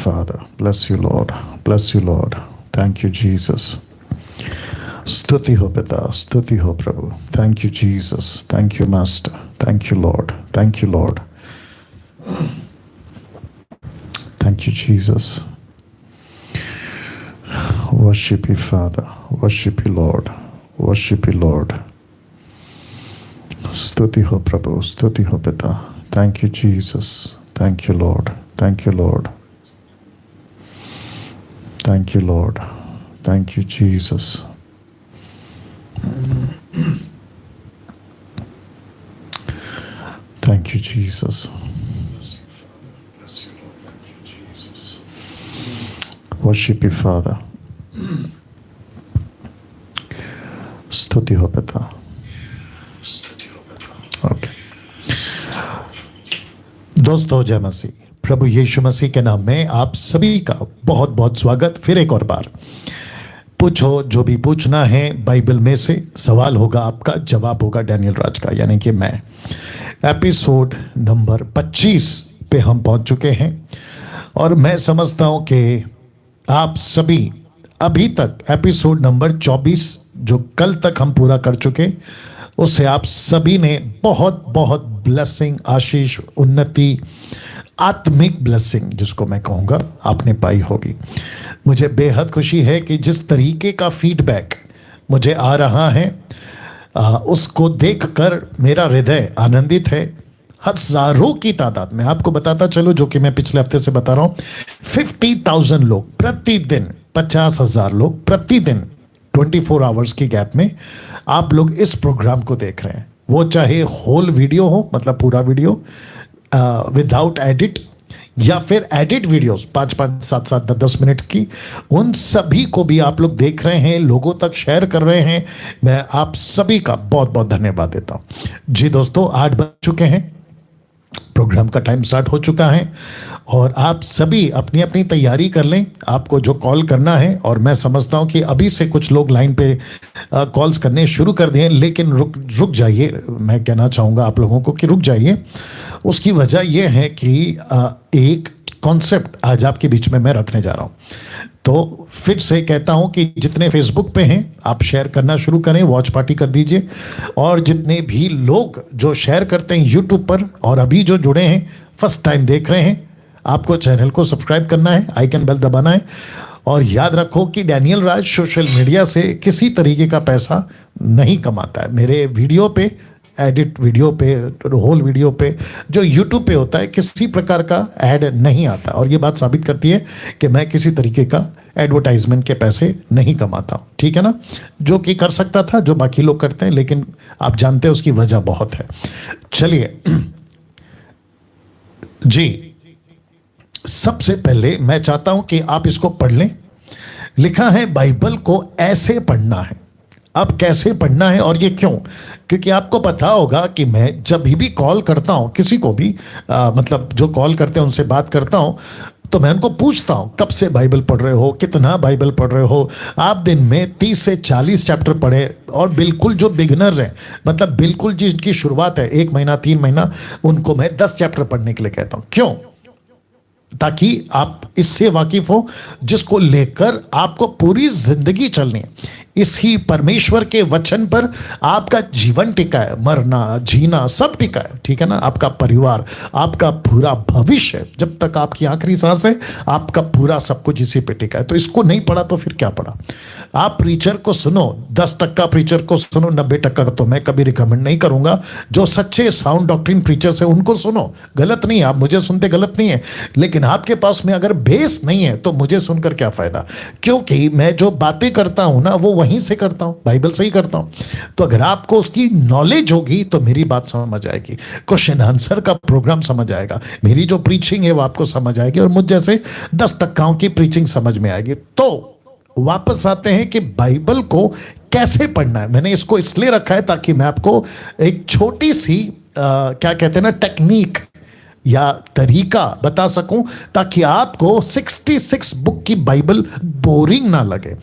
Father. Bless you, Lord. Bless you, Lord. Thank you, Jesus. स्तुति हो पिता, स्तुति हो प्रभु. Thank you, Jesus. Thank you, Master. Thank you, Lord. Thank you, Lord. Thank you, Jesus. Worship you, Father. Worship you, Lord. Worship you, Lord. स्तुति हो प्रभु, स्तुति हो पिता. Thank you, Jesus. Thank you, Lord. Thank you, Lord. Thank you, Lord. Thank you, Jesus. Thank you, Jesus. Bless you, Lord. Thank you, Jesus. Worship you, Father. स्तुति हो पिता. Okay. दोस्तों, जय मसीह. प्रभु यीशु मसीह के नाम में आप सभी का बहुत बहुत स्वागत. फिर एक और बार पूछो जो भी पूछना है बाइबल में से. सवाल होगा आपका, जवाब होगा डैनियल राज का, यानी कि मैं. एपिसोड नंबर 25 पे हम पहुंच चुके हैं और मैं समझता हूं कि आप सभी अभी तक एपिसोड नंबर 24 जो कल तक हम पूरा कर चुके, उससे आप सभी ने बहुत बहुत ब्लेसिंग, आशीष, उन्नति, आत्मिक ब्लेसिंग जिसको मैं कहूँगा, आपने पाई होगी. मुझे बेहद खुशी है कि जिस तरीके का फीडबैक मुझे आ रहा है उसको देखकर मेरा हृदय आनंदित है. हजारों की तादाद में आपको बताता चलो, जो कि मैं पिछले हफ्ते से बता रहा हूँ, 50,000 लोग प्रतिदिन, 50,000 लोग प्रतिदिन 24 आवर्स की गैप में आप लोग इस प्रोग्राम को देख रहे हैं. वो चाहे होल वीडियो हो, मतलब पूरा वीडियो विदाउट एडिट, या फिर एडिट वीडियोस 5-5, 7-7, 10-10 मिनट की, उन सभी को भी आप लोग देख रहे हैं, लोगों तक शेयर कर रहे हैं. मैं आप सभी का बहुत बहुत धन्यवाद देता हूं. जी दोस्तों, 8 बज चुके हैं, प्रोग्राम का टाइम स्टार्ट हो चुका है और आप सभी अपनी अपनी तैयारी कर लें. आपको जो कॉल करना है, और मैं समझता हूं कि अभी से कुछ लोग लाइन पे कॉल्स करने शुरू कर दिए, लेकिन रुक जाइए. मैं कहना चाहूँगा आप लोगों को कि रुक जाइए. उसकी वजह यह है कि एक कॉन्सेप्ट आज आपके बीच में मैं रखने जा रहा हूँ. तो फिर से कहता हूं कि जितने फेसबुक पे हैं आप शेयर करना शुरू करें, वॉच पार्टी कर दीजिए. और जितने भी लोग जो शेयर करते हैं यूट्यूब पर और अभी जो जुड़े हैं, फर्स्ट टाइम देख रहे हैं, आपको चैनल को सब्सक्राइब करना है, आइकन बेल दबाना है. और याद रखो कि डैनियल राज सोशल मीडिया से किसी तरीके का पैसा नहीं कमाता है. मेरे वीडियो पे, एडिट वीडियो पे, होल वीडियो पे जो यूट्यूब पे होता है, किसी प्रकार का ऐड नहीं आता. और ये बात साबित करती है कि मैं किसी तरीके का एडवर्टाइजमेंट के पैसे नहीं कमाता हूँ. ठीक है ना, जो कि कर सकता था, जो बाकी लोग करते हैं, लेकिन आप जानते हैं उसकी वजह बहुत है. चलिए जी, सबसे पहले मैं चाहता हूं कि आप इसको पढ़ लें. लिखा है बाइबल को ऐसे पढ़ना है. अब कैसे पढ़ना है और ये क्यों? क्योंकि आपको पता होगा कि मैं जब भी कॉल करता हूं किसी को भी, मतलब जो कॉल करते हैं उनसे बात करता हूं, तो मैं उनको पूछता हूं कब से बाइबल पढ़ रहे हो, कितना बाइबल पढ़ रहे हो. आप दिन में 30 से 40 चैप्टर पढ़े. और बिल्कुल जो बिगनर हैं, मतलब बिल्कुल जिनकी शुरुआत है 1 महीना 3 महीना, उनको मैं 10 चैप्टर पढ़ने के लिए कहता हूं. क्यों? ताकि आप इससे वाकिफ हो जिसको लेकर आपको पूरी जिंदगी चलनी है. इसी परमेश्वर के वचन पर आपका जीवन टिका है, मरना जीना सब टिका है. ठीक है ना, आपका परिवार, आपका पूरा भविष्य, जब तक आपकी आखिरी सांस है, आपका पूरा सब कुछ इसी पे टिका है. तो इसको नहीं पढ़ा तो फिर क्या पढ़ा? आप प्रीचर को सुनो, 10% प्रीचर को सुनो, 90% तो मैं कभी रिकमेंड नहीं करूंगा. जो सच्चे साउंड डॉक्ट्रिन प्रीचर्स है उनको सुनो, गलत नहीं है, आप मुझे सुनते गलत नहीं है, लेकिन आपके पास में अगर बेस नहीं है तो मुझे सुनकर क्या फायदा? क्योंकि मैं जो बातें करता हूं ना, वो वहीं से करता हूं, बाइबल से ही करता हूं. तो अगर आपको उसकी नॉलेज होगी तो मेरी बात समझ आएगी, क्वेश्चन आंसर का प्रोग्राम समझ आएगा, मेरी जो प्रीचिंग है वो आपको समझ आएगी, और मुझ जैसे 10% की प्रीचिंग समझ में आएगी. तो वापस आते हैं कि बाइबल को कैसे पढ़ना है. मैंने इसको इसलिए रखा है ताकि मैं आपको एक छोटी सी क्या कहते हैं ना, टेक्निक या तरीका बता सकूं, ताकि आपको 66 बुक की बाइबल बोरिंग ना लगे,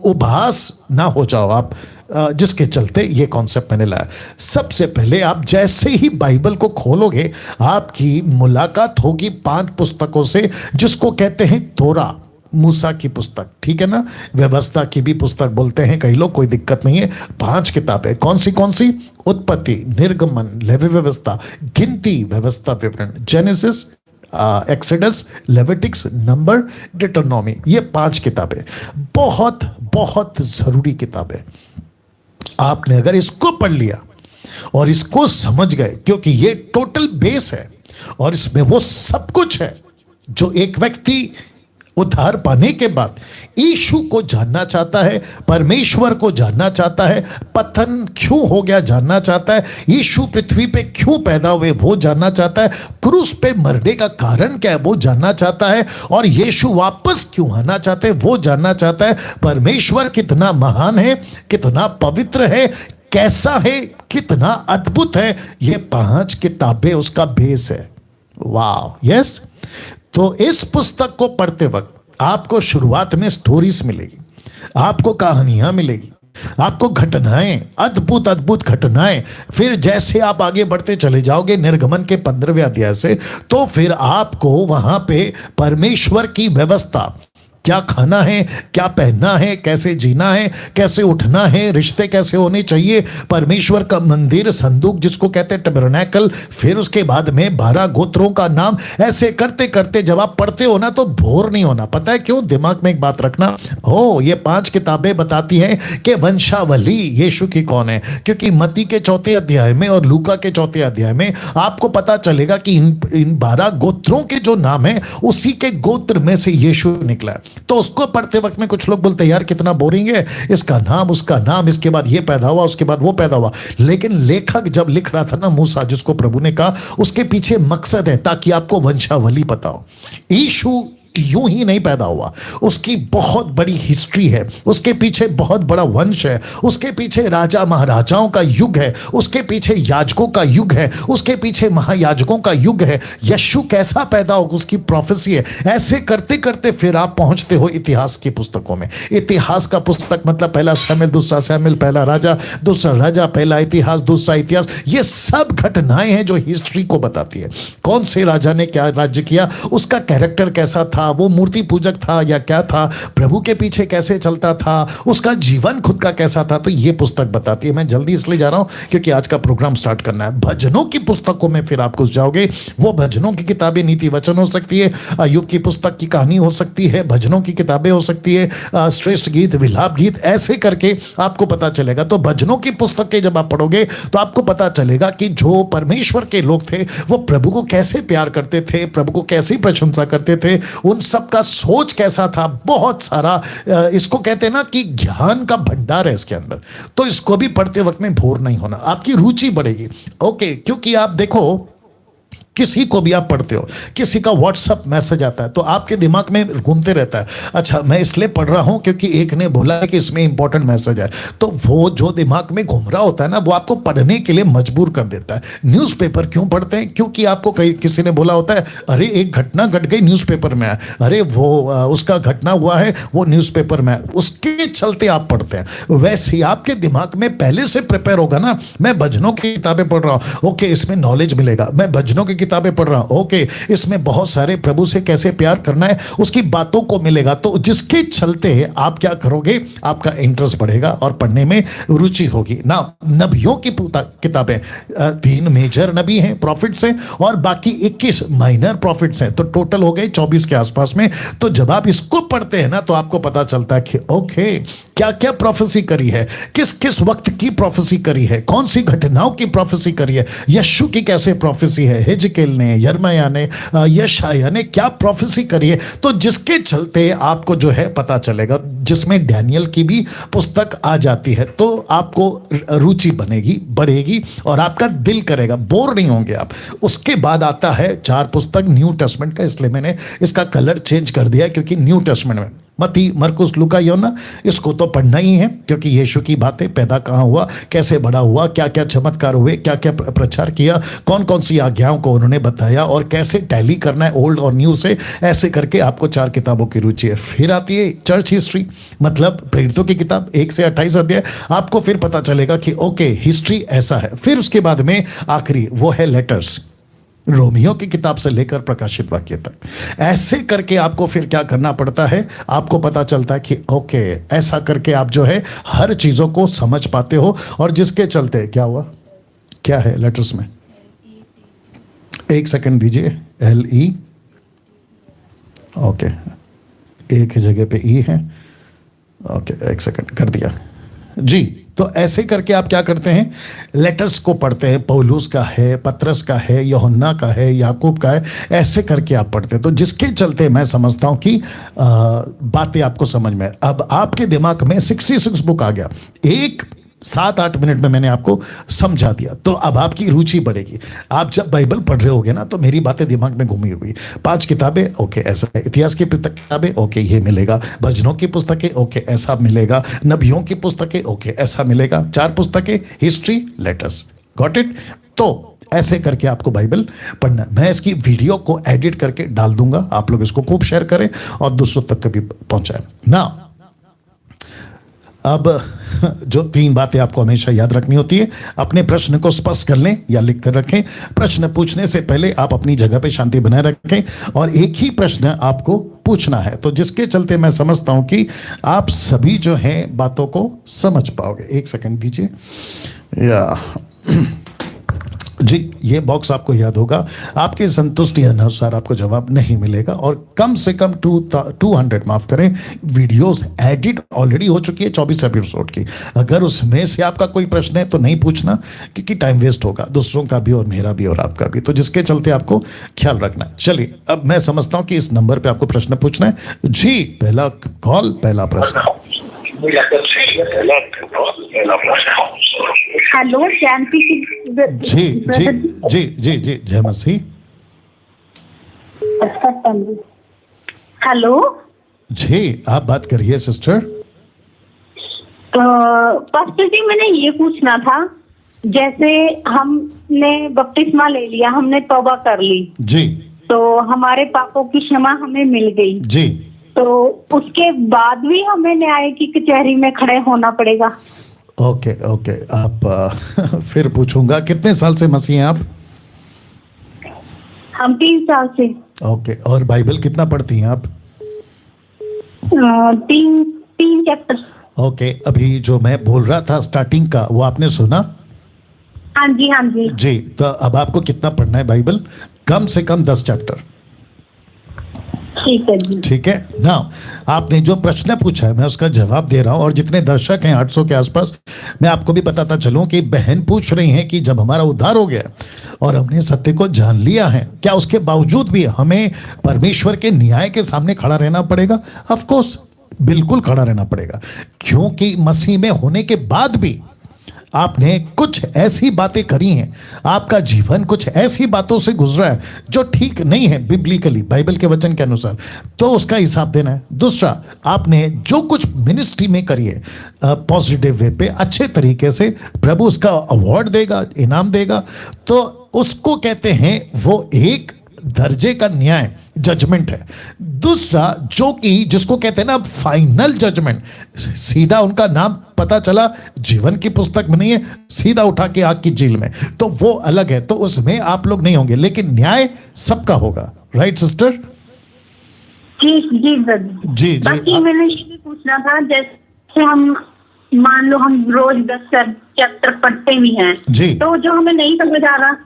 उबास ना हो जाओ आप. जिसके चलते ये कॉन्सेप्ट मैंने लाया। सबसे पहले आप जैसे ही बाइबल को खोलोगे, आपकी मुलाकात होगी 5 पुस्तकों से, जिसको कहते हैं तोरा, मूसा की पुस्तक, ठीक है ना, व्यवस्था की भी पुस्तक बोलते हैं कई लोग, कोई दिक्कत नहीं है। 5 किताबें कौन सी? उत्पत्ति, निर्गमन, लेवी व्यवस्था, गिनती, व्यवस्था विवरण, जेनेसिस, एक्सोडस, लेविटिक्स, नंबर, डिटरनॉमी। ये 5 किताबें बहुत बहुत जरूरी किताबें। आपने अगर इसको पढ़ लिया और इसको समझ गए, क्योंकि ये टोटल बेस है और इसमें वो सब कुछ है जो एक व्यक्ति उद्धार पाने के बाद यीशु को जानना चाहता है, परमेश्वर को जानना चाहता है, पतन क्यों हो गया जानना चाहता है, यीशु पृथ्वी पे क्यों पैदा हुए वो जानना चाहता है, क्रूस पे मरने का कारण क्या है वो जानना चाहता है, और यीशु वापस क्यों आना चाहते हैं वो जानना चाहता है। परमेश्वर कितना महान है, कितना पवित्र है, कैसा है, कितना अद्भुत है, ये 5 किताबें उसका बेस है। वाह, यस। तो इस पुस्तक को पढ़ते वक्त आपको शुरुआत में स्टोरीज मिलेगी, आपको कहानियां मिलेगी, आपको घटनाएं, अद्भुत अद्भुत घटनाएं। फिर जैसे आप आगे बढ़ते चले जाओगे निर्गमन के 15वें अध्याय से, तो फिर आपको वहां पे परमेश्वर की व्यवस्था, क्या खाना है, क्या पहनना है, कैसे जीना है, कैसे उठना है, रिश्ते कैसे होने चाहिए, परमेश्वर का मंदिर, संदूक जिसको कहते हैं टैबरनेकल, फिर उसके बाद में 12 गोत्रों का नाम। ऐसे करते करते जब आप पढ़ते हो ना तो बोर नहीं होना। पता है क्यों? दिमाग में एक बात रखना, ये 5 किताबें बताती हैं कि वंशावली यीशु की कौन है, क्योंकि मत्ती के 4 अध्याय में और लूका के 4 अध्याय में आपको पता चलेगा कि इन 12 गोत्रों के जो नाम है उसी के गोत्र में से यीशु निकला है। तो उसको पढ़ते वक्त में कुछ लोग बोलते हैं यार कितना बोरिंग है, इसका नाम उसका नाम, इसके बाद ये पैदा हुआ, उसके बाद वो पैदा हुआ। लेकिन लेखक जब लिख रहा था ना, मूसा जिसको प्रभु ने कहा, उसके पीछे मकसद है ताकि आपको वंशावली पता हो। यीशु यूं ही नहीं पैदा हुआ, उसकी बहुत बड़ी हिस्ट्री है, उसके पीछे बहुत बड़ा वंश है, उसके पीछे राजा महाराजाओं का युग है, उसके पीछे याजकों का युग है, उसके पीछे महायाजकों का युग है। यीशु कैसा पैदा होगा उसकी प्रोफेसी है। ऐसे करते करते फिर आप पहुंचते हो इतिहास की पुस्तकों में। इतिहास का पुस्तक मतलब पहला शमूएल, दूसरा शमूएल, पहला राजा, दूसरा राजा, पहला इतिहास, दूसरा इतिहास। ये सब घटनाएं हैं जो हिस्ट्री को बताती है। कौन से राजा ने क्या राज्य किया, उसका कैरेक्टर कैसा था, वो मूर्ति पूजक था या क्या था, प्रभु के पीछे कैसे चलता था, उसका जीवन खुद का कैसा था। तो ये पुस्तक बताती है। मैं जल्दी इसलिए जा रहा हूं क्योंकि आज का प्रोग्राम स्टार्ट करना है। भजनों की पुस्तकों में फिर आप घुस जाओगे। वो भजनों की किताबें नीति वचन हो सकती है, अय्यूब की पुस्तक की कहानी हो सकती है, भजनों की किताबें हो सकती है, श्रेष्ठ गीत, विलाप गीत, ऐसे करके आपको पता चलेगा। तो भजनों की पुस्तकें जब आप पढ़ोगे तो आपको पता चलेगा कि जो परमेश्वर के लोग थे वो प्रभु को कैसे प्यार करते थे, प्रभु को कैसी प्रशंसा करते थे, उन सबका सोच कैसा था। बहुत सारा इसको कहते हैं ना कि ज्ञान का भंडार है इसके अंदर। तो इसको भी पढ़ते वक्त में बोर नहीं होना, आपकी रुचि बढ़ेगी। ओके, क्योंकि आप देखो किसी को भी आप पढ़ते हो, किसी का व्हाट्सएप मैसेज आता है तो आपके दिमाग में घूमते रहता है, अच्छा मैं इसलिए पढ़ रहा हूं क्योंकि एक ने बोला है कि इसमें इंपॉर्टेंट मैसेज है। तो वो जो दिमाग में घूम रहा होता है ना, वो आपको पढ़ने के लिए मजबूर कर देता है। न्यूज़पेपर क्यों पढ़ते हैं? क्योंकि आपको किसी ने बोला होता है अरे एक घटना घट गई न्यूज़पेपर में है, अरे वो उसका घटना हुआ है वो न्यूज़पेपर में है, उसके चलते आप पढ़ते हैं। वैसे ही आपके दिमाग में पहले से प्रिपेयर होगा ना, मैं भजनों की किताबें पढ़ रहा हूँ, ओके इसमें नॉलेज मिलेगा। मैं भजनों की किताबें पढ़ रहा हूं, ओके इसमें बहुत सारे प्रभु से कैसे प्यार करना है उसकी बातों को मिलेगा। तो जिसके चलते आप क्या करोगे, आपका इंटरेस्ट बढ़ेगा और पढ़ने में रुचि होगी ना। नबियों की किताबें, 3 मेजर नबी हैं, प्रॉफिट्स हैं, और बाकी 21 माइनर प्रॉफिट्स हैं, तो टोटल हो गए 24 के आसपास में। तो जब आप इसको पढ़ते हैं ना तो आपको पता चलता है कि ओके क्या क्या प्रोफेसी करी है, किस किस वक्त की प्रोफेसी करी है, कौन सी घटनाओं की प्रोफेसी करी है, यीशु की कैसे प्रोफेसी है, हिजकेल ने, यिर्मयाह ने, यशायाह ने क्या प्रोफेसी करी है। तो जिसके चलते आपको जो है पता चलेगा, जिसमें डैनियल की भी पुस्तक आ जाती है, तो आपको रुचि बनेगी, बढ़ेगी और आपका दिल करेगा, बोर नहीं होंगे आप। उसके बाद आता है 4 पुस्तक न्यू टेस्टमेंट का, इसलिए मैंने इसका कलर चेंज कर दिया क्योंकि न्यू टेस्टमेंट में मत्ती, मरकुस, लूका, यूहन्ना, इसको तो पढ़ना ही है, क्योंकि यीशु की बातें, पैदा कहाँ हुआ, कैसे बड़ा हुआ, क्या क्या चमत्कार हुए, क्या क्या प्रचार किया, कौन कौन सी आज्ञाओं को उन्होंने बताया और कैसे टैली करना है ओल्ड और न्यू से, ऐसे करके आपको 4 किताबों की रुचि है। फिर आती है चर्च हिस्ट्री, मतलब प्रेरितों की किताब 1 से 28 अध्याय, आपको फिर पता चलेगा कि ओके हिस्ट्री ऐसा है। फिर उसके बाद में आखिरी वो है लेटर्स, रोमियो की किताब से लेकर प्रकाशित वाक्य तक। ऐसे करके आपको फिर क्या करना पड़ता है, आपको पता चलता है कि ओके ऐसा करके आप जो है हर चीजों को समझ पाते हो। और जिसके चलते क्या हुआ, क्या है लेटर्स में, एक सेकंड दीजिए, LE, ओके एक ही जगह पे ई है, ओके एक सेकंड कर दिया जी। तो ऐसे करके आप क्या करते हैं, लेटर्स को पढ़ते हैं, पौलुस का है, पतरस का है, यूहन्ना का है, याकूब का है, ऐसे करके आप पढ़ते हैं। तो जिसके चलते मैं समझता हूं कि बातें आपको समझ में। अब आपके दिमाग में 66 बुक आ गया, एक 7-8 मिनट में मैंने आपको समझा दिया, तो अब आपकी रुचि बढ़ेगी। आप जब बाइबल पढ़ रहे होगे ना, तो मेरी बातें दिमाग में घूमी हुई, 5 किताबें ओके ऐसा है, इतिहास की किताबें ओके ये मिलेगा, भजनों की पुस्तकें ओके ऐसा मिलेगा, नबियों की पुस्तकें ओके ऐसा मिलेगा, 4 पुस्तकें, हिस्ट्री, लेटर्स, गॉट इट। तो ऐसे करके आपको बाइबल पढ़ना। मैं इसकी वीडियो को एडिट करके डाल दूंगा, आप लोग इसको खूब शेयर करें और दूसरों तक भी पहुंचाएं ना। अब जो 3 बातें आपको हमेशा याद रखनी होती है, अपने प्रश्न को स्पष्ट कर लें या लिख कर रखें। प्रश्न पूछने से पहले आप अपनी जगह पे शांति बनाए रखें और एक ही प्रश्न आपको पूछना है, तो जिसके चलते मैं समझता हूं कि आप सभी जो है बातों को समझ पाओगे। एक सेकंड दीजिए या जी, ये बॉक्स आपको याद होगा, आपके संतुष्टि अनुसार आपको जवाब नहीं मिलेगा। और कम से कम 200 माफ करें वीडियोस एडिट ऑलरेडी हो चुकी है 24 एपिसोड की। अगर उसमें से आपका कोई प्रश्न है तो नहीं पूछना, क्योंकि टाइम वेस्ट होगा दूसरों का भी और मेरा भी और आपका भी, तो जिसके चलते आपको ख्याल रखना है। चलिए, अब मैं समझता हूं कि इस नंबर पे आपको प्रश्न पूछना है जी। पहला कॉल, पहला प्रश्न। हेलो, शांति जी जी जी जी जी, जय मसीह। हेलो जी, आप बात करिए सिस्टर। पास्टर जी, मैंने ये पूछना था, जैसे हमने बपतिस्मा ले लिया, हमने तौबा कर ली जी, तो हमारे पापों की क्षमा हमें मिल गई जी, तो उसके बाद भी हमें न्याय की कचहरी में खड़े होना पड़ेगा? ओके ओके, आप फिर पूछूंगा, कितने साल से मसीह हैं आप? हम 3 साल से। ओके, और बाइबल कितना पढ़ती हैं आप? 3 चैप्टर। ओके, अभी जो मैं बोल रहा था स्टार्टिंग का, वो आपने सुना? हाँ जी, हाँ जी जी। तो अब आपको कितना पढ़ना है बाइबल? कम से कम 10 चैप्टर। ठीक है जी। ठीक है ना। आपने जो प्रश्न पूछा है मैं उसका जवाब दे रहा हूं, और जितने दर्शक हैं 800 के आसपास, मैं आपको भी बताता चलूं कि बहन पूछ रही हैं कि जब हमारा उद्धार हो गया और हमने सत्य को जान लिया है, क्या उसके बावजूद भी हमें परमेश्वर के न्याय के सामने खड़ा रहना पड़ेगा? ऑफ कोर्स, बिल्कुल खड़ा रहना पड़ेगा, क्योंकि मसीह में होने के बाद भी आपने कुछ ऐसी बातें करी हैं, आपका जीवन कुछ ऐसी बातों से गुजरा है जो ठीक नहीं है बिब्लिकली, बाइबल के वचन के अनुसार, तो उसका हिसाब देना है। दूसरा, आपने जो कुछ मिनिस्ट्री में करी है पॉजिटिव वे पे, अच्छे तरीके से, प्रभु उसका अवार्ड देगा, इनाम देगा, तो उसको कहते हैं वो एक दर्जे का न्याय, जजमेंट है। दूसरा, जो कि जिसको कहते हैं ना फाइनल जजमेंट, सीधा उनका नाम पता चला जीवन की पुस्तक में नहीं है, सीधा उठा के आग की जेल में, तो वो अलग है, तो उसमें आप लोग नहीं होंगे, लेकिन न्याय सबका होगा। Right sister? जी जी जी। बाकी मैंने ये भी पूछना था, जैसे हम मान लो हम रोज 10 चैप्टर पढ़ते भी हैं जी, तो जो हमें नहीं समझ आ रहा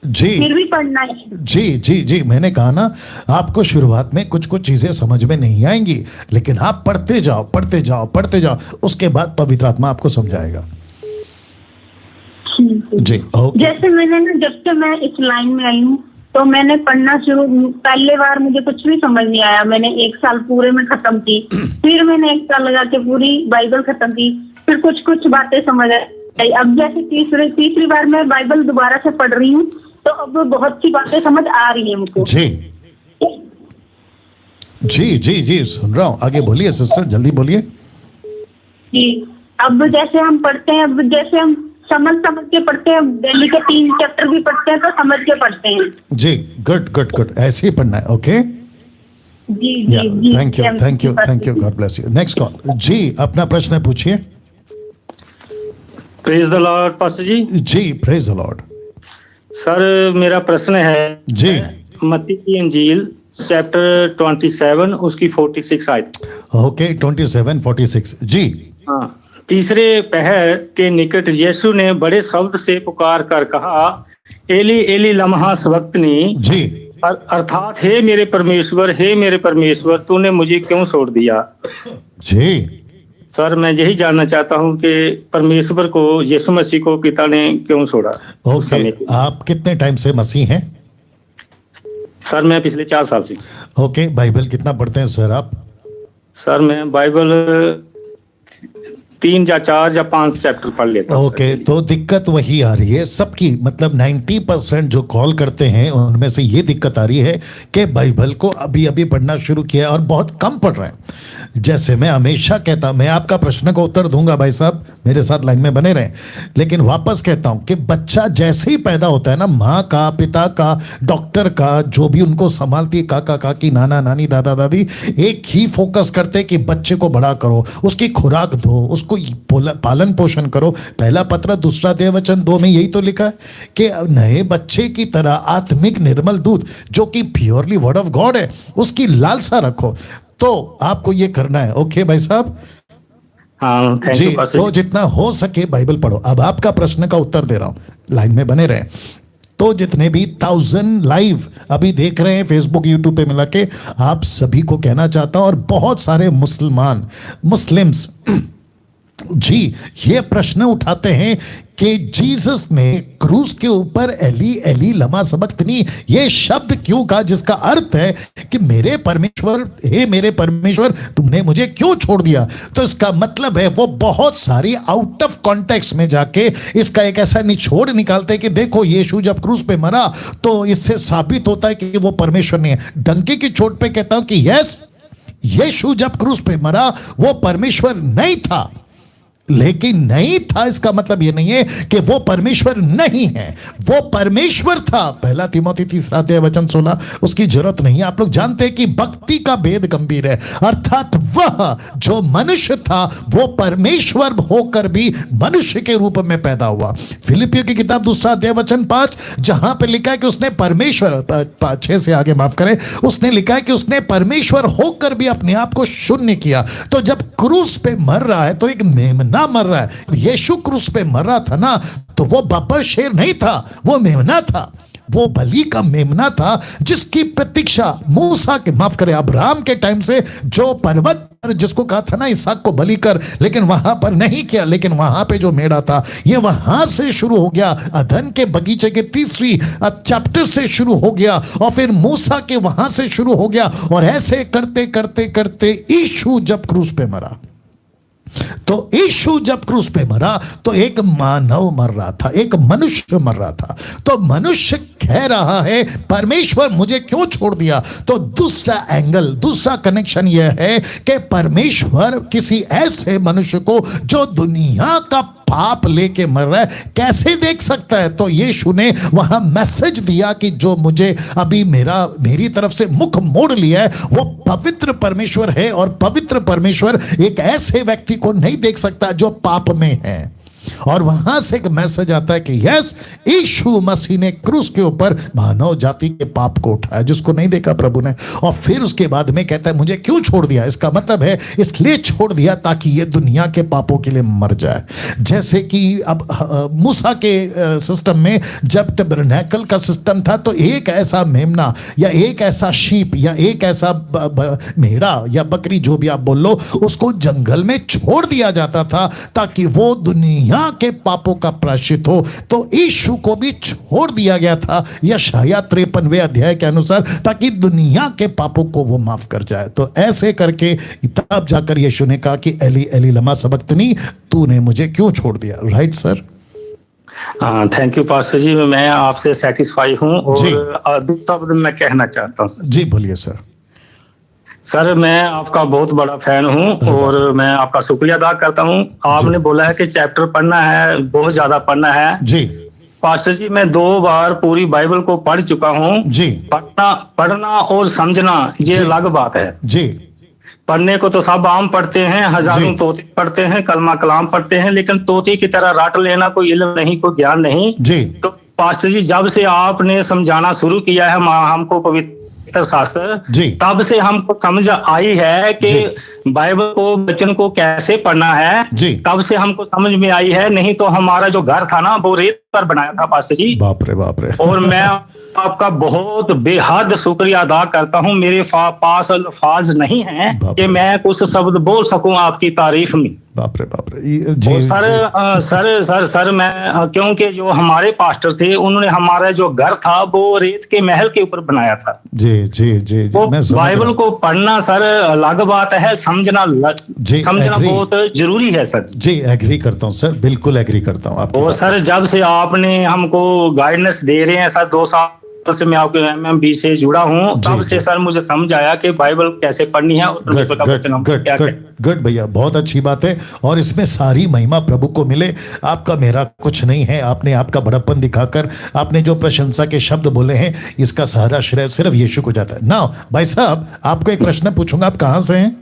जी, फिर भी पढ़ना है। जी जी जी, मैंने कहा ना, आपको शुरुआत में कुछ कुछ चीजें समझ में नहीं आएंगी, लेकिन आप पढ़ते जाओ पढ़ते जाओ पढ़ते जाओ, उसके बाद पवित्र आत्मा आपको समझाएगा। जी ओके। जैसे मैंने ना, जब से मैं इस लाइन में आई हूँ तो मैंने पढ़ना शुरू, पहले बार मुझे कुछ भी समझ नहीं आया, मैंने 1 साल पूरे में खत्म की, फिर मैंने 1 साल लगा के पूरी बाइबल खत्म की, फिर कुछ कुछ बातें समझ आई। अब जैसे तीसरी बार मैं बाइबल दोबारा से पढ़ रही हूँ, तो अब बहुत सी बातें समझ आ रही है मुझको। जी जी जी जी, सुन रहा हूँ, आगे बोलिए सिस्टर, जल्दी बोलिए। जी। अब जैसे हम पढ़ते हैं, अब जैसे हम समझ समझ के पढ़ते हैं, डेली के 3 चैप्टर भी पढ़ते हैं तो समझ के पढ़ते हैं। जी, गुड गुड गुड, ऐसे ही पढ़ना है। ओके, जी या जी जी। Thank you thank you thank you, God bless you. Next call जी, अपना प्रश्न पूछिए। Praise the Lord pastor ji. जी, प्रेज द लॉर्ड। सर मेरा प्रश्न है जी, मत्ती की इंजील चैप्टर 27 उसकी 46 आयत। ओके, 27:46 जी। हाँ, तीसरे पहर के निकट यीशु ने बड़े शब्द से पुकार कर कहा, एली एली लम्हा सबक्तनी, जी अर्थात हे मेरे परमेश्वर तूने मुझे क्यों छोड़ दिया। जी, सर मैं यही जानना चाहता हूँ कि परमेश्वर को, यीशु मसीह को पिता ने क्यों छोड़ा उस समय ओके, पे? आप कितने टाइम से मसीह हैं? सर मैं पिछले 4 साल से। ओके, बाइबल कितना पढ़ते हैं सर आप? सर मैं बाइबल 3 या 4 या 5 चैप्टर पढ़ लेता हूँ। ओके, तो दिक्कत वही आ रही है सबकी, मतलब 90% जो कॉल करते हैं उनमें से ये दिक्कत आ रही है कि बाइबल को अभी अभी पढ़ना शुरू किया और बहुत कम पढ़ रहे हैं। जैसे मैं हमेशा कहता हूं, मैं आपका प्रश्न का उत्तर दूंगा भाई साहब, मेरे साथ लाइन में बने रहें, लेकिन वापस कहता हूं कि बच्चा जैसे ही पैदा होता है ना, माँ का, पिता का, डॉक्टर का, जो भी उनको संभालती है, काका काकी, नाना नानी, दादा दादी, एक ही फोकस करते हैं कि बच्चे को बड़ा करो, उसकी खुराक दो, उसको पालन पोषण करो। पहला पत्र 2 अध्याय वचन 2 में यही तो लिखा है कि नए बच्चे की तरह आत्मिक निर्मल दूध जो कि प्योरली वर्ड ऑफ गॉड है, उसकी लालसा रखो। तो आपको ये करना है। ओके भाई साहब, हाँ थैंक जी, यू पास्टर तो जी। जितना हो सके बाइबल पढ़ो। अब आपका प्रश्न का उत्तर दे रहा हूं, लाइन में बने रहे। तो जितने भी 1000 लाइव अभी देख रहे हैं फेसबुक यूट्यूब पे मिला के, आप सभी को कहना चाहता हूं, और बहुत सारे मुस्लिम्स जी ये प्रश्न उठाते हैं कि जीसस ने क्रूस के ऊपर एली एली लमा सबक्तनी ये शब्द क्यों कहा, जिसका अर्थ है कि मेरे परमेश्वर, हे मेरे परमेश्वर तुमने मुझे क्यों छोड़ दिया। तो इसका मतलब है वो बहुत सारी आउट ऑफ कॉन्टेक्स्ट में जाके इसका एक ऐसा निचोड़ निकालते हैं कि देखो यीशु जब क्रूस पे मरा तो इससे साबित होता है कि वो परमेश्वर नहीं है। डंके की चोट पे कहता हूं कि यस, यीशु जब क्रूस पे मरा वो परमेश्वर नहीं था, लेकिन नहीं था इसका मतलब यह नहीं है कि वो परमेश्वर नहीं है, वो परमेश्वर था। पहला तिमोथी 3 अध्याय वचन 16, उसकी जरूरत नहीं है। आप लोग जानते हैं कि भक्ति का भेद गंभीर है, अर्थात वह जो मनुष्य था वो परमेश्वर होकर भी मनुष्य के रूप में पैदा हुआ। फिलिपियों की किताब 2 अध्याय वचन 5, जहां पर लिखा है कि उसने परमेश्वर, 6 से आगे माफ करें, उसने लिखा है कि उसने परमेश्वर होकर भी अपने आप को शून्य किया। तो जब क्रूस पे मर रहा है तो एक मेमना मर रहा है। यीशु क्रूस पे मर रहा था ना, तो वो बब्बर शेर नहीं था, वो मेमना था, वो बलि का मेमना था, जिसकी प्रतीक्षा मूसा के, माफ करें, अब्राहम के टाइम से जो पर्वत पर जिसको कहा था ना इसहाक को बलि कर, लेकिन वहां पर नहीं किया, लेकिन वहां पे जो मेढ़ा था ये वहां से शुरू हो गया, अदन के बगीचे के 3 चैप्टर से शुरू हो गया, और फिर मूसा के वहां से शुरू हो गया, और ऐसे करते करते करते यीशु जब क्रूस पे मरा, तो यीशु जब क्रूस पे मरा तो एक मानव मर रहा था, एक मनुष्य मर रहा था। तो मनुष्य कह रहा है परमेश्वर मुझे क्यों छोड़ दिया। तो दूसरा एंगल, दूसरा कनेक्शन यह है कि परमेश्वर किसी ऐसे मनुष्य को जो दुनिया का पाप लेके मर रहा है कैसे देख सकता है। तो यीशु ने वहां मैसेज दिया कि जो मुझे अभी मेरी तरफ से मुख मोड़ लिया है वो पवित्र परमेश्वर है, और पवित्र परमेश्वर एक ऐसे व्यक्ति को नहीं देख सकता जो पाप में है। और वहां से एक मैसेज आता है कि यस, यीशु मसीह ने क्रूस के ऊपर मानव जाति के पाप को उठाया जिसको नहीं देखा प्रभु ने। और फिर उसके बाद में कहता है मुझे क्यों छोड़ दिया, इसका मतलब है इसलिए छोड़ दिया ताकि ये दुनिया के पापों के लिए मर जाए। जैसे कि अब मूसा के सिस्टम में जब टबरनैकल का सिस्टम था तो एक ऐसा मेमना या एक ऐसा शीप या एक ऐसा मेढ़ा या बकरी जो भी आप बोल लो, उसको जंगल में छोड़ दिया जाता था ताकि वो दुनिया के पापों का प्रायश्चित हो। तो यीशु को भी छोड़ दिया गया था यशायाह 53वें अध्याय के अनुसार, ताकि दुनिया के पापों को वो माफ कर जाए। तो ऐसे करके तब जाकर यीशु ने कहा कि एली एली लमा सबक्तनी, तूने मुझे क्यों छोड़ दिया। Right sir? Thank you pastor ji, मैं आपसे सेटिस्फाई हूँ। और दूसरा शब्द मैं कहना चाहता हूँ जी बोलिए सर। सर मैं आपका बहुत बड़ा फैन हूं और मैं आपका शुक्रिया अदा करता हूं। आपने बोला है कि चैप्टर पढ़ना है, बहुत ज्यादा पढ़ना है। जी पास्टर जी मैं 2 बार पूरी बाइबल को पढ़ चुका हूं। जी पढ़ना और समझना ये जी। अलग बात है। जी पढ़ने को तो सब आम पढ़ते हैं, हजारों जी। तोते पढ़ते हैं, कलमा कलाम पढ़ते हैं, लेकिन तोते की तरह रट लेना कोई इल्म नहीं, कोई ज्ञान नहीं। जी तो पास्टर जी जब से आपने समझाना शुरू किया है हमको पवित्र शास्त्र, जी तब से हमको समझ आई है कि बाइबल को, वचन को कैसे पढ़ना है। जी। तब से हमको समझ में आई है, नहीं तो हमारा जो घर था ना वो रेत पर बनाया था पास्टर जी। बाप रे बाप रे। और मैं आपका बहुत बेहद शुक्रिया अदा करता हूं। मेरे पास अल्फाज नहीं है बाप कि रे। मैं कुछ शब्द बोल सकूं आपकी तारीफ में। बाप रे बाप रे। जी और सर जी। सर मैं क्योंकि जो हमारे पास्टर थे उन्होंने हमारा जो घर था वो रेत के महल के ऊपर बनाया था। जी जी जी जी वो मैं समझ रहा बाइबल हूं। को पढ़ना सर अलग बात है, समझना जी, समझना agree। बहुत जरूरी है सर। जी एग्री करता हूँ सर, बिल्कुल एग्री करता हूँ आपकी और बात सर से। जब से आपने हमको गाइडेंस दे रहे हैं सर, 2 साल से मैं आपके MMB से जुड़ा हूं, तब जी, से जी। सर मुझे समझ आया कि बाइबल कैसे पढ़नी है और गुड परमेश्वर का गुड वचन हमको गुड क्या गुड कहना है। गुड भैया, बहुत अच्छी बात है और इसमें सारी महिमा प्रभु को मिले। आपका मेरा कुछ नहीं है। आपने आपका बड़प्पन दिखाकर आपने जो प्रशंसा के शब्द बोले हैं, इसका सारा श्रेय सिर्फ यीशु को जाता है। नाउ भाई साहब, आपको एक प्रश्न पूछूंगा, आप कहाँ से हैं?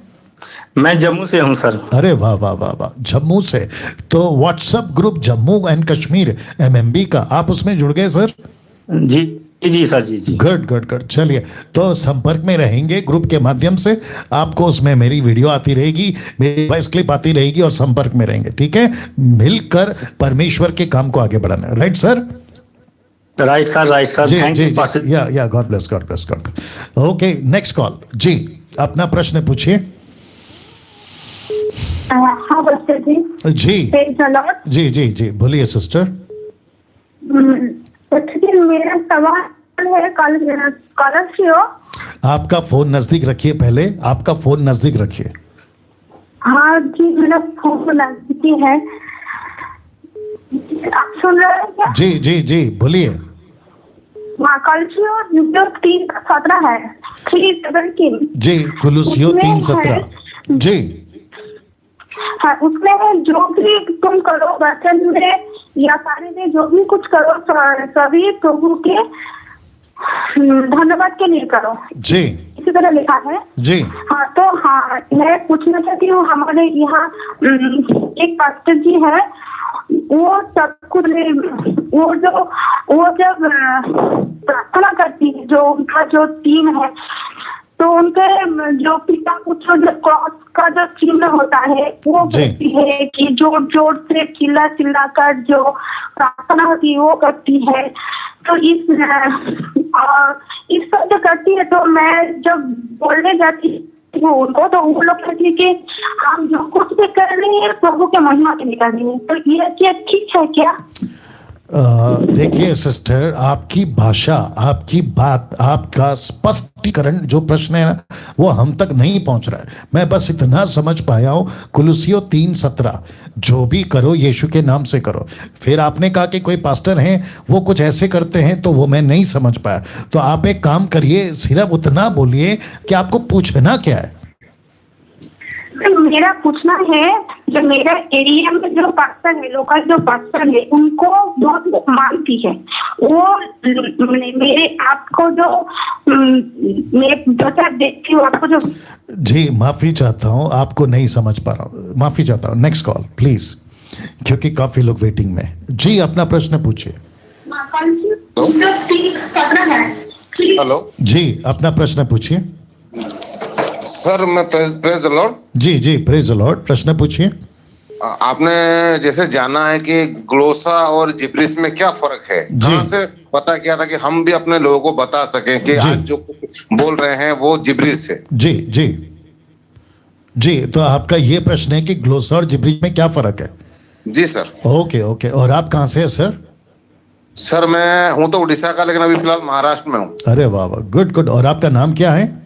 मैं जम्मू से हूं सर। अरे वाह वाह वाह वाह, जम्मू से। तो WhatsApp group Jammu and Kashmir MMB का आप उसमें जुड़ गए सर? जी जी सर, जी जी। Good good good. चलिए, तो संपर्क में रहेंगे ग्रुप के माध्यम से। आपको उसमें मेरी वीडियो आती रहेगी, मेरी वॉइस क्लिप आती रहेगी और संपर्क में रहेंगे, ठीक है? मिलकर परमेश्वर के काम को आगे बढ़ाना, राइट सर? राइट सर, जी थैंक जी यू पास्टर। जी, या God bless God bless God bless. Okay, next call. जी अपना प्रश्न पूछिए। हाँ पास्टर जी। जी Praise the Lord। जी जी जी बोलिए सिस्टर। पास्टर जी मेरा सवाल है, स्कॉलरशिप हो। आपका फोन नजदीक रखिए, पहले आपका फोन नजदीक रखिए। हाँ जी, मेरा फोन नजदीकी है। आप सुन रहे हैं क्या? जी जी जी बोलिए। हाँ, स्कॉलरशिप जो 3:17 है, 3:17। जी कुलुसियो उसमें 3:17। है- जी हाँ, उसमें जो भी तुम करो वचन में या कार्य में, जो भी कुछ करो सभी प्रभु के धन्यवाद के लिए करो, जी इसी तरह लिखा है। जी हाँ, तो हाँ मैं पूछना चाहती हूँ, हमारे यहाँ एक पास्टर जी है, वो सब कुछ वो जब प्रार्थना करती है, जो उनका जो टीम है, तो उनके जो पिता पुत्र जो क्रॉस का जो चिन्ह होता है, वो जी। करती है कि जोर जोर से चिल्ला चिल्ला कर जो प्रार्थना होती है वो करती है। तो इस सब जो करती है, तो मैं जब बोलने जाती हूँ उनको, तो वो लोग कहती है कि हम जो कुछ भी कर रहे हैं प्रभु के महिमा के लिए कर रहे हैं। तो ये क्या ठीक है क्या? देखिए सिस्टर, आपकी भाषा, आपकी बात, आपका स्पष्टीकरण जो प्रश्न है ना, वो हम तक नहीं पहुंच रहा है। मैं बस इतना समझ पाया हूं, कुलुसियो 3:17, जो भी करो यीशु के नाम से करो। फिर आपने कहा कि कोई पास्टर हैं वो कुछ ऐसे करते हैं, तो वो मैं नहीं समझ पाया। तो आप एक काम करिए, सिर्फ उतना बोलिए कि आपको पूछना क्या है। तो मेरा पूछना है, जो मेरा एरिया में जो पास्टर है, लोकल जो पास्टर है, उनको बहुत मानती है। वो मेरे आपको जो मैं प्रचार देखती हूँ, आपको जो जी माफी चाहता हूं, आपको नहीं समझ पा रहा हूं, माफी चाहता हूं। नेक्स्ट कॉल प्लीज, क्योंकि काफी लोग वेटिंग में। जी अपना प्रश्न पूछिए। हेलो जी अपना प्रश्न पूछिए। सर, मैं प्रेज द लॉर्ड। जी जी प्रेज द लॉर्ड, प्रश्न पूछिए। आपने जैसे जाना है कि ग्लोसा और जिब्रिस में क्या फर्क है, जी। कहाँ से पता किया था कि हम भी अपने लोगों को बता सकें कि जी। आज जो बोल रहे हैं वो जिब्रिस है। जी जी जी, तो आपका ये प्रश्न है कि ग्लोसा और जिब्रिस में क्या फर्क है? जी सर। ओके ओके, और आप कहाँ से हैं सर? सर मैं हूं तो उड़ीसा का, लेकिन अभी फिलहाल महाराष्ट्र में हूँ। अरे वाह वाह, गुड गुड। और आपका नाम क्या है?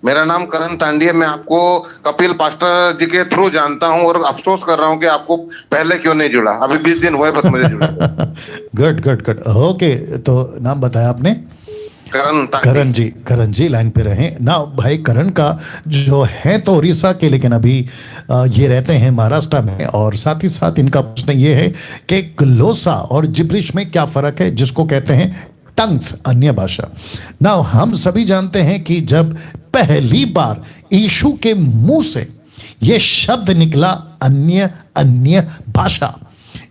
मेरा नाम करण तांडी है। मैं आपको कपिल पास्टर जी के थ्रू जानता हूं और अफसोस कर रहा हूं कि आपको पहले क्यों नहीं जुड़ा। अभी 20 दिन हुए बस मुझे जुड़ा। Good good good. ओके, तो नाम बताया आपने? करण जी लाइन पे रहें ना भाई। करण का जो है तो उड़ीसा के, लेकिन अभी ये रहते हैं महाराष्ट्र में। और साथ ही साथ इनका प्रश्न ये है कि ग्लोसा और जिब्रिश में क्या फर्क है, जिसको कहते हैं टंग्स, अन्य भाषा। ना हम सभी जानते हैं कि जब पहली बार यीशु के मुंह से ये शब्द निकला अन्य भाषा,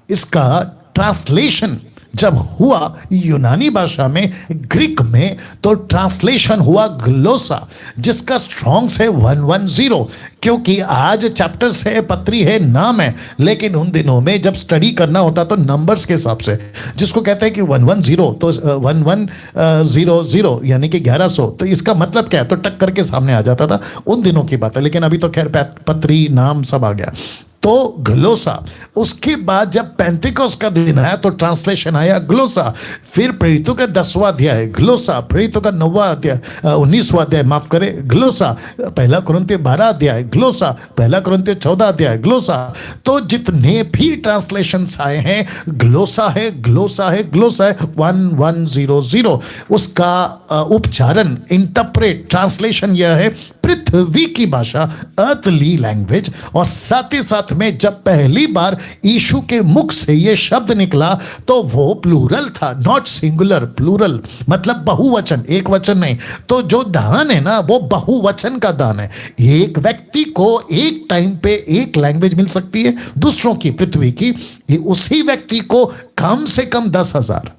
इसका ट्रांसलेशन जब हुआ यूनानी भाषा में, ग्रीक में, तो ट्रांसलेशन हुआ ग्लोसा, जिसका स्ट्रॉन्ग्स है 110। क्योंकि आज चैप्टर्स है, पत्री है, नाम है, लेकिन उन दिनों में जब स्टडी करना होता तो नंबर्स के हिसाब से, जिसको कहते हैं कि 110 तो 1100 यानी कि 1100, तो इसका मतलब क्या है, तो टक करके सामने आ जाता था। उन दिनों की बात है, लेकिन अभी तो खैर पत्री, नाम सब आ गया। तो ग्लोसा, उसके बाद जब पेंटिकोस का दिन आया तो ट्रांसलेशन आया ग्लोसा। फिर प्रेरितों का 10वां अध्याय ग्लोसा, प्रेरितों का 9वां अध्याय 19वां अध्याय माफ करे ग्लोसा, पहला कुरिन्थियों 12 अध्याय ग्लोसा, पहला कुरिन्थियों 14 अध्याय ग्लोसा। तो जितने भी ट्रांसलेशंस आए हैं ग्लोसा है, ग्लोसा है, ग्लोसा है 1100। उसका उच्चारण, इंटरप्रेट, ट्रांसलेशन यह है पृथ्वी की भाषा, अर्थली लैंग्वेज। और साथ ही साथ में जब पहली बार यीशु के मुख से यह शब्द निकला तो वो प्लूरल था, नॉट सिंगुलर, प्लूरल मतलब बहुवचन, एक वचन नहीं। तो जो दान है ना वो बहुवचन का दान है। एक व्यक्ति को एक टाइम पे एक लैंग्वेज मिल सकती है दूसरों की, पृथ्वी की, उसी व्यक्ति को कम से कम 10,000।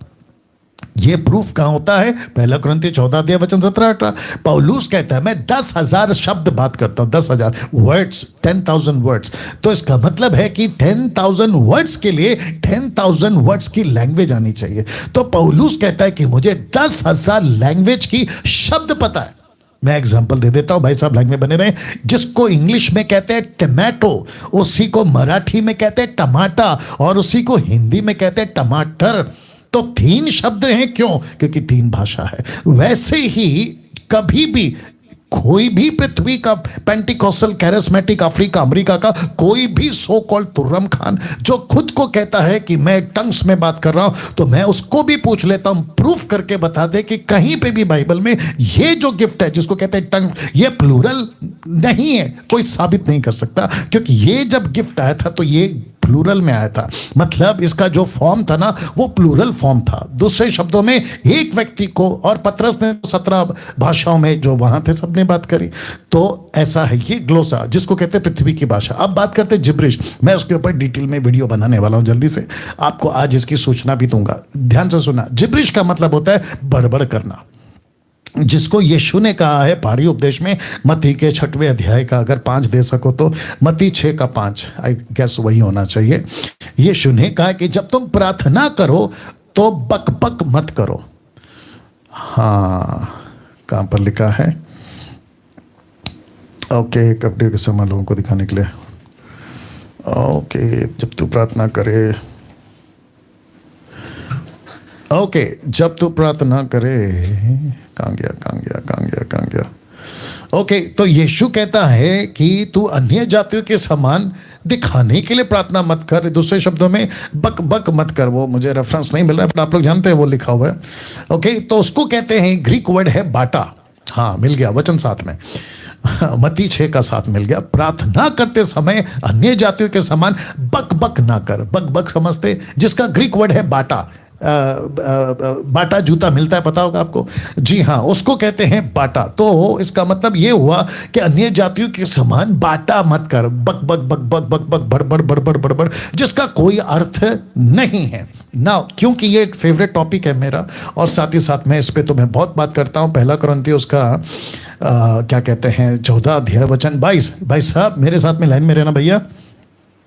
ये प्रूफ कहां होता है, पहला कुरिन्थियों 14 अध्याय वचन 17-18। पौलुस कहता है मैं 10,000 शब्द बात करता हूं, 10,000 वर्ड्स, 10,000 वर्ड्स। तो इसका मतलब है कि 10,000 वर्ड्स के लिए 10,000 वर्ड्स की लैंग्वेज आनी चाहिए। तो पौलुस कहता है कि मुझे 10,000 लैंग्वेज की शब्द पता है। मैं एग्जांपल दे देता हूं, भाई साहब लाइन में बने रहे। जिसको इंग्लिश में कहते हैं टमाटो, उसी को मराठी में कहते हैं टमाटा, और उसी को हिंदी में कहते हैं टमाटर। तो 3 शब्द हैं, क्यों? क्योंकि 3 भाषा है। वैसे ही कभी भी कोई भी पृथ्वी का पेंटिकोस्टल, कैरिस्मेटिक, अफ्रीका, अमेरिका का कोई भी सो कॉल्ड तुर्रम खान जो खुद को कहता है कि मैं टंग्स में बात कर रहा हूं, तो मैं उसको भी पूछ लेता हूं, प्रूफ करके बता दे कि कहीं पे भी बाइबल में ये जो गिफ्ट है जिसको कहते हैं टंग, ये प्लूरल नहीं है। कोई साबित नहीं कर सकता, क्योंकि ये जब गिफ्ट आया था तो ये प्लूरल में आया था। मतलब इसका जो फॉर्म था ना वो प्लूरल फॉर्म था। दूसरे शब्दों में एक व्यक्ति को, और पतरस ने 17 भाषाओं में जो वहां थे सबने बात करी। तो ऐसा है ये ग्लोसा, जिसको कहते हैं पृथ्वी की भाषा। अब बात करते हैं जिब्रिश। मैं उसके ऊपर डिटेल में वीडियो बनाने वाला हूं जल्दी से, आपको आज इसकी सूचना भी दूंगा। ध्यान से सुना, जिब्रिश का मतलब होता है बड़बड़ करना, जिसको यीशु ने कहा है पहाड़ी उपदेश में, मत्ती के 6वें अध्याय का अगर 5 दे सको तो मत्ती 6 का 5, आई गेस वही होना चाहिए। यीशु ने कहा कि जब तुम प्रार्थना करो तो बक बक मत करो। हाँ, कहां पर लिखा है? ओके, कपड़े के सामान लोगों को दिखाने के लिए। ओके, जब तू प्रार्थना करे, ओके, जब तू प्रार्थना करे, कहां गया? ओके, तो यीशु कहता है कि तू अन्य जातियों के समान दिखाने के लिए प्रार्थना मत कर। दूसरे शब्दों में बक बक मत कर। वो मुझे रेफरेंस नहीं मिल रहा है, आप लोग जानते हैं वो लिखा हुआ है। ओके, तो उसको कहते हैं, ग्रीक वर्ड है बाटा। हाँ, मिल गया वचन साथ में, मत्ती 6 का 7 मिल गया। प्रार्थना करते समय अन्य जातियों के समान बक बक ना कर। बक बक समझते, जिसका ग्रीक वर्ड है बाटा। बाटा जूता मिलता है, पता होगा आपको। जी हाँ, उसको कहते हैं बाटा। तो इसका मतलब ये हुआ कि अन्य जातियों के समान बाटा मत कर, बक बक बक बक बक बक बड़बड़ बड़बड़ बड़बड़, जिसका कोई अर्थ नहीं है ना। क्योंकि ये फेवरेट टॉपिक है मेरा, और साथ ही साथ मैं इस पे तो मैं बहुत बात करता हूँ। पहला कुरिन्थियों उसका क्या कहते हैं 14 अध्याय वचन 22। भाई साहब मेरे साथ में लाइन में रहना भैया।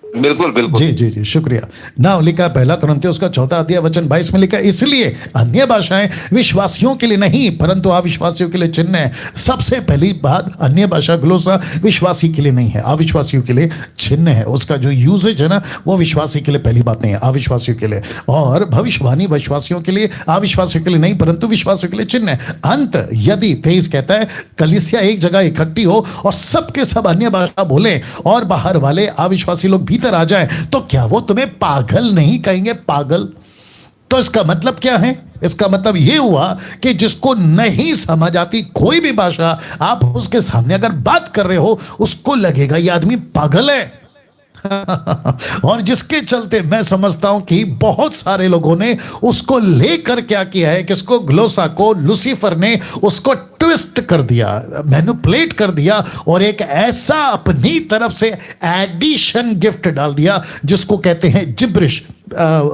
बिल्कुल बिल्कुल। जी जी जी, शुक्रिया। नाउ लिखा पहला कुरिन्थियों उसका 14 अध्याय वचन 22 में लिखा, इसलिए अन्य भाषाएं विश्वासियों के लिए नहीं परंतु अविश्वासियों के लिए चिन्ह है। सबसे पहली बात, अन्य भाषा ग्लोसा विश्वासी के लिए नहीं है, अविश्वासियों के लिए चिन्ह है। उसका जो यूजेज है ना वो विश्वासी के लिए पहली बात नहीं है, अविश्वासियों के लिए। और भविष्यवाणी विश्वासियों के लिए, अविश्वासियों के लिए नहीं परंतु विश्वासियों के लिए चिन्ह है। अंत यदि 23 कहता है कलीसिया एक जगह इकट्ठी हो और सबके सब अन्य भाषा बोले और बाहर वाले अविश्वासी लोग भीतर आ जाए, तो क्या वो तुम्हें पागल नहीं कहेंगे? पागल, तो इसका मतलब क्या है? इसका मतलब ये हुआ कि जिसको नहीं समझ आती कोई भी भाषा, आप उसके सामने अगर बात कर रहे हो उसको लगेगा ये आदमी पागल है। और जिसके चलते मैं समझता हूं कि बहुत सारे लोगों ने उसको लेकर क्या किया है, किसको, ग्लोसा को, लूसीफर ने उसको ट्विस्ट कर दिया, मैनिपुलेट कर दिया और एक ऐसा अपनी तरफ से एडिशन गिफ्ट डाल दिया जिसको कहते हैं जिब्रिश,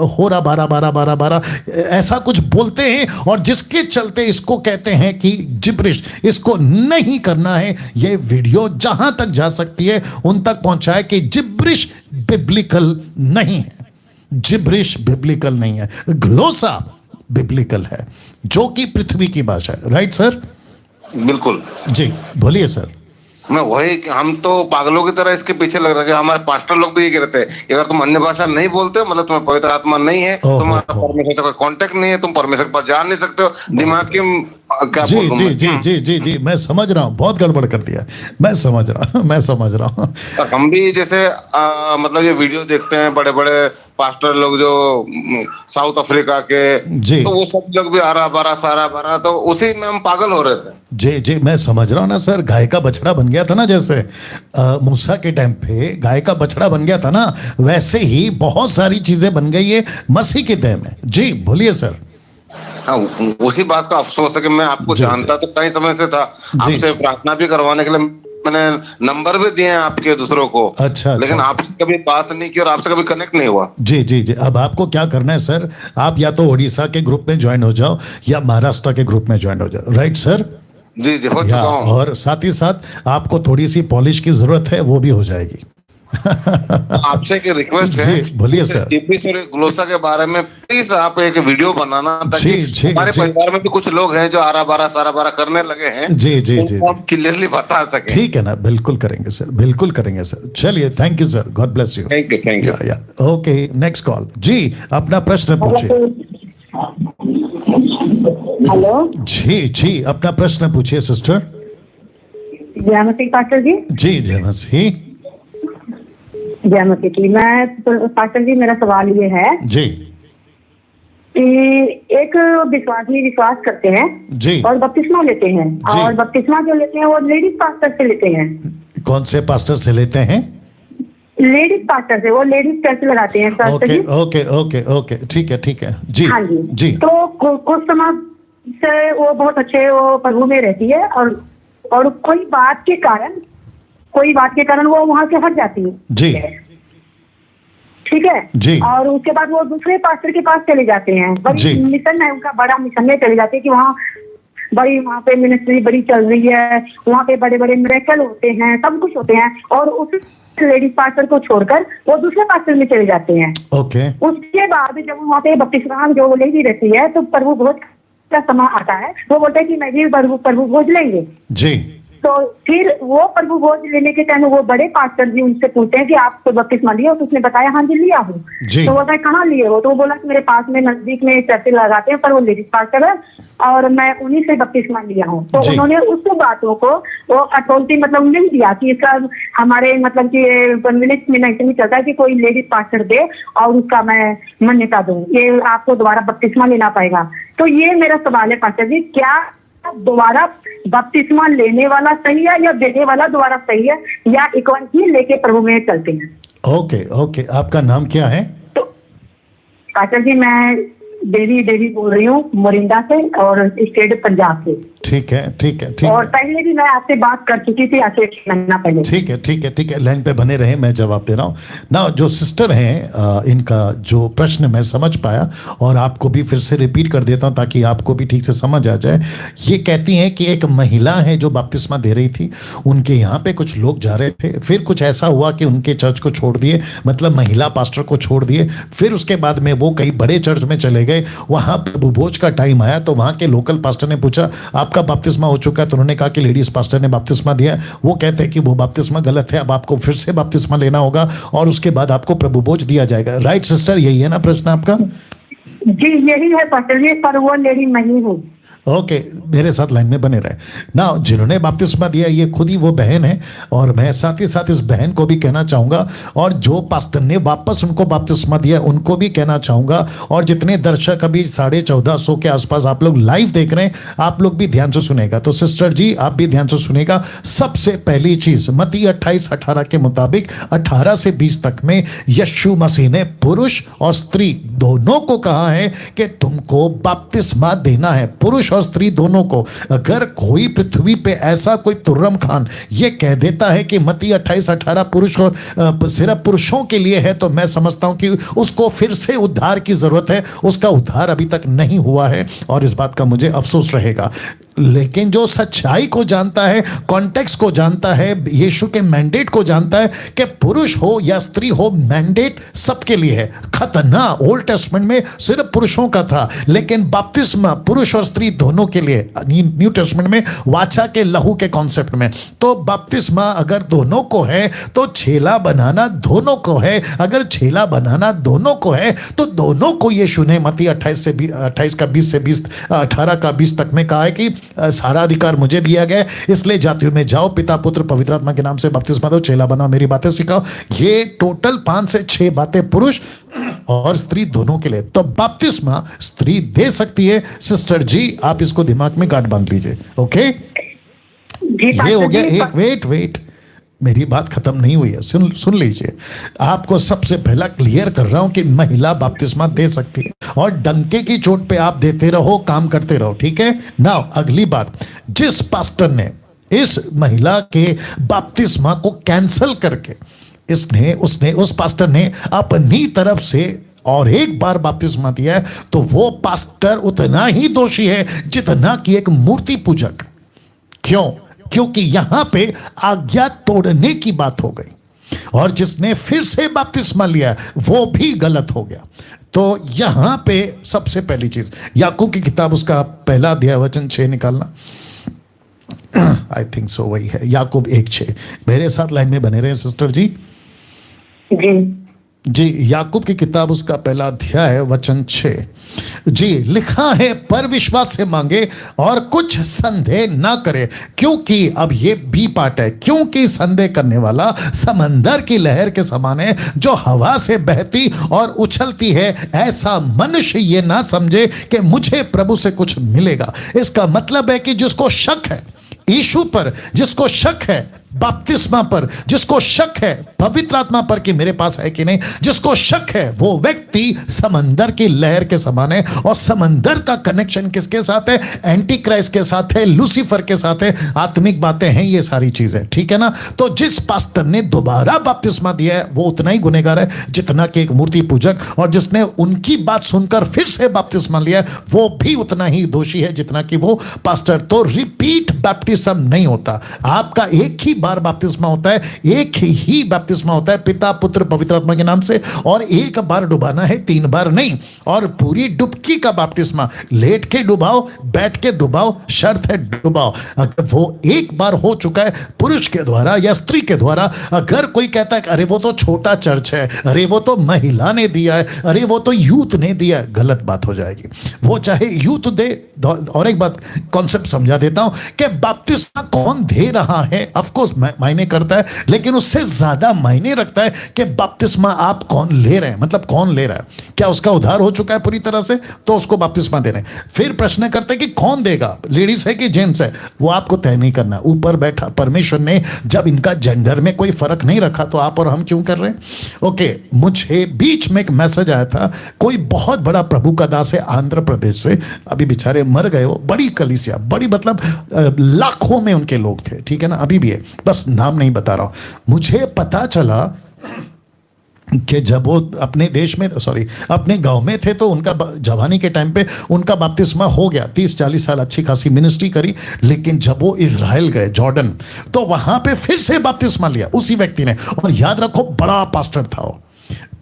होरा बारा बारा बारा बारा, ऐसा कुछ बोलते हैं। और जिसके चलते इसको कहते हैं कि जिब्रिश, इसको नहीं करना है। ये वीडियो जहां तक जा सकती है उन तक पहुंचाए कि जिब्रिश बिब्लिकल नहीं है, जिब्रिश बिब्लिकल नहीं है, ग्लोसा बिब्लिकल है, जो कि पृथ्वी की भाषा है। Right sir? बिल्कुल जी बोलिए सर। मैं वही, हम तो पागलों की तरह इसके पीछे लग रहे हैं। हमारे पास्टर लोग भी ये कहते हैं कि अगर तुम अन्य भाषा नहीं बोलते हो मतलब तुम्हें पवित्र आत्मा नहीं है, तुम्हारा परमेश्वर से कोई कांटेक्ट नहीं है, तुम परमेश्वर के पास जा नहीं सकते हो। दिमाग की क्या जी बोलूं जी मैं? जी जी जी जी मैं समझ रहा हूँ, बहुत गड़बड़ कर दिया, मैं समझ रहा हूँ। और हम भी जैसे मतलब ये वीडियो देखते हैं, बड़े बड़े पास्टर लोग जो साउथ अफ्रीका के, जी। तो वो सब लोग भी आरा बारा सारा बारा, तो उसी में हम पागल हो रहे थे। जी जी मैं समझ रहा हूँ ना सर। गाय का बछड़ा बन गया था ना, जैसे मूसा के टाइम पे गाय का बछड़ा बन गया था ना, वैसे ही बहुत सारी चीजें बन गई है मसीह के देह में। जी बोलिए सर। हाँ, उसी बात का अफसोस है कि मैं आपको जी, जानता तो कई समय से था, जी। आपसे प्रार्थना भी करवाने के लिए मैंने नंबर भी दिए हैं आपके दूसरों को, अच्छा, लेकिन अच्छा। आपसे कभी बात नहीं की और आपसे कभी कनेक्ट नहीं हुआ। जी जी जी अब आपको क्या करना है सर, आप या तो उड़ीसा के ग्रुप में ज्वाइन हो जाओ या महाराष्ट्र के ग्रुप में ज्वाइन हो जाओ। Right sir? जी जी हो या चुका हूँ। और साथ ही साथ आपको थोड़ी सी पॉलिश की जरूरत है, वो भी हो जाएगी। आपसे एक रिक्वेस्ट है, जी, बोलिए सर। जिब्रिश और ग्लोसा के बारे में प्लीज आप एक वीडियो बनाना, ताकि जी, जी, हमारे जी। परिवार में भी कुछ लोग हैं जो आरा बारा सारा बारा करने लगे हैं। जी, जी, जी, उनको हम क्लियरली बता सके। ठीक है ना, बिल्कुल करेंगे सर, बिल्कुल करेंगे सर। चलिए, thank you sir, God bless you. Thank you thank you. या ओके, नेक्स्ट कॉल। जी अपना प्रश्न पूछिए। हेलो जी जी अपना प्रश्न पूछिए सिस्टर। जय मसीह पास्टर जी। जी जय मसीह। जय मसीह की। मैं पास्टर जी, मेरा सवाल ये है जी कि एक विश्वासी विश्वास करते हैं जी और बपतिस्मा लेते हैं, जी। और बपतिस्मा जो लेते हैं वो लेडीज पास्टर से लेते हैं। कौन से पास्टर से लेते हैं? लेडीज पास्टर से, वो लेडीज चर्च लगाते हैं पास्टर ओके जी। ओके ओके ओके ठीक है जी। हाँ जी जी तो कुछ समय से वो बहुत अच्छे वो प्रभु में रहती है, और कोई बात के कारण वो वहां से हट जाती है। जी ठीक है जी। और उसके बाद वो दूसरे पास्टर के पास चले जाते हैं। जी। बड़ी मिशन है उनका, बड़ा मिशन में चले जाते हैं कि वहाँ पे मिनिस्ट्री बड़ी चल रही है, वहाँ पे बड़े बड़े मिरेकल होते हैं, सब कुछ होते हैं, और उस लेडीज पास्टर को छोड़कर वो दूसरे पास्टर में चले जाते हैं। ओके उसके बाद जब वहाँ पे बपतिस्मा जो लेडी रहती है, तो प्रभु भोज का समय आता है, वो बोलते हैं कि मैं भी प्रभु भोज लेंगे। जी तो फिर वो प्रभु भोज लेने के टाइम वो बड़े पास्टर जी उनसे पूछते हैं कि आप तो बपतिस्मा लिया हो? तो उसने बताया हाँ जी लिया हूँ। जी। तो वो कहा कहाँ लिए हो? तो वो बोला कि मेरे पास में नजदीक में चर्च लगाते हैं, पर वो लेडीज पास्टर है और मैं उन्हीं से बपतिस्मा लिया हूँ। तो जी। उन्होंने उस बातों को वो अथॉरिटी मतलब नहीं दिया कि इसका हमारे मतलब कि कन्विनियंस में नहीं चलता है कि कोई लेडीज पास्टर दे और उसका मैं मान्यता दूं, ये आपको दोबारा बपतिस्मा लेना पड़ेगा। तो ये मेरा सवाल है पास्टर जी, क्या दोबारा बपतिस्मा लेने वाला सही है या देने वाला दोबारा सही है, या एक बार ही लेके प्रभु में चलते हैं? ओके ओके आपका नाम क्या है? तो पास्टर जी मैं देवी बोल रही हूँ मोरिंदा से, और स्टेट पंजाब से। ठीक है और पहले भी मैं आपसे बात कर चुकी थी, आज से 1 महीना पहले। ठीक है लाइन पे बने रहे, मैं जवाब दे रहा हूँ ना। जो सिस्टर हैं इनका जो प्रश्न मैं समझ पाया, और आपको भी फिर से रिपीट कर देता हूँ ताकि आपको भी ठीक से समझ आ जाए। ये कहती हैं कि एक महिला है जो बपतिस्मा दे रही थी, उनके यहाँ पे कुछ लोग जा रहे थे, फिर कुछ ऐसा हुआ कि उनके चर्च को छोड़ दिए, मतलब महिला पास्टर को छोड़ दिए। फिर उसके बाद में वो कई बड़े चर्च में चले गए, वहाँ प्रभु भोज का टाइम आया तो वहाँ के लोकल पास्टर ने पूछा आपका बपतिस्मा हो चुका है? तो उन्होंने कहा कि लेडीज पास्टर ने बपतिस्मा दिया। वो कहते हैं कि वो बपतिस्मा गलत है, अब आपको फिर से बपतिस्मा लेना होगा और उसके बाद आपको प्रभु भोज दिया जाएगा। राइट सिस्टर, यही है ना प्रश्न आपका? जी यही है पास्टर जी, पर वो लेडी नहीं हूँ। ओके, मेरे साथ लाइन में बने रहे ना। जिन्होंने बपतिस्मा दिया ये खुद ही वो बहन है, और मैं साथ ही साथ इस बहन को भी कहना चाहूँगा, और जो पास्टर ने वापस उनको बपतिस्मा दिया उनको भी कहना चाहूँगा, और जितने दर्शक अभी 1450 के आसपास आप लोग लाइव देख रहे हैं, आप लोग भी ध्यान से सुनेगा। तो सिस्टर जी आप भी ध्यान से सुनेगा। सबसे पहली चीज मत्ती 28:18 के मुताबिक 18 से 20 तक में यीशु मसीह ने पुरुष और स्त्री दोनों को कहा है कि तुमको बपतिस्मा देना है, पुरुष और स्त्री दोनों को। अगर कोई पृथ्वी पे ऐसा कोई तुर्रम खान ये कह देता है कि मत्ती 28:18 पुरुष और सिर्फ पुरुषों के लिए है, तो मैं समझता हूं कि उसको फिर से उद्धार की जरूरत है। उसका उद्धार अभी तक नहीं हुआ है, और इस बात का मुझे अफसोस रहेगा। लेकिन जो सच्चाई को जानता है, कॉन्टेक्स्ट को जानता है, यीशु के मैंडेट को जानता है कि पुरुष हो या स्त्री हो, मैंडेट सबके लिए है। खतना ओल्ड टेस्टमेंट में सिर्फ पुरुषों का था, लेकिन बपतिस्मा पुरुष और स्त्री दोनों के लिए न्यू टेस्टमेंट में वाचा के लहू के कॉन्सेप्ट में। तो बपतिस्मा अगर दोनों को है तो छेला बनाना दोनों को है। अगर छेला बनाना दोनों को है तो दोनों को यीशु ने मत्ती 28 का 20 से 20 18 का 20 तक में कहा है कि सारा अधिकार मुझे दिया गया है, इसलिए जातियों में जाओ, पिता पुत्र पवित्र आत्मा के नाम से बपतिस्मा दो, चेला बनाओ, मेरी बातें सिखाओ। ये टोटल 5 से 6 बातें पुरुष और स्त्री दोनों के लिए। तो बपतिस्मा स्त्री दे सकती है। सिस्टर जी आप इसको दिमाग में गांठ बांध लीजिए। ओके, ये हो गया एक। वेट मेरी बात खत्म नहीं हुई है, सुन लीजिए। आपको सबसे पहला क्लियर कर रहा हूं कि महिला बपतिस्मा दे सकती है, और डंके की चोट पे आप देते रहो, काम करते रहो, ठीक है ना। अगली बात, जिस पास्टर ने इस महिला के बपतिस्मा को कैंसिल करके उसने उस पास्टर ने अपनी तरफ से और एक बार बपतिस्मा दिया है, तो वो पास्टर उतना ही दोषी है जितना कि एक मूर्ति पूजक। क्यों? क्योंकि यहां पे आज्ञा तोड़ने की बात हो गई, और जिसने फिर से बपतिस्मा लिया वो भी गलत हो गया। तो यहां पे सबसे पहली चीज, याकूब की किताब उसका पहला अध्याय वचन 6 निकालना। आई थिंक सो वही है, याकूब 1:6। मेरे साथ लाइन में बने रहे सिस्टर जी। जी, याकूब की किताब उसका पहला अध्याय वचन 6 जी, लिखा है पर विश्वास से मांगे और कुछ संदेह ना करे, क्योंकि अब ये बी पार्ट है, क्योंकि संदेह करने वाला समंदर की लहर के समान है जो हवा से बहती और उछलती है। ऐसा मनुष्य ये ना समझे कि मुझे प्रभु से कुछ मिलेगा। इसका मतलब है कि जिसको शक है यीशु पर, जिसको शक है बपतिस्मा पर, जिसको शक है पवित्र आत्मा पर कि मेरे पास है कि नहीं, जिसको शक है वो व्यक्ति समंदर की लहर के समान है। और समंदर का कनेक्शन किसके साथ है? एंटी क्राइस्ट के साथ है, लूसीफर के साथ है। आत्मिक बातें हैं ये सारी चीजें, ठीक है ना। तो जिस पास्टर ने दोबारा बपतिस्मा दिया है वो उतना ही गुनहगार है जितना कि एक मूर्ति पूजक, और जिसने उनकी बात सुनकर फिर से बपतिस्मा लिया वो भी उतना ही दोषी है जितना कि वो पास्टर। तो रिपीट बैप्टिज्म नहीं होता, आपका एक ही बार बपतिस्मा होता है, एक ही बपतिस्मा होता है पिता पुत्र पवित्र आत्मा के नाम से, और एक बार डुबाना है, 3 बार नहीं। और पूरी डुबकी का बपतिस्मा, लेट के डुबाओ, बैठ के डुबाओ, शर्त है डुबाओ। अगर वो एक बार हो चुका है पुरुष के द्वारा या स्त्री के द्वारा, अगर कोई कहता है अरे वो तो छोटा चर्च है, अरे वो तो महिला ने दिया है, अरे वो तो यूथ ने दिया है, गलत बात हो जाएगी। वो चाहे यूथ दे। और एक बात कॉन्सेप्ट समझा देता हूं कि बपतिस्मा कौन दे रहा है, ऑफ कोर्स मायने करता है, लेकिन उससे ज्यादा मायने रखता है कि बपतिस्मा आप कौन ले रहे हैं। मतलब कौन ले रहा है, क्या उसका उद्धार हो चुका है पूरी तरह से, तो उसको बपतिस्मा दे रहे हैं। फिर प्रश्न करते हैं कि कौन देगा, लेडीज है कि जेंट्स है, वो आपको तय नहीं करना। ऊपर बैठा परमेश्वर ने जब इनका जेंडर में कोई फर्क नहीं रखा तो आप और हम क्यों कर रहे हैं। ओके, मुझे बीच में एक मैसेज आया था, कोई बहुत बड़ा प्रभु का दास है आंध्र प्रदेश से, अभी बेचारे मर गए, वो बड़ी कलीसिया, बड़ी मतलब लाखों में उनके लोग थे, ठीक है ना, अभी भी है, बस नाम नहीं बता रहा हूं। मुझे पता चला कि जब वो अपने देश में अपने गांव में थे तो उनका जवानी के टाइम पे उनका बपतिस्मा हो गया, 30-40 साल अच्छी खासी मिनिस्ट्री करी। लेकिन जब वो इजराइल गए जॉर्डन, तो वहां पे फिर से बपतिस्मा लिया उसी व्यक्ति ने, और याद रखो बड़ा पास्टर था वो।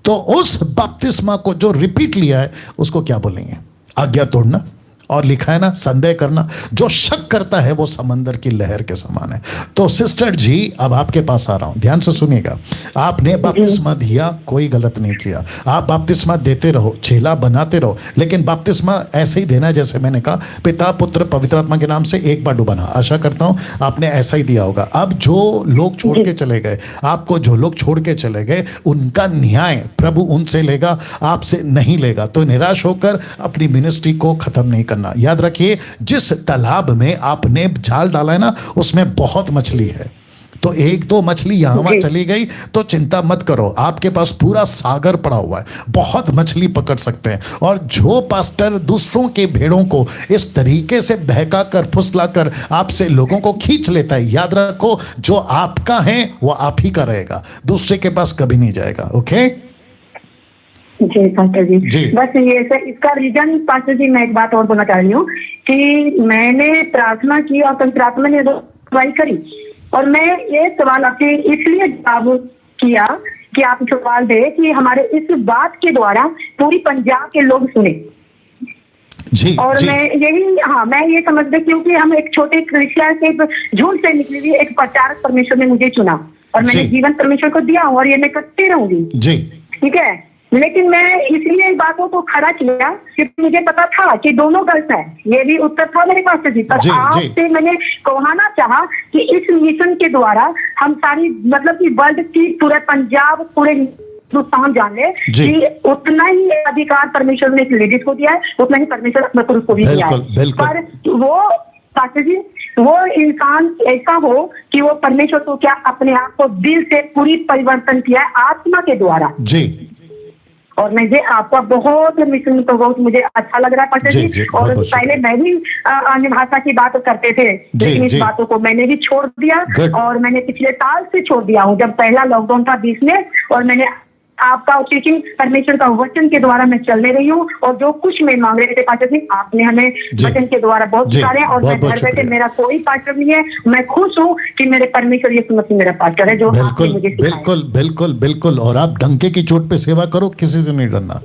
तो उस बपतिस्मा को जो रिपीट लिया है उसको क्या बोलेंगे? आज्ञा तोड़ना। और लिखा है ना, संदेह करना, जो शक करता है वो समंदर की लहर के समान है। तो सिस्टर जी, अब आपके पास आ रहा हूं, ध्यान से सुनिएगा। आपने बपतिस्मा दिया, कोई गलत नहीं किया। आप बपतिस्मा देते रहो, चेला बनाते रहो, लेकिन बपतिस्मा ऐसे ही देना जैसे मैंने कहा, पिता पुत्र पवित्र आत्मा के नाम से एक बार डुबाना। आशा करता हूं आपने ऐसा ही दिया होगा। अब जो लोग छोड़ के चले गए, आपको जो लोग छोड़ के चले गए, उनका न्याय प्रभु उनसे लेगा, आपसे नहीं लेगा। तो निराश होकर अपनी मिनिस्ट्री को खत्म नहीं करना। याद रखिए, जिस तालाब में आपने जाल डाला है ना, उसमें बहुत मछली है। तो एक दो मछली यहाँ वहां चली गई तो चिंता मत करो, आपके पास पूरा सागर पड़ा हुआ है, बहुत मछली पकड़ सकते हैं। और जो पास्टर दूसरों के भेड़ों को इस तरीके से बहका कर फुसला कर आपसे लोगों को खींच लेता है, याद रखो, जो आपका है वो आप ही का रहेगा, दूसरे के पास कभी नहीं जाएगा। ओके जी पास्टर जी, बस ये सर, इसका रीजन पास्टर जी मैं एक बात और बोलना चाह रही हूँ कि मैंने प्रार्थना की और पवित्र आत्मा ने अगुवाई करी, और मैं ये सवाल आपसे इसलिए जवाब किया कि आप सवाल दे कि हमारे इस बात के द्वारा पूरी पंजाब के लोग सुने। जी, और जी। मैं ये समझती, क्योंकि हम एक छोटे क्रिश्चियन से झूठ से निकली हुई एक प्रचारक परमेश्वर ने मुझे चुना, और मैंने जीवन परमेश्वर को दिया और ये मैं करती रहूंगी। जी, ठीक है, लेकिन मैं इसलिए इन बातों को खड़ा किया क्योंकि मुझे पता था कि दोनों गलत है। ये भी उत्तर था मेरे पास जी, पर आपसे मैंने कहना चाहा कि इस मिशन के द्वारा हम सारी, मतलब कि वर्ल्ड की, पूरे पंजाब, पूरे हिंदुस्तान जान ले कि उतना ही अधिकार परमेश्वर ने लेडीज को दिया है, उतना ही परमेश्वर अपने पुरुष को भी दिया है। पर वो पास्टर जी, वो इंसान ऐसा हो कि वो परमेश्वर को क्या अपने आप को दिल से पूरी परिवर्तन किया है आत्मा के द्वारा। जी। और मुझे आपका बहुत मिशन तो बहुत मुझे अच्छा लग रहा है पास्टर जी। और पहले मैं भी अन्य भाषा की बात करते थे, लेकिन इस बातों को मैंने भी छोड़ दिया, और मैंने पिछले साल से छोड़ दिया हूँ, जब पहला लॉकडाउन था 20 में, और मैंने आपका टीचिंग परमेश्वर का वचन के द्वारा मैं चलने रही हूँ, और जो कुछ मैं मांग रहे थे पास्टर जी, आपने हमें वचन के द्वारा बहुत सिखाया, और मैं घर बैठे, मेरा कोई पास्टर नहीं है, मैं खुश हूँ कि मेरे परमेश्वर यीशु मसीह मेरा पास्टर है, जो आपने मुझे सिखाया। बिल्कुल बिल्कुल बिल्कुल। और आप डंके की चोट पे सेवा करो, किसी से नहीं डरना।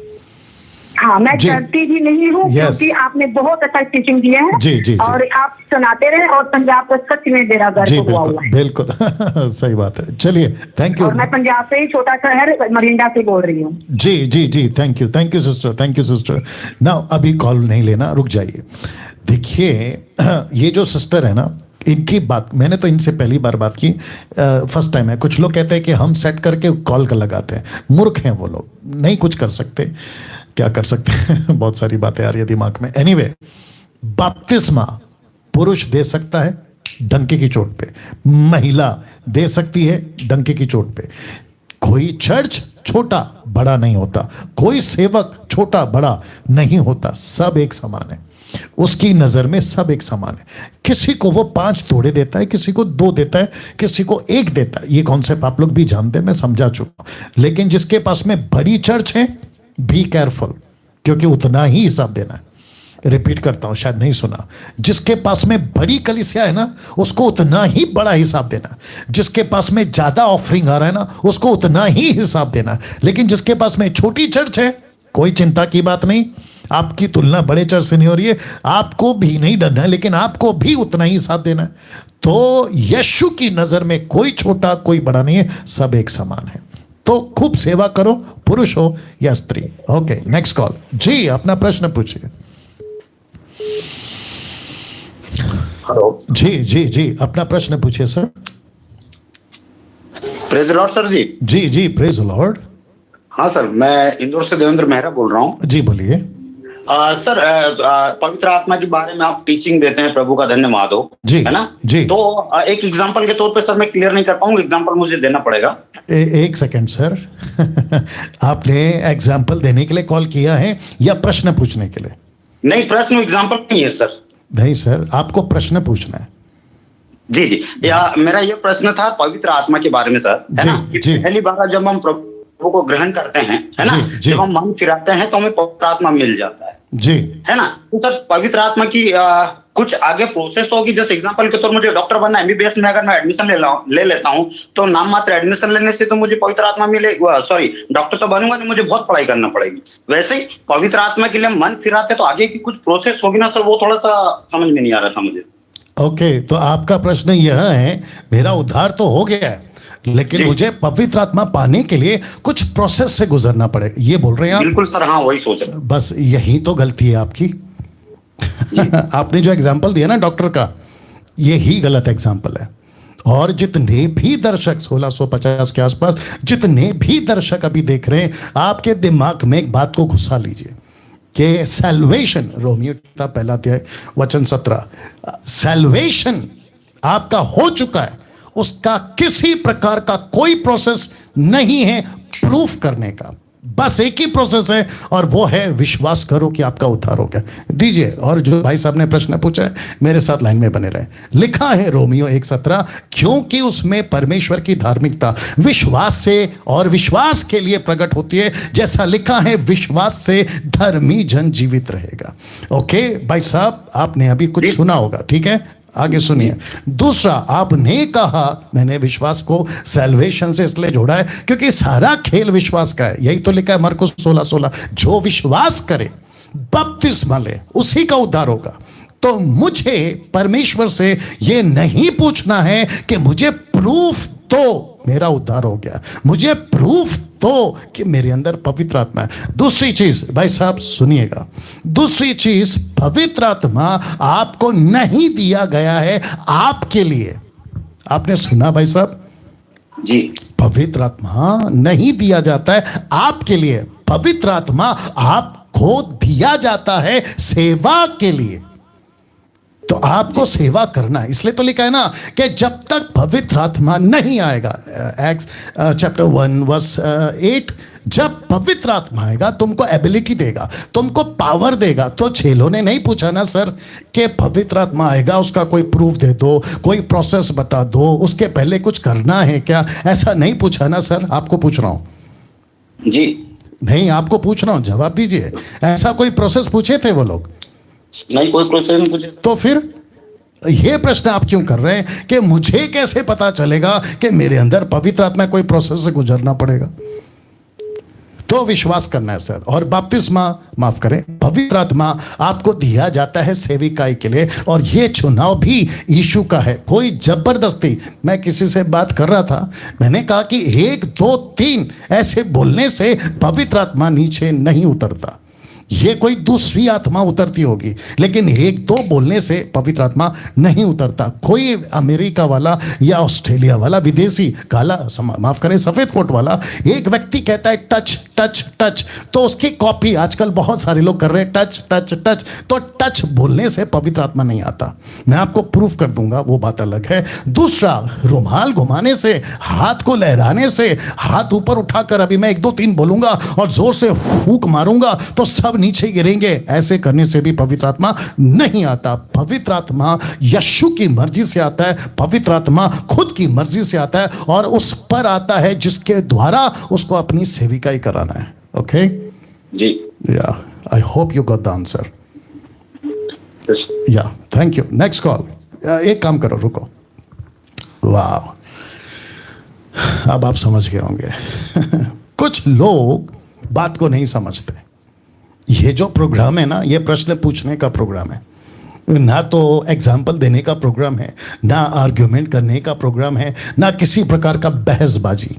हाँ, मैं डरती भी नहीं हूँ, क्योंकि आपने बहुत अच्छा टीचिंग दिया है। जी। और आप सुनाते रहे, और पंजाब को सच में मेरा गर्व हुआ हुआ है। बिल्कुल सही बात है। चलिए, थैंक यू। और मैं पंजाब से ही छोटा शहर मरिंडा से बोल रही हूँ। जी, थैंक यू सिस्टर। ना अभी कॉल नहीं लेना, रुक जाइए। देखिए, ये जो सिस्टर है ना, इनकी बात मैंने तो इनसे पहली बार बात की, फर्स्ट टाइम है। कुछ लोग कहते हैं कि हम सेट करके कॉल कर लगाते हैं, मूर्ख हैं वो लोग, नहीं कुछ कर सकते। क्या कर सकते हैं बहुत सारी बातें आ रही है दिमाग में। एनीवे, बपतिस्मा पुरुष दे सकता है डंके की चोट पे, महिला दे सकती है डंके की चोट पे। कोई चर्च छोटा बड़ा नहीं होता, कोई सेवक छोटा बड़ा नहीं होता, सब एक समान है। उसकी नजर में सब एक समान है। किसी को वो 5 तोड़े देता है, किसी को 2 देता है, किसी को 1 देता है। ये कॉन्सेप्ट आप लोग भी जानते हैं, मैं समझा चुका हूं। लेकिन जिसके पास में बड़ी चर्च है, बी केयरफुल, क्योंकि उतना ही हिसाब देना है। रिपीट करता हूं, शायद नहीं सुना। जिसके पास में बड़ी कलीसिया है ना, उसको उतना ही बड़ा हिसाब देना है। जिसके पास में ज्यादा ऑफरिंग आ रहा है ना, उसको उतना ही हिसाब देना है। लेकिन जिसके पास में छोटी चर्च है, कोई चिंता की बात नहीं। आपकी तुलना बड़े चर्च से नहीं हो रही है, आपको भी नहीं डरना है, लेकिन आपको भी उतना ही हिसाब देना है। तो यीशु की नजर में कोई छोटा कोई बड़ा नहीं है, सब एक समान है। तो खूब सेवा करो, पुरुष हो या स्त्री। Okay, next call. जी, अपना प्रश्न पूछिए। हेलो। जी, अपना प्रश्न पूछिए sir. Praise the Lord sir जी। जी, प्रेज द लॉर्ड। हाँ सर, मैं इंदौर से देवेंद्र मेहरा बोल रहा हूँ। जी, बोलिए। सर, पवित्र आत्मा के बारे में आप टीचिंग देते हैं, प्रभु का धन्यवाद हो। जी, है ना जी। तो एक एग्जांपल के तौर पे सर मैं क्लियर नहीं कर पाऊंगा, एग्जांपल मुझे देना पड़ेगा। एक सेकंड सर आपने एग्जांपल देने के लिए कॉल किया है या प्रश्न पूछने के लिए? नहीं, प्रश्न एग्जांपल नहीं है सर। नहीं सर, आपको प्रश्न पूछना है। जी, मेरा ये प्रश्न था पवित्र आत्मा के बारे में सर, है ना। पहली बार जब हम प्रभु को ग्रहण करते हैं, है ना, जब हम मन फिराते हैं तो हमें पवित्र आत्मा मिल जाता है, जी, है ना। तो सर, पवित्र आत्मा की कुछ आगे प्रोसेस होगी। जैसे एग्जांपल के तौर मुझे डॉक्टर बनना है, एमबीबीएस में अगर मैं एडमिशन ले लेता हूँ तो नाम मात्र एडमिशन लेने से तो मुझे पवित्र आत्मा मिले, सॉरी डॉक्टर तो बनूंगा नहीं, मुझे बहुत पढ़ाई करना पड़ेगी। वैसे ही पवित्र आत्मा के लिए मन फिराते तो आगे की कुछ प्रोसेस होगी ना सर, वो थोड़ा सा समझ में नहीं आ रहा था मुझे। ओके, तो आपका प्रश्न यह है, मेरा उद्धार तो हो गया है लेकिन मुझे पवित्र आत्मा पाने के लिए कुछ प्रोसेस से गुजरना पड़ेगा, ये बोल रहे हैं आप? बिल्कुल सर, हाँ वही सोच रहे। बस यही तो गलती है आपकी। आपने जो एग्जाम्पल दिया ना डॉक्टर का, यही गलत एग्जाम्पल है। और जितने भी दर्शक 1650 के आसपास जितने भी दर्शक अभी देख रहे हैं, आपके दिमाग में एक बात को घुसा लीजिए कि सैल्वेशन, रोमियो किताब पहला अध्याय वचन 17, सैल्वेशन आपका हो चुका है, उसका किसी प्रकार का कोई प्रोसेस नहीं है प्रूफ करने का, बस एक ही प्रोसेस है और वो है विश्वास करो कि आपका उद्धार हो गया। दीजिए, और जो भाई साहब ने प्रश्न पूछा है मेरे साथ लाइन में बने रहे। लिखा है रोमियो 1:17, क्योंकि उसमें परमेश्वर की धार्मिकता विश्वास से और विश्वास के लिए प्रकट होती है, जैसा लिखा है विश्वास से धर्मी जन जीवित रहेगा। ओके भाई साहब, आपने अभी कुछ सुना होगा, ठीक है, आगे सुनिए। दूसरा, आपने कहा, मैंने विश्वास को सैल्वेशन से इसलिए जोड़ा है क्योंकि सारा खेल विश्वास का है। यही तो लिखा है मरकुस 16:16, जो विश्वास करे बपतिस्मा ले उसी का उद्धार होगा। तो मुझे परमेश्वर से यह नहीं पूछना है कि मुझे प्रूफ तो मेरा उद्धार हो गया, मुझे प्रूफ तो कि मेरे अंदर पवित्र आत्मा है। दूसरी चीज भाई साहब सुनिएगा, दूसरी चीज, पवित्र आत्मा आपको नहीं दिया गया है आपके लिए। आपने सुना भाई साहब जी? पवित्र आत्मा नहीं दिया जाता है आपके लिए, पवित्र आत्मा आपको दिया जाता है सेवा के लिए। तो आपको सेवा करना है, इसलिए तो लिखा है ना कि जब तक पवित्र आत्मा नहीं आएगा, एक्ट्स चैप्टर 1:8, जब पवित्र आत्मा आएगा तुमको एबिलिटी देगा, तुमको पावर देगा। तो चेलों ने नहीं पूछा ना सर कि पवित्र आत्मा आएगा उसका कोई प्रूफ दे दो, कोई प्रोसेस बता दो, उसके पहले कुछ करना है क्या, ऐसा नहीं पूछा ना सर। आपको पूछ रहा हूं जी, नहीं आपको पूछ रहा हूं, जवाब दीजिए। ऐसा कोई प्रोसेस पूछे थे वो लोग? नहीं, कोई प्रोसेस नहीं पूछे। तो फिर ये प्रश्न आप क्यों कर रहे हैं कि मुझे कैसे पता चलेगा कि मेरे अंदर पवित्र आत्मा कोई प्रोसेस से गुजरना पड़ेगा? तो विश्वास करना है सर। और बपतिस्मा, माफ करें, पवित्र आत्मा आपको दिया जाता है सेविकाई के लिए, और ये चुनाव भी यीशु का है, कोई जबरदस्ती। मैं किसी से बात कर रहा था, मैंने कहा कि 1 2 3 ऐसे बोलने से पवित्र आत्मा नीचे नहीं उतरता, ये कोई दूसरी आत्मा उतरती होगी, लेकिन 1 2 बोलने से पवित्र आत्मा नहीं उतरता। कोई अमेरिका वाला या ऑस्ट्रेलिया वाला विदेशी, काला, माफ करें, सफेद कोट वाला एक व्यक्ति कहता है टच टच टच, तो उसकी कॉपी आजकल बहुत सारे लोग कर रहे हैं, टच टच टच। तो टच बोलने से पवित्र आत्मा नहीं आता, मैं आपको प्रूफ कर दूंगा, वो बात अलग है। दूसरा, रुमाल घुमाने से, हाथ को लहराने से, हाथ ऊपर उठाकर अभी मैं 1 2 3 बोलूंगा और जोर से फूंक मारूंगा तो सब नीचे गिरेंगे, ऐसे करने से भी पवित्र आत्मा नहीं आता। पवित्र आत्मा यीशु की मर्जी से आता है, पवित्र आत्मा खुद की मर्जी से आता है और उस पर आता है जिसके द्वारा उसको अपनी सेविकाई कराना है। ओके जी, या I hope you got the answer. या थैंक यू। Next call. एक काम करो, रुको, वाह, अब आप समझ गए होंगे। कुछ लोग बात को नहीं समझते। ये जो प्रोग्राम है ना, ये प्रश्न पूछने का प्रोग्राम है, ना तो एग्जाम्पल देने का प्रोग्राम है, ना आर्ग्यूमेंट करने का प्रोग्राम है, ना किसी प्रकार का बहसबाजी।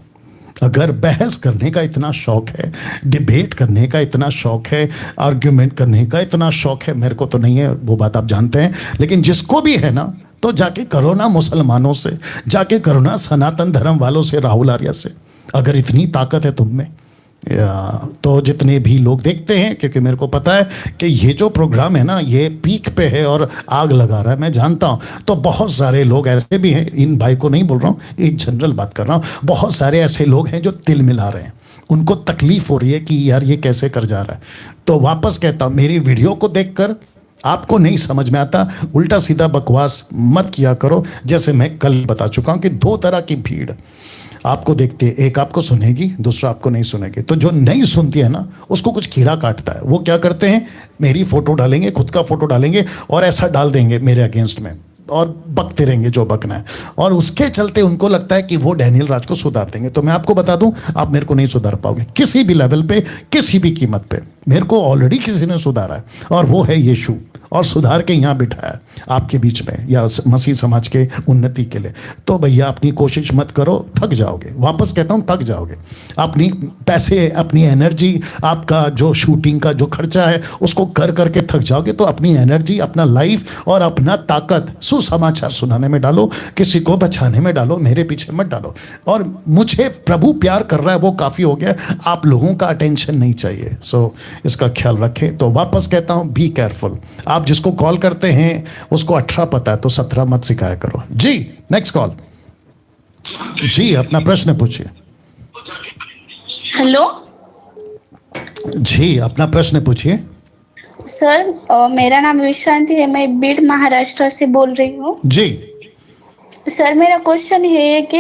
अगर बहस करने का इतना शौक है, डिबेट करने का इतना शौक है, आर्ग्यूमेंट करने का इतना शौक है, मेरे को तो नहीं है, वो बात आप जानते हैं, लेकिन जिसको भी है ना, तो जाके करो ना मुसलमानों से, जाके करो ना सनातन धर्म वालों से, राहुल आर्या से, अगर इतनी ताकत है तुम में। तो जितने भी लोग देखते हैं, क्योंकि मेरे को पता है कि ये जो प्रोग्राम है ना, ये पीक पे है और आग लगा रहा है, मैं जानता हूँ। तो बहुत सारे लोग ऐसे भी हैं, इन भाई को नहीं बोल रहा हूँ, एक जनरल बात कर रहा हूँ, बहुत सारे ऐसे लोग हैं जो तिल मिला रहे हैं, उनको तकलीफ हो रही है कि यार ये कैसे कर जा रहा है। तो वापस कहता हूँ, मेरी वीडियो को देखकर आपको नहीं समझ में आता, उल्टा सीधा बकवास मत किया करो। जैसे मैं कल बता चुका हूँ कि 2 तरह की भीड़, आपको देखती है, एक आपको सुनेगी, दूसरा आपको नहीं सुनेगी। तो जो नहीं सुनती है ना, उसको कुछ कीड़ा काटता है। वो क्या करते हैं, मेरी फोटो डालेंगे, खुद का फोटो डालेंगे और ऐसा डाल देंगे मेरे अगेंस्ट में, और बकते रहेंगे जो बकना है, और उसके चलते उनको लगता है कि वो डैनियल राज को सुधार देंगे। तो मैं आपको बता दूं, आप मेरे को नहीं सुधार पाओगे किसी भी लेवल पे, किसी भी कीमत पे। मेरे को ऑलरेडी किसी ने सुधारा है, और वो है यीशु, और सुधार के यहाँ बिठाया आपके बीच में, या मसीह समाज के उन्नति के लिए। तो भैया अपनी कोशिश मत करो, थक जाओगे। वापस कहता हूँ, थक जाओगे। अपनी पैसे, अपनी एनर्जी, आपका जो शूटिंग का जो खर्चा है, उसको कर करके थक जाओगे। तो अपनी एनर्जी, अपना लाइफ और अपना ताकत सुसमाचार सुनाने में डालो, किसी को बचाने में डालो, मेरे पीछे मत डालो। और मुझे प्रभु प्यार कर रहा है, वो काफ़ी हो गया। आप लोगों का अटेंशन नहीं चाहिए। सो इसका ख्याल रखें। तो वापस कहता हूँ, बी केयरफुल। आप जिसको कॉल करते हैं उसको 18 पता है, तो 17 मत सिखाया करो। जी नेक्स्ट कॉल। जी अपना प्रश्न पूछिए। हेलो जी अपना प्रश्न पूछिए। सर, मेरा नाम विश्रांति है, मैं बीड महाराष्ट्र से बोल रही हूँ। जी सर, मेरा क्वेश्चन ये है कि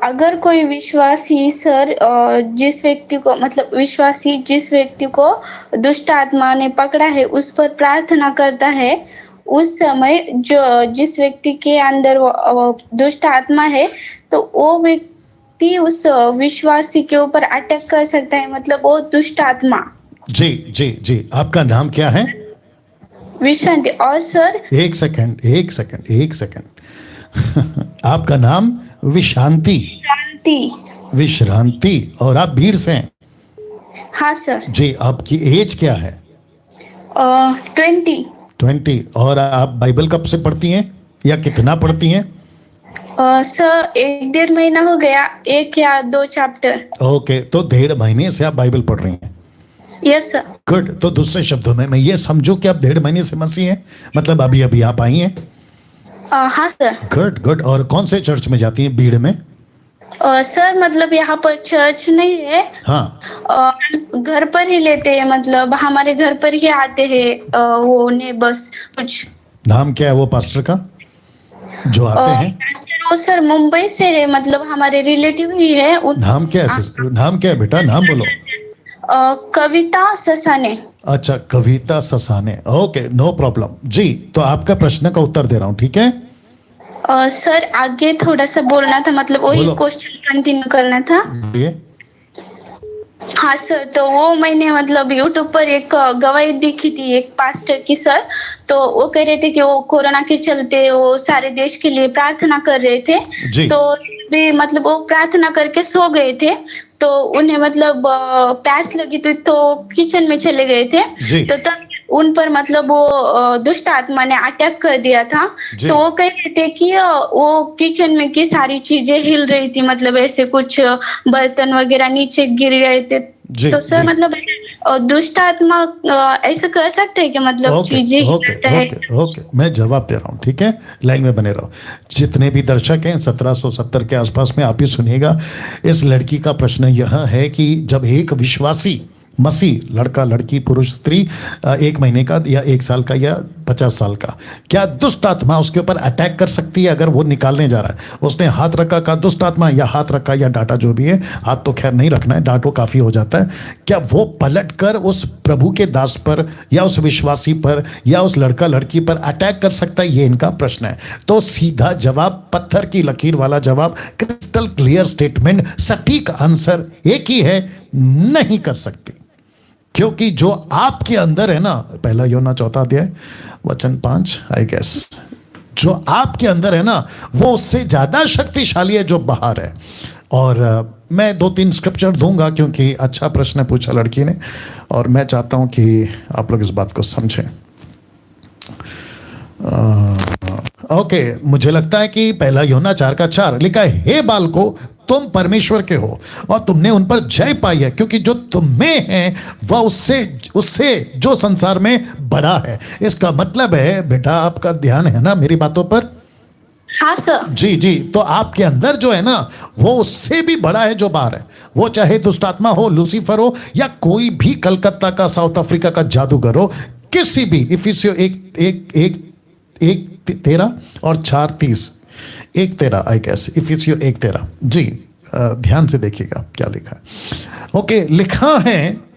अगर कोई विश्वासी सर जिस व्यक्ति को मतलब विश्वासी जिस व्यक्ति को दुष्ट आत्मा ने पकड़ा है उस पर प्रार्थना करता है, उस समय जो जिस व्यक्ति के अंदर वो दुष्ट आत्मा है, तो वो व्यक्ति उस विश्वासी के ऊपर अटैक कर सकता है, मतलब वो दुष्ट आत्मा। जी जी जी आपका नाम क्या है? विश्रांति। और सर एक सेकंड आपका नाम विशांति? विश्रांति। और आप भीड़ से हैं? हाँ सर। जी आपकी एज क्या है? 20। और आप बाइबल कब से पढ़ती हैं, या कितना पढ़ती हैं? सर 1-1.5 महीना हो गया, 1 या 2 चैप्टर। ओके, तो 1.5 महीने से आप बाइबल पढ़ रही हैं? Yes sir. गुड। तो दूसरे शब्दों में मैं ये समझूं कि आप 1.5 महीने से मसीह हैं, मतलब अभी अभी आप आई हैं? हाँ सर। गुड। और कौन से चर्च में जाती हैं भीड़ में? सर मतलब यहाँ पर चर्च नहीं है। हाँ। घर पर ही लेते हैं, मतलब हमारे घर पर ही आते हैं वो ने बस कुछ। नाम क्या है वो पास्टर का जो आते हैं? पास्टर वो सर मुंबई से है, मतलब हमारे रिलेटिव ही है। नाम क्या है बेटा, नाम बोलो। कविता ससाने। अच्छा, Kavita Sasane. Okay, no problem. जी तो आपका प्रश्न का उत्तर दे रहा हूँ, ठीक है? सर आगे थोड़ा सा बोलना था, मतलब वही क्वेश्चन कंटिन्यू करना था। हाँ सर, तो वो मैंने मतलब यूट्यूब पर एक गवाही देखी थी एक पास्टर की सर, तो वो कह रहे थे कि वो कोरोना के चलते वो सारे देश के लिए प्रार्थना कर रहे थे। तो भी मतलब वो प्रार्थना करके सो गए थे, तो उन्हें मतलब प्यास लगी थी, तो किचन में चले गए थे। तो तब उन पर मतलब वो दुष्ट आत्मा ने अटैक कर दिया था। तो वो कह रहे थे कि वो किचन में की सारी चीजें हिल रही थी, मतलब ऐसे कुछ बर्तन वगैरह नीचे गिर गए थे। तो सर मतलब दुष्ट आत्मा ऐसा कर सकते हैं कि मतलब चीजें ओके, मैं जवाब दे रहा हूँ, ठीक है? लाइन में बने रहो। जितने भी दर्शक हैं 1770 के आसपास में, आप ही सुनिएगा। इस लड़की का प्रश्न यह है कि जब एक विश्वासी मसीह, लड़का लड़की पुरुष स्त्री, 1 महीने का या 1 साल का या 50 साल का, क्या दुष्ट आत्मा उसके ऊपर अटैक कर सकती है अगर वो निकालने जा रहा है? उसने हाथ रखा का दुष्ट आत्मा, या हाथ रखा या डांटा, जो भी है, हाथ तो खैर नहीं रखना है, डांटो काफ़ी हो जाता है। क्या वो पलट कर उस प्रभु के दास पर या उस विश्वासी पर या उस लड़का लड़की पर अटैक कर सकता है? ये इनका प्रश्न है। तो सीधा जवाब, पत्थर की लकीर वाला जवाब, क्रिस्टल क्लियर स्टेटमेंट, सटीक आंसर एक ही है, नहीं कर सकती। क्योंकि जो आपके अंदर है ना, 1 यूहन्ना 4 अध्याय वचन 5 आई गेस, जो आपके अंदर है ना वो उससे ज्यादा शक्तिशाली है जो बाहर है। और मैं 2-3 स्क्रिप्चर दूंगा क्योंकि अच्छा प्रश्न पूछा लड़की ने, और मैं चाहता हूं कि आप लोग इस बात को समझें। ओके, मुझे लगता है कि 1 यूहन्ना 4:4 लिखा है, हे बालको तुम परमेश्वर के हो और तुमने उन पर जय पाई है, क्योंकि जो तुम में है वह उससे जो संसार में बड़ा है। इसका मतलब है बेटा, आपका ध्यान है ना मेरी बातों पर? हाँ सर। जी तो आपके अंदर जो है ना वो उससे भी बड़ा है जो बाहर है। वो चाहे दुष्ट आत्मा हो, लूसीफर हो, या कोई भी कलकत्ता का, साउथ अफ्रीका का जादूगर हो, किसी भी। इफिसियों 1:13 और 4:30, 1:13 आई गेस, इफिसियों 1:13। जी ध्यान से देखिएगा क्या लिखा है। ओके, लिखा है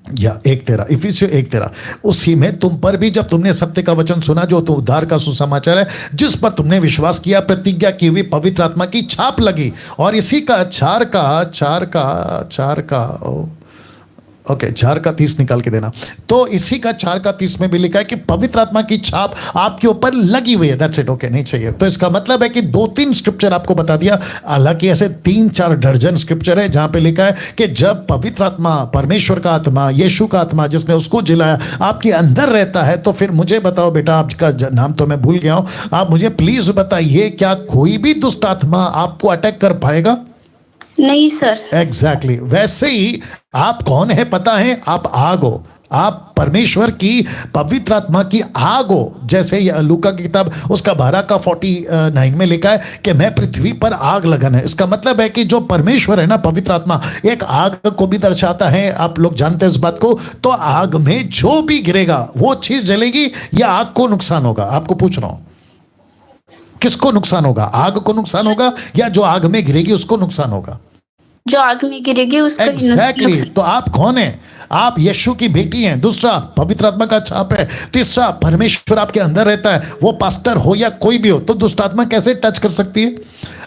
या 1:13, इफिसियों 1:13, उसी में तुम पर भी जब तुमने सत्य का वचन सुना जो तो उद्धार का सुसमाचार है, जिस पर तुमने विश्वास किया, प्रतिज्ञा की हुई पवित्र आत्मा की छाप लगी। और इसी का 4:30 निकाल के देना। तो इसी का 4:30 में भी लिखा है कि पवित्र आत्मा की छाप आपके ऊपर लगी हुई है। That's it. ओके, नहीं चाहिए। तो इसका मतलब है कि 2-3 स्क्रिप्चर आपको बता दिया, हालांकि ऐसे 3-4 दर्जन स्क्रिप्चर है जहां पे लिखा है कि जब पवित्र आत्मा, परमेश्वर का आत्मा, यीशु का आत्मा जिसने उसको जिलाया आपके अंदर रहता है, तो फिर मुझे बताओ बेटा, आपका नाम तो मैं भूल गया हूं, आप मुझे प्लीज बताइए, क्या कोई भी दुष्ट आत्मा आपको अटैक कर पाएगा? नहीं सर। एग्जैक्टली वैसे ही आप कौन है पता है? आप आग हो, आप परमेश्वर की पवित्र आत्मा की आग हो। जैसे लूका की किताब उसका 12:49 में लिखा है कि मैं पृथ्वी पर आग लगन है। इसका मतलब है कि जो परमेश्वर है ना, पवित्र आत्मा एक आग को भी दर्शाता है। आप लोग जानते हैं इस बात को। तो आग में जो भी गिरेगा वो चीज जलेगी या आग को नुकसान होगा? आपको पूछ रहा हूं, किसको नुकसान होगा? आग को नुकसान होगा या जो आग में गिरेगी उसको नुकसान होगा? जो आग में गिरेगी उसको एग्जैक्टली। तो आप कौन है? आप यीशु की बेटी हैं। दूसरा, पवित्र आत्मा का छाप है। तीसरा, परमेश्वर आपके अंदर रहता है। वो पास्टर हो या कोई भी हो, तो दुष्ट आत्मा कैसे टच कर सकती है?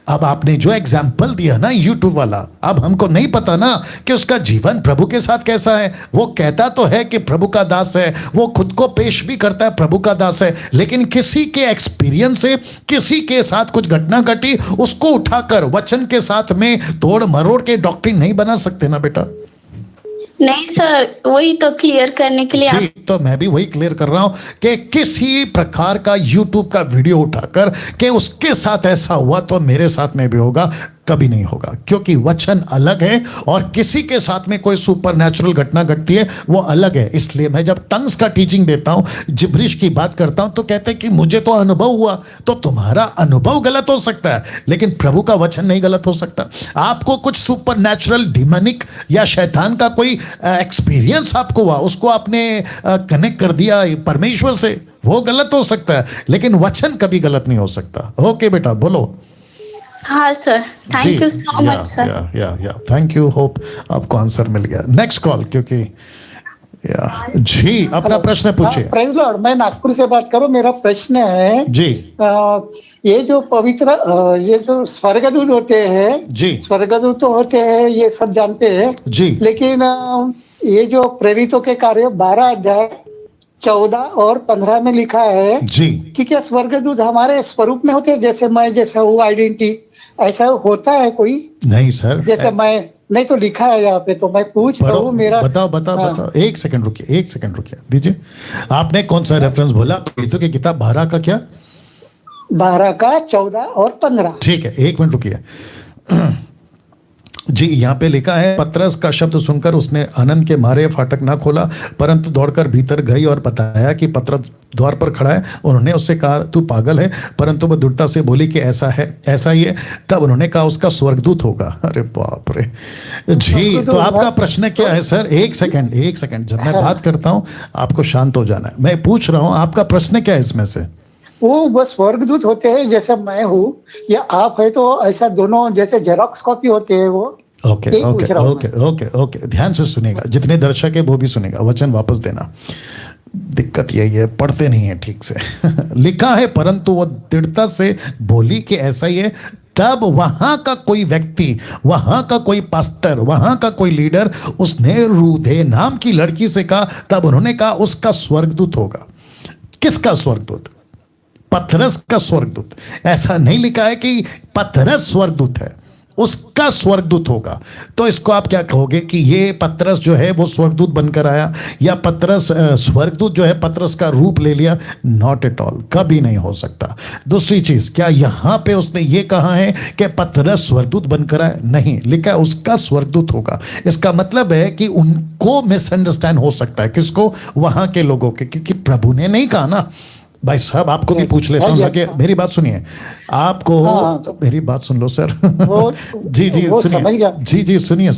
अब आपने जो एग्जाम्पल दिया ना यूट्यूब वाला, अब हमको नहीं पता ना कि उसका जीवन प्रभु के साथ कैसा है। वो कहता तो है कि प्रभु का दास है, वो खुद को पेश भी करता है प्रभु का दास है, लेकिन किसी के एक्सपीरियंस से किसी के साथ कुछ घटना घटी, उसको उठाकर वचन के साथ में तोड़ मरोड़ के डॉक्ट्रिन नहीं बना सकते ना बेटा। नहीं सर, वही तो क्लियर करने के लिए जी, तो मैं भी वही क्लियर कर रहा हूं कि किसी प्रकार का यूट्यूब का वीडियो उठाकर कि उसके साथ ऐसा हुआ तो मेरे साथ में भी होगा, कभी नहीं होगा। क्योंकि वचन अलग है और किसी के साथ में कोई सुपर नेचुरल घटना घटती है वो अलग है। इसलिए मैं जब टंग्स का टीचिंग देता हूं, जिब्रिश की बात करता हूं, तो कहते हैं कि मुझे तो अनुभव हुआ। तो तुम्हारा अनुभव गलत हो सकता है, लेकिन प्रभु का वचन नहीं गलत हो सकता। आपको कुछ सुपर नेचुरल डिमोनिक या शैतान का कोई एक्सपीरियंस आपको हुआ, उसको आपने कनेक्ट कर दिया परमेश्वर से, वो गलत हो सकता है, लेकिन वचन कभी गलत नहीं हो सकता। ओके बेटा, बोलो। हाँ sir, thank you so much sir. या थैंक यू। होप आपको आंसर मिल गया। नेक्स्ट कॉल, क्योंकि जी अपना प्रश्न पूछिए। प्रेज लॉर्ड, मैं नागपुर से बात करूं। मेरा प्रश्न है जी, ये जो पवित्र ये जो स्वर्गदूत होते हैं जी, स्वर्गदूत तो होते हैं, ये सब जानते हैं जी, लेकिन ये जो प्रेरितों के कार्य 12:14 और 15 में लिखा है जी कि क्या स्वर्गदूत हमारे स्वरूप में होते हैं, जैसे मैं जैसा हूँ आइडेंटिटी, ऐसा होता है कोई? नहीं सर, जैसे मैं नहीं तो लिखा है यहाँ पे, तो मैं पूछ रहा हूँ। मेरा बताओ। एक सेकंड रुकिए दीजिए। आपने कौन सा रेफरेंस बोला? प्रेरितों की किताब 12 का क्या? 12:14 और 15। ठीक है, 1 मिनट रुकिए जी। यहाँ पे लिखा है, पतरस का शब्द सुनकर उसने आनंद के मारे फाटक ना खोला, परंतु दौड़कर भीतर गई और बताया कि पतरस द्वार पर खड़ा है। उन्होंने उससे कहा, तू पागल है? परंतु वह दृढ़ता से बोली कि ऐसा ही है। तब उन्होंने कहा, उसका स्वर्गदूत होगा। अरे बाप रे जी। तो आपका प्रश्न क्या है सर? एक सेकंड, जब मैं बात करता हूँ आपको शांत हो जाना है। मैं पूछ रहा हूँ आपका प्रश्न क्या है इसमें से? वो स्वर्गदूत होते हैं जैसे मैं हूँ या आप है, तो ऐसा दोनों जैसे जेरॉक्स कॉपी होते हैं वो। ओके, ध्यान से सुनेगा, जितने दर्शक है वो भी सुनेगा, वचन वापस देना। दिक्कत यही है, पढ़ते नहीं है ठीक से लिखा है, परंतु वो दृढ़ता से बोली कि ऐसा ही है। तब वहां का कोई व्यक्ति, वहां का कोई पास्टर, वहां का कोई लीडर, उसने रूधे नाम की लड़की से कहा, तब उन्होंने कहा उसका स्वर्गदूत होगा। किसका स्वर्गदूत? पतरस का स्वर्गदूत। ऐसा नहीं लिखा है कि पतरस स्वर्गदूत है, उसका स्वर्गदूत होगा। तो इसको आप क्या कहोगे कि ये पतरस जो है वो स्वर्गदूत बनकर आया, या पतरस स्वर्गदूत जो है पतरस का रूप ले लिया? नॉट एट ऑल, कभी नहीं हो सकता। दूसरी चीज, क्या यहां पे उसने ये कहा है कि पतरस स्वर्गदूत बनकर आया? नहीं, लिखा है उसका स्वर्गदूत होगा। इसका मतलब है कि उनको मिसअंडरस्टैंड हो सकता है। किसको? वहां के लोगों के, क्योंकि प्रभु ने नहीं कहा ना। भाई साहब, आपको भी पूछ लेता हूँ, लगे मेरी बात सुनिए। आपको मेरी बात सुन लो सर जी सुनिए, जी सुनिए।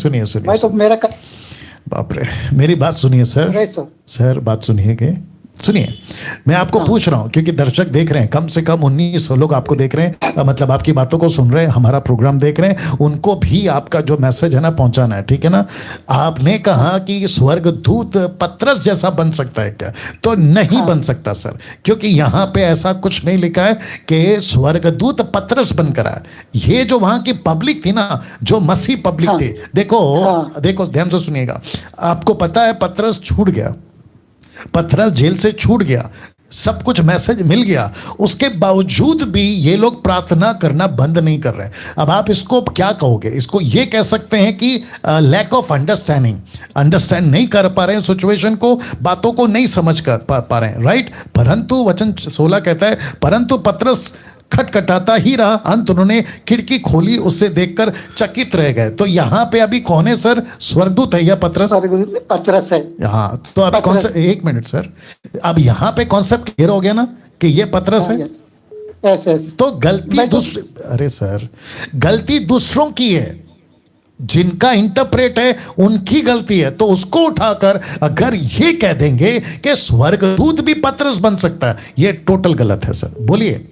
बाप रे, मेरी बात सुनिए सर, बात सुनिएगे। सुनिए, मैं आपको पूछ रहा हूं क्योंकि दर्शक देख रहे हैं, कम से कम 1900 लोग आपको देख रहे हैं, मतलब आपकी बातों को सुन रहे हैं, हमारा प्रोग्राम देख रहे हैं, उनको भी आपका जो मैसेज है ना पहुंचाना है, ठीक है ना। आपने कहा कि स्वर्गदूत पतरस जैसा बन सकता है क्या? तो नहीं बन सकता सर, क्योंकि यहां पे ऐसा कुछ नहीं लिखा है कि स्वर्गदूत पतरस बनकर आया। ये जो वहां की पब्लिक थी ना, जो मसीह पब्लिक थी, देखो ध्यान से सुनिएगा, आपको पता है पतरस छूट गया, पतरस जेल से छूट गया, सब कुछ मैसेज मिल गया, उसके बावजूद भी ये लोग प्रार्थना करना बंद नहीं कर रहे हैं। अब आप इसको क्या कहोगे? इसको ये कह सकते हैं कि लैक ऑफ अंडरस्टैंड नहीं कर पा रहे हैं सिचुएशन को, बातों को नहीं समझ कर पा रहे हैं, राइट। परंतु वचन 16 कहता है, परंतु पतरस खटखटाता ही रहा, अंत उन्होंने खिड़की खोली, उससे देखकर चकित रह गए। तो यहाँ पे अभी कौन है सर? स्वर्गदूत है या पतरस? पतरस है। हाँ, तो अभी कौन सा, एक मिनट सर, अब यहाँ पे कॉन्सेप्ट क्लियर हो गया ना कि ये पतरस है। तो गलती अरे सर, गलती दूसरों की है, जिनका इंटरप्रेट है उनकी गलती है। तो उसको उठाकर अगर ये कह देंगे कि स्वर्गदूत भी पतरस बन सकता है, ये टोटल गलत है सर। बोलिए।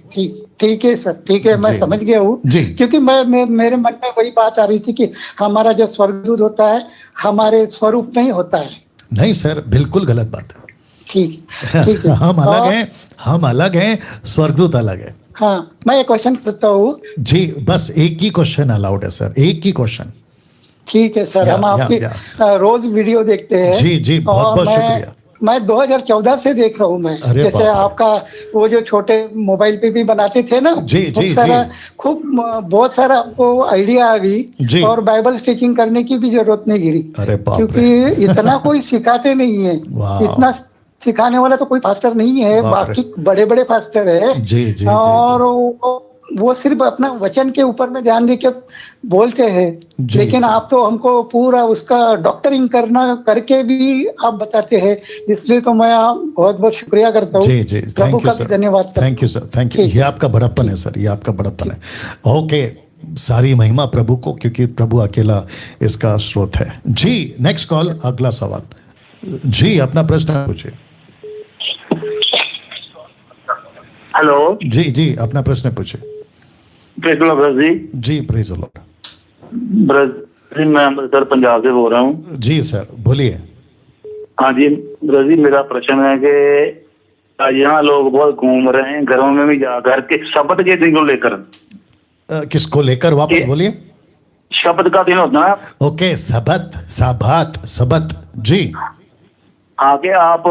ठीक है सर, ठीक है, मैं समझ गया हूँ, क्योंकि मेरे मन में वही बात आ रही थी कि हमारा जो स्वर्गदूत होता है हमारे स्वरूप में ही होता है। नहीं सर, बिल्कुल गलत बात है। ठीक है हम अलग हैं, स्वर्गदूत अलग है। हाँ, मैं एक क्वेश्चन पूछता हूँ जी। बस एक ही क्वेश्चन अलाउड है सर, एक ही क्वेश्चन। ठीक है सर, हम आपकी रोज वीडियो देखते हैं। जी, बहुत बहुत शुक्रिया। मैं 2014 से देख रहा हूँ मैं, जैसे आपका वो जो छोटे मोबाइल पे भी बनाते थे ना, खूब बहुत सारा आपको आइडिया आ गई, और बाइबल स्टिचिंग करने की भी जरूरत नहीं गिरी, क्योंकि इतना कोई सिखाते नहीं है, इतना सिखाने वाला तो कोई फास्टर नहीं है, बाकी बड़े बड़े फास्टर है, और वो सिर्फ अपना वचन के ऊपर में ध्यान देके बोलते हैं, लेकिन आप तो हमको पूरा उसका डॉक्टरिंग करके भी आप बताते हैं, इसलिए तो मैं बहुत बहुत शुक्रिया करता हूँ। जी, प्रभु का धन्यवाद। Thank you sir, thank you. ये आपका बड़प्पन है सर, ये आपका बड़प्पन है। ओके, सारी महिमा प्रभु को, क्योंकि प्रभु अकेला इसका स्रोत है। जी, नेक्स्ट कॉल, अगला सवाल। जी, अपना प्रश्न पूछिए। हेलो जी, अपना प्रश्न पूछिए। प्रेज द लॉर्ड जी, प्रेज द लॉर्ड। जी, मैं अमृतसर पंजाब से बोल रहा हूँ। जी सर, बोलिए। हाँ जी जी, मेरा प्रश्न है कि यहाँ लोग बहुत घूम रहे हैं घरों में भी जाकर के शब्द के दिन को लेकर। किसको लेकर? वापस बोलिए। शब्द का दिन होता है। ओके, सबत। जी हाँ, के आप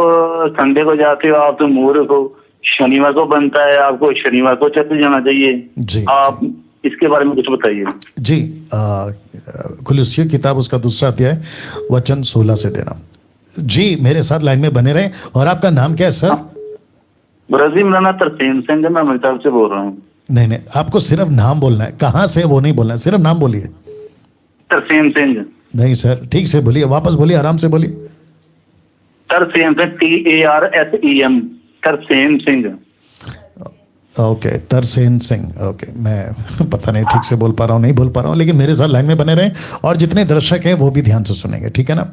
संडे को जाते हो, आप तो मूर्ख हो, शनिवार को बनता है, आपको शनिवार को चर्च जाना चाहिए। जी, आप इसके बारे में कुछ बताइए। जी, कुलुस्सियों किताब उसका 2 अध्याय वचन 16 से देना। जी, मेरे साथ लाइन में बने रहे। और आपका नाम क्या है सर? ब्रजी, मेरा नाम तरसेम सिंह है, मैं अमृतसर से बोल रहा हूँ। नहीं, आपको सिर्फ नाम बोलना है, कहाँ से वो नहीं बोलना है, सिर्फ नाम बोलिए। तरसेम सिंह। नहीं सर, ठीक से बोलिए, वापस बोलिए, आराम से बोलिए। Tarsem Singh, TARSEM, Tarsem Singh. Okay, Tarsem Singh. Okay, मैं पता नहीं ठीक से बोल पा रहा हूँ, नहीं बोल पा रहा हूँ, लेकिन मेरे साथ लाइन में बने रहें, और जितने दर्शक हैं वो भी ध्यान से सुनेंगे, ठीक है ना।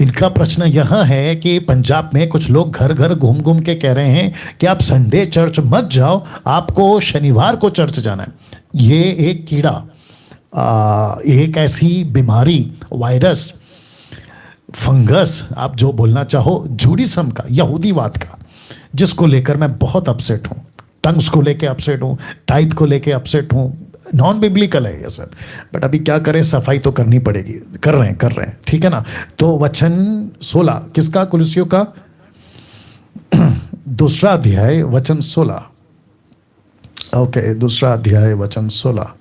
इनका प्रश्न यह है कि पंजाब में कुछ लोग घर घर घूम घूम के कह रहे हैं कि आप संडे चर्च मत जाओ, आपको शनिवार को चर्च जाना है। ये एक कीड़ा, एक ऐसी बीमारी, वायरस, फंगस, आप जो बोलना चाहो, जूडिज्म का, यहूदीवाद का, जिसको लेकर मैं बहुत अपसेट हूँ। टंग्स को लेके अपसेट हूँ, टाइथ को लेके अपसेट हूँ, नॉन बिब्लिकल है ये सब, बट अभी क्या करें, सफाई तो करनी पड़ेगी, कर रहे हैं, ठीक है ना। तो वचन 16 किसका? कुलुस्सियों का 2 अध्याय वचन 16। ओके, 2 अध्याय वचन 16।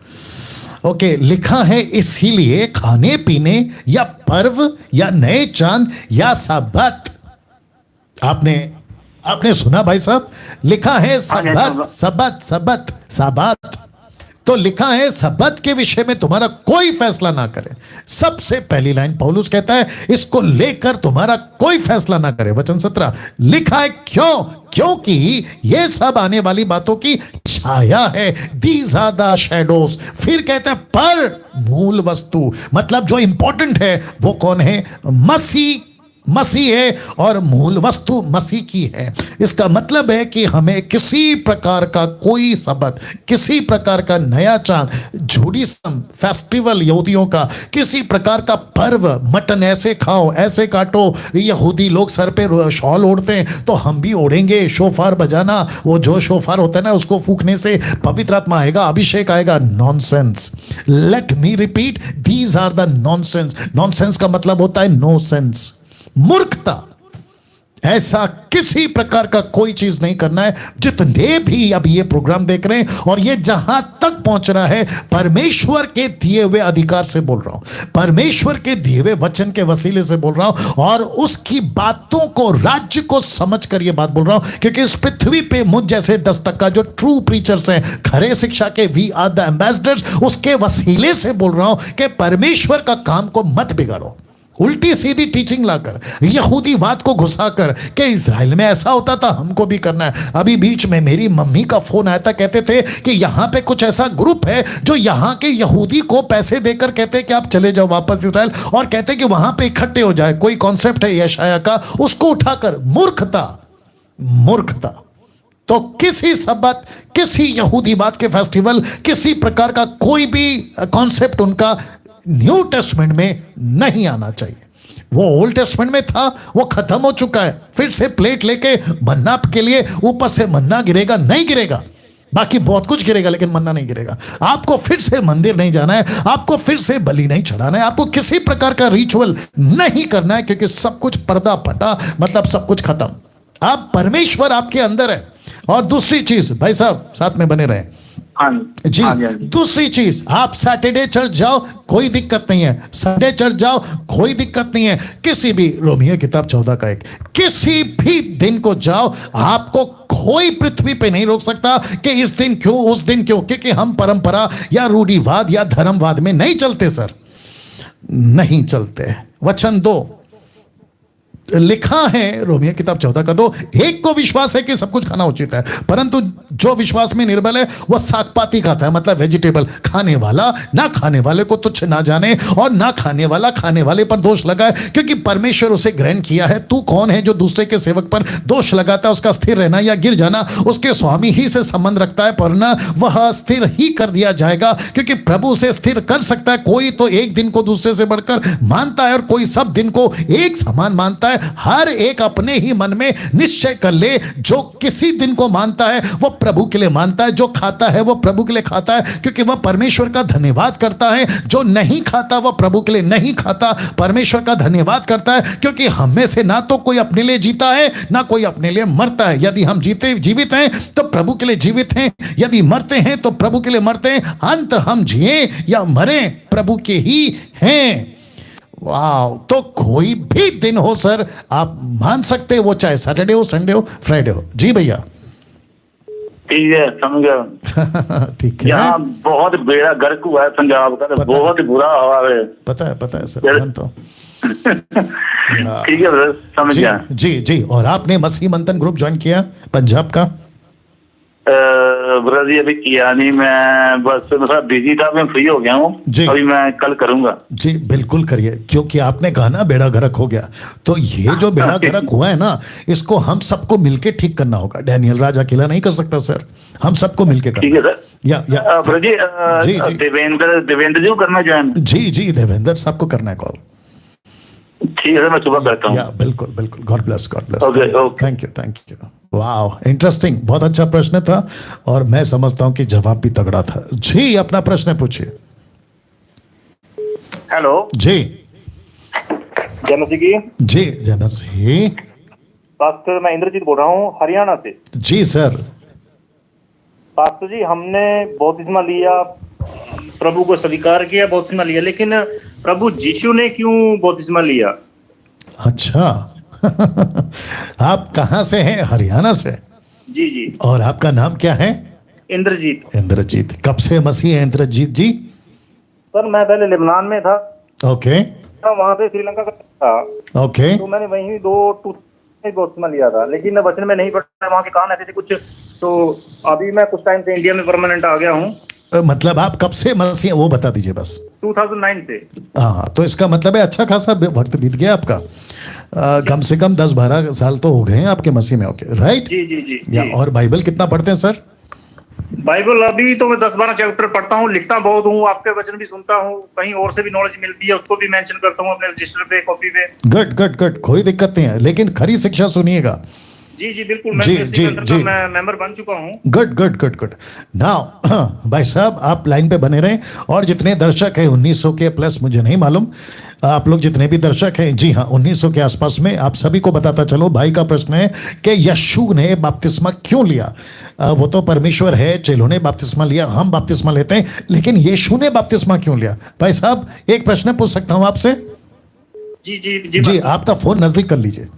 ओके, लिखा है, इसीलिए खाने पीने या पर्व या नए चांद या सब्बत, आपने सुना भाई साहब? लिखा है सब्बत। तो लिखा है सब्बत के विषय में तुम्हारा कोई फैसला ना करे। सबसे पहली लाइन पौलुस कहता है, इसको लेकर तुम्हारा कोई फैसला ना करे। वचन 17 लिखा है, क्योंकि ये सब आने वाली बातों की छाया है। These are the shadows. फिर कहते हैं, पर मूल वस्तु, मतलब जो इंपॉर्टेंट है वो कौन है? मसीह मसीह है और मूल वस्तु मसीह की है। इसका मतलब है कि हमें किसी प्रकार का कोई सबक, किसी प्रकार का नया चांद, जूडिज्म फेस्टिवल यहूदियों का, किसी प्रकार का पर्व, मटन ऐसे खाओ ऐसे काटो, यहूदी लोग सर पे शॉल ओढ़ते हैं तो हम भी ओढ़ेंगे, शोफार बजाना, वो जो शोफार होता है ना उसको फूकने से पवित्र आत्मा आएगा, अभिषेक आएगा। Nonsense. Let me repeat, these are the nonsense. Nonsense का मतलब होता है नो सेंस, मूर्खता। ऐसा किसी प्रकार का कोई चीज नहीं करना है। जितने भी अब ये प्रोग्राम देख रहे हैं और ये जहां तक पहुंच रहा है, परमेश्वर के दिए हुए अधिकार से बोल रहा हूं, परमेश्वर के दिए हुए वचन के वसीले से बोल रहा हूं और उसकी बातों को, राज्य को समझ कर ये बात बोल रहा हूं, क्योंकि इस पृथ्वी पे मुझ जैसे 10% जो ट्रू प्रीचर्स हैं, खरे शिक्षा के, वी आर द एम्बेसडर्स, उसके वसीले से बोल रहा हूं कि परमेश्वर का काम को मत बिगाड़ो। उल्टी सीधी टीचिंग लाकर, यहूदीवाद को घुसाकर कि इजराइल में ऐसा होता था हमको भी करना है। अभी बीच में मेरी मम्मी का फोन आया था, कहते थे कि यहाँ पे कुछ ऐसा ग्रुप है जो यहाँ के यहूदी को पैसे देकर कहते हैं कि आप चले जाओ वापस इजराइल, और कहते हैं कि वहां पे इकट्ठे हो जाए। कोई कॉन्सेप्ट है यशाया का, उसको उठाकर, मूर्खता, मूर्खता। तो किसी सबत, किसी यहूदीवाद के फेस्टिवल, किसी प्रकार का कोई भी कॉन्सेप्ट उनका न्यू टेस्टमेंट में नहीं आना चाहिए। वो ओल्ड टेस्टमेंट में था, वो खत्म हो चुका है। फिर से प्लेट लेके मन्ना के लिए ऊपर से मन्ना गिरेगा? नहीं गिरेगा। बाकी बहुत कुछ गिरेगा लेकिन मन्ना नहीं गिरेगा। आपको फिर से मंदिर नहीं जाना है, आपको फिर से बलि नहीं चढ़ाना है, आपको किसी प्रकार का रिचुअल नहीं करना है, क्योंकि सब कुछ पर्दा फटा, मतलब सब कुछ खत्म। आप, परमेश्वर आपके अंदर है। और दूसरी चीज, भाई साहब साथ में बने रहे जी, दूसरी चीज, आप सैटरडे चर्च जाओ कोई दिक्कत नहीं है, संडे चर्च जाओ कोई दिक्कत नहीं है, किसी भी, रोमियो किताब 14 किसी भी दिन को जाओ, आपको कोई पृथ्वी पे नहीं रोक सकता कि इस दिन क्यों, उस दिन क्यों, क्योंकि हम परंपरा या रूढ़िवाद या धर्मवाद में नहीं चलते सर, नहीं चलते। वचन 2 लिखा है, रोमियो किताब 14:2, एक को विश्वास है कि सब कुछ खाना उचित है, परंतु जो विश्वास में निर्बल है वह सागपाती खाता है, मतलब वेजिटेबल। खाने वाला ना खाने वाले को तुच्छ ना जाने, और ना खाने वाला खाने वाले पर दोष लगाए, क्योंकि परमेश्वर उसे ग्रहण किया है। तू कौन है जो दूसरे के सेवक पर दोष लगाता है? उसका स्थिर रहना या गिर जाना उसके स्वामी ही से संबंध रखता है, पर ना वह स्थिर ही कर दिया जाएगा, क्योंकि प्रभु उसे स्थिर कर सकता है। कोई तो एक दिन को दूसरे से बढ़कर मानता है और कोई सब दिन को एक समान मानता है। हर एक अपने ही मन में निश्चय कर ले, जो किसी दिन को मानता है वो प्रभु के लिए मानता है, जो खाता है वो प्रभु के लिए खाता है, क्योंकि वह परमेश्वर का धन्यवाद करता है। जो नहीं खाता वह प्रभु के लिए नहीं खाता, परमेश्वर का धन्यवाद करता है, क्योंकि हम में से ना तो कोई अपने लिए जीता है ना कोई अपने लिए मरता है। यदि हम जीवित हैं तो प्रभु के लिए जीवित हैं, यदि मरते हैं तो प्रभु के लिए मरते हैं। अंत हम जिए या मरे प्रभु के ही हैं। वाह! तो कोई भी दिन हो सर, आप मान सकते हैं, वो चाहे सैटरडे हो, संडे हो, फ्राइडे हो। जी भैया, ठीक है, समझ गया। ठीक है। यहाँ बहुत बेड़ा गर्क हुआ है पंजाब का, तो बहुत बुरा हुआ है। पता है सर, जानता हूँ। ठीक है सर, समझ गया। जी जी। और आपने मसीह मंथन ग्रुप ज्वाइन किया पंजाब का? ब्रदर अभी किया नहीं, मैं बस थोड़ा बिजी था, मैं फ्री हो गया हूँ, अभी मैं कल करूंगा। जी बिल्कुल करिए, क्योंकि आपने कहा ना बेड़ा गर्क हो गया, तो ये जो बेड़ा गर्क हुआ है ना, इसको हम सबको मिलके ठीक करना होगा। डैनियल राज अकेला नहीं कर सकता सर, हम सबको मिलके करना। ठीक है सर। या ब्रदर जी, देवेंद्र जी को करना ज्वाइन? जी देवेंद्र साहब को करना है कॉल। ठीक है, मैं सुबह करता हूँ। बिल्कुल। God bless. Thank you. वाह, इंटरेस्टिंग, बहुत अच्छा प्रश्न था और मैं समझता हूं कि जवाब भी तगड़ा था। जी, अपना प्रश्न पूछिए। हेलो जी। जय मसीह की। जी जय मसीह। पास्टर मैं इंद्रजीत बोल रहा हूँ हरियाणा से। जी सर। पास्टर जी, हमने बपतिस्मा लिया, प्रभु को स्वीकार किया, बपतिस्मा लिया, लेकिन प्रभु यीशु ने क्यों बपतिस्मा लिया? अच्छा। आप कहाँ से हैं? हरियाणा से? जी। और आपका नाम क्या है? इंद्रजीत। कब से मसीह है इंद्रजीत जी? सर मैं पहले लेबनान में था। ओके। वहाँ पे श्रीलंका का था। ओके। तो मैंने वहीं बपतिस्मा लिया था, लेकिन वचन में नहीं पढ़ा, वहाँ के काम ऐसे थे कुछ, तो अभी मैं कुछ टाइम से इंडिया में परमानेंट आ गया हूँ। मतलब आप कब से मसीह, वो बता दीजिए बस। 2009 से। हाँ, तो इसका मतलब है अच्छा खासा वक्त बीत गया आपका। कम से कम 10-12 साल तो हो गए हैं आपके मसीह में होके, राइट? जी जी जी या जी। और बाइबल कितना पढ़ते हैं सर? बाइबल अभी तो मैं 10-12 चैप्टर पढ़ता हूँ, लिखता बहुत हूँ, आपके वचन भी सुनता हूँ, कहीं और से भी नॉलेज मिलती है उसको भी मेंशन करता हूँ अपने रजिस्टर पे, कॉपी पे। गुड गुड गुड, कोई दिक्कत नहीं है, लेकिन खरी शिक्षा सुनिएगा। जी जी बिल्कुल, मैं जी, कृषि जी, केंद्र जी। का मैं मेंबर बन चुका हूँ। Good good good good. Now भाई साहब आप लाइन पे बने रहें, और जितने दर्शक हैं 1900 के प्लस, मुझे नहीं मालूम, आप लोग जितने भी दर्शक हैं, जी हाँ 1900 के आसपास में, आप सभी को बताता चलो, भाई का प्रश्न है कि यीशु ने बपतिस्मा क्यों लिया? वो तो परमेश्वर है, चेलों ने बपतिस्मा लिया, हम बपतिस्मा लेते हैं, लेकिन यीशु ने बपतिस्मा क्यों लिया? भाई साहब एक प्रश्न पूछ सकता हूं आपसे? जी जी जी जी आपका फोन नजदीक कर लीजिए।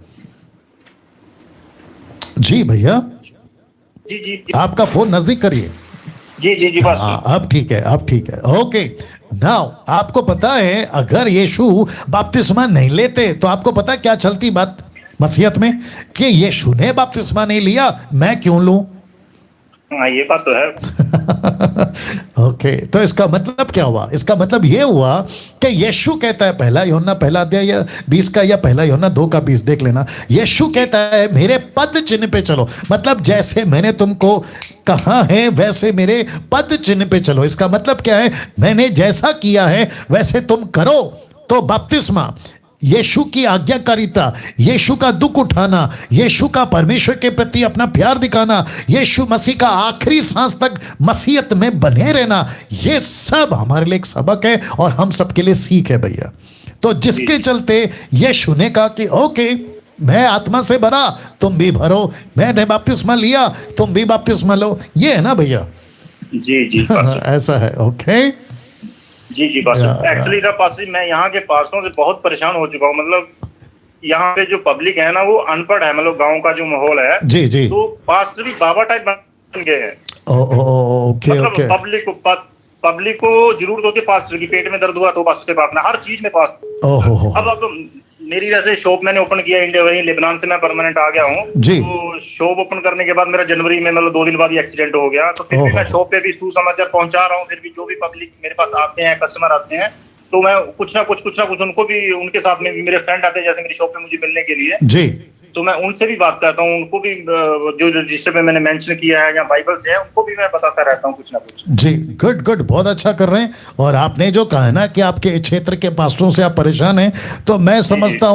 जी भैया जी जी जी आपका फोन नजदीक करिए। जी जी जी पास्टर। हाँ अब ठीक है, अब ठीक है, ओके। नाउ आपको पता है अगर यीशु बपतिस्मा नहीं लेते तो आपको पता है क्या चलती बात मसीहत में, कि यीशु ने बपतिस्मा नहीं लिया, मैं क्यों लूं? हाँ ये बात तो है। ओके तो इसका मतलब क्या हुआ? इसका मतलब ये हुआ कि यीशु कहता है, पहला यूहन्ना पहला अध्याय या 20 का, या पहला यूहन्ना 2 का 20 देख लेना, यीशु कहता है मेरे पद चिन्ह पे चलो, मतलब जैसे मैंने तुमको कहा है वैसे मेरे पद चिन्ह पे चलो। इसका मतलब क्या है? मैंने जैसा किया है वैसे तुम करो। तो बपतिस्मा, यीशु की आज्ञाकारिता, यीशु का दुख उठाना, यीशु का परमेश्वर के प्रति अपना प्यार दिखाना, यीशु मसीह का आखिरी सांस तक मसीहत में बने रहना, ये सब हमारे लिए एक सबक है और हम सबके लिए सीख है भैया। तो जिसके चलते यीशु ने कहा कि ओके मैं आत्मा से भरा, तुम भी भरो, मैंने बपतिस्मा लिया, तुम भी बपतिस्मा लो, ये है ना भैया? जी जी ऐसा है, ओके। जी जी पास्टर। एक्चुअली ना पास्टर मैं यहाँ के पास्टरों से बहुत परेशान हो चुका हूँ, मतलब यहाँ पे जो पब्लिक है ना वो अनपढ़ है, मतलब गांव का जो माहौल है, जी जी, तो पास्टर भी बाबा टाइप बन गए हैं। ओके मतलब ओके। पब्लिक को जरूरत होती है पास्टर की, पेट में दर्द हुआ तो पास्टर से बांटना, हर चीज में पास्टर। ओहो, अब मेरी वैसे शॉप मैंने ओपन किया इंडिया, वहीं लेबनान से मैं परमानेंट आ गया हूँ। जी। तो शॉप ओपन करने के बाद मेरा जनवरी में मतलब 2 दिन बाद ही एक्सीडेंट हो गया, तो फिर भी मैं शॉप पे भी सुसमाचार पहुंचा रहा हूँ, फिर भी जो भी पब्लिक मेरे पास आते हैं, कस्टमर आते हैं, तो मैं कुछ ना कुछ उनको भी, उनके साथ में भी मेरे फ्रेंड आते हैं जैसे मेरी शॉप पे मुझे मिलने के लिए, जी, तो मैं उनसे भी बात करता हूँ, उनको भी जो रजिस्टर पे मैंने मेंशन किया है या बाइबल से है उनको भी मैं बताता रहता हूँ कुछ ना कुछ। जी गुड गुड, बहुत अच्छा कर रहे हैं। और आपने जो कहा ना कि आपके क्षेत्र के पास्टरों से आप परेशान हैं, तो मैं समझता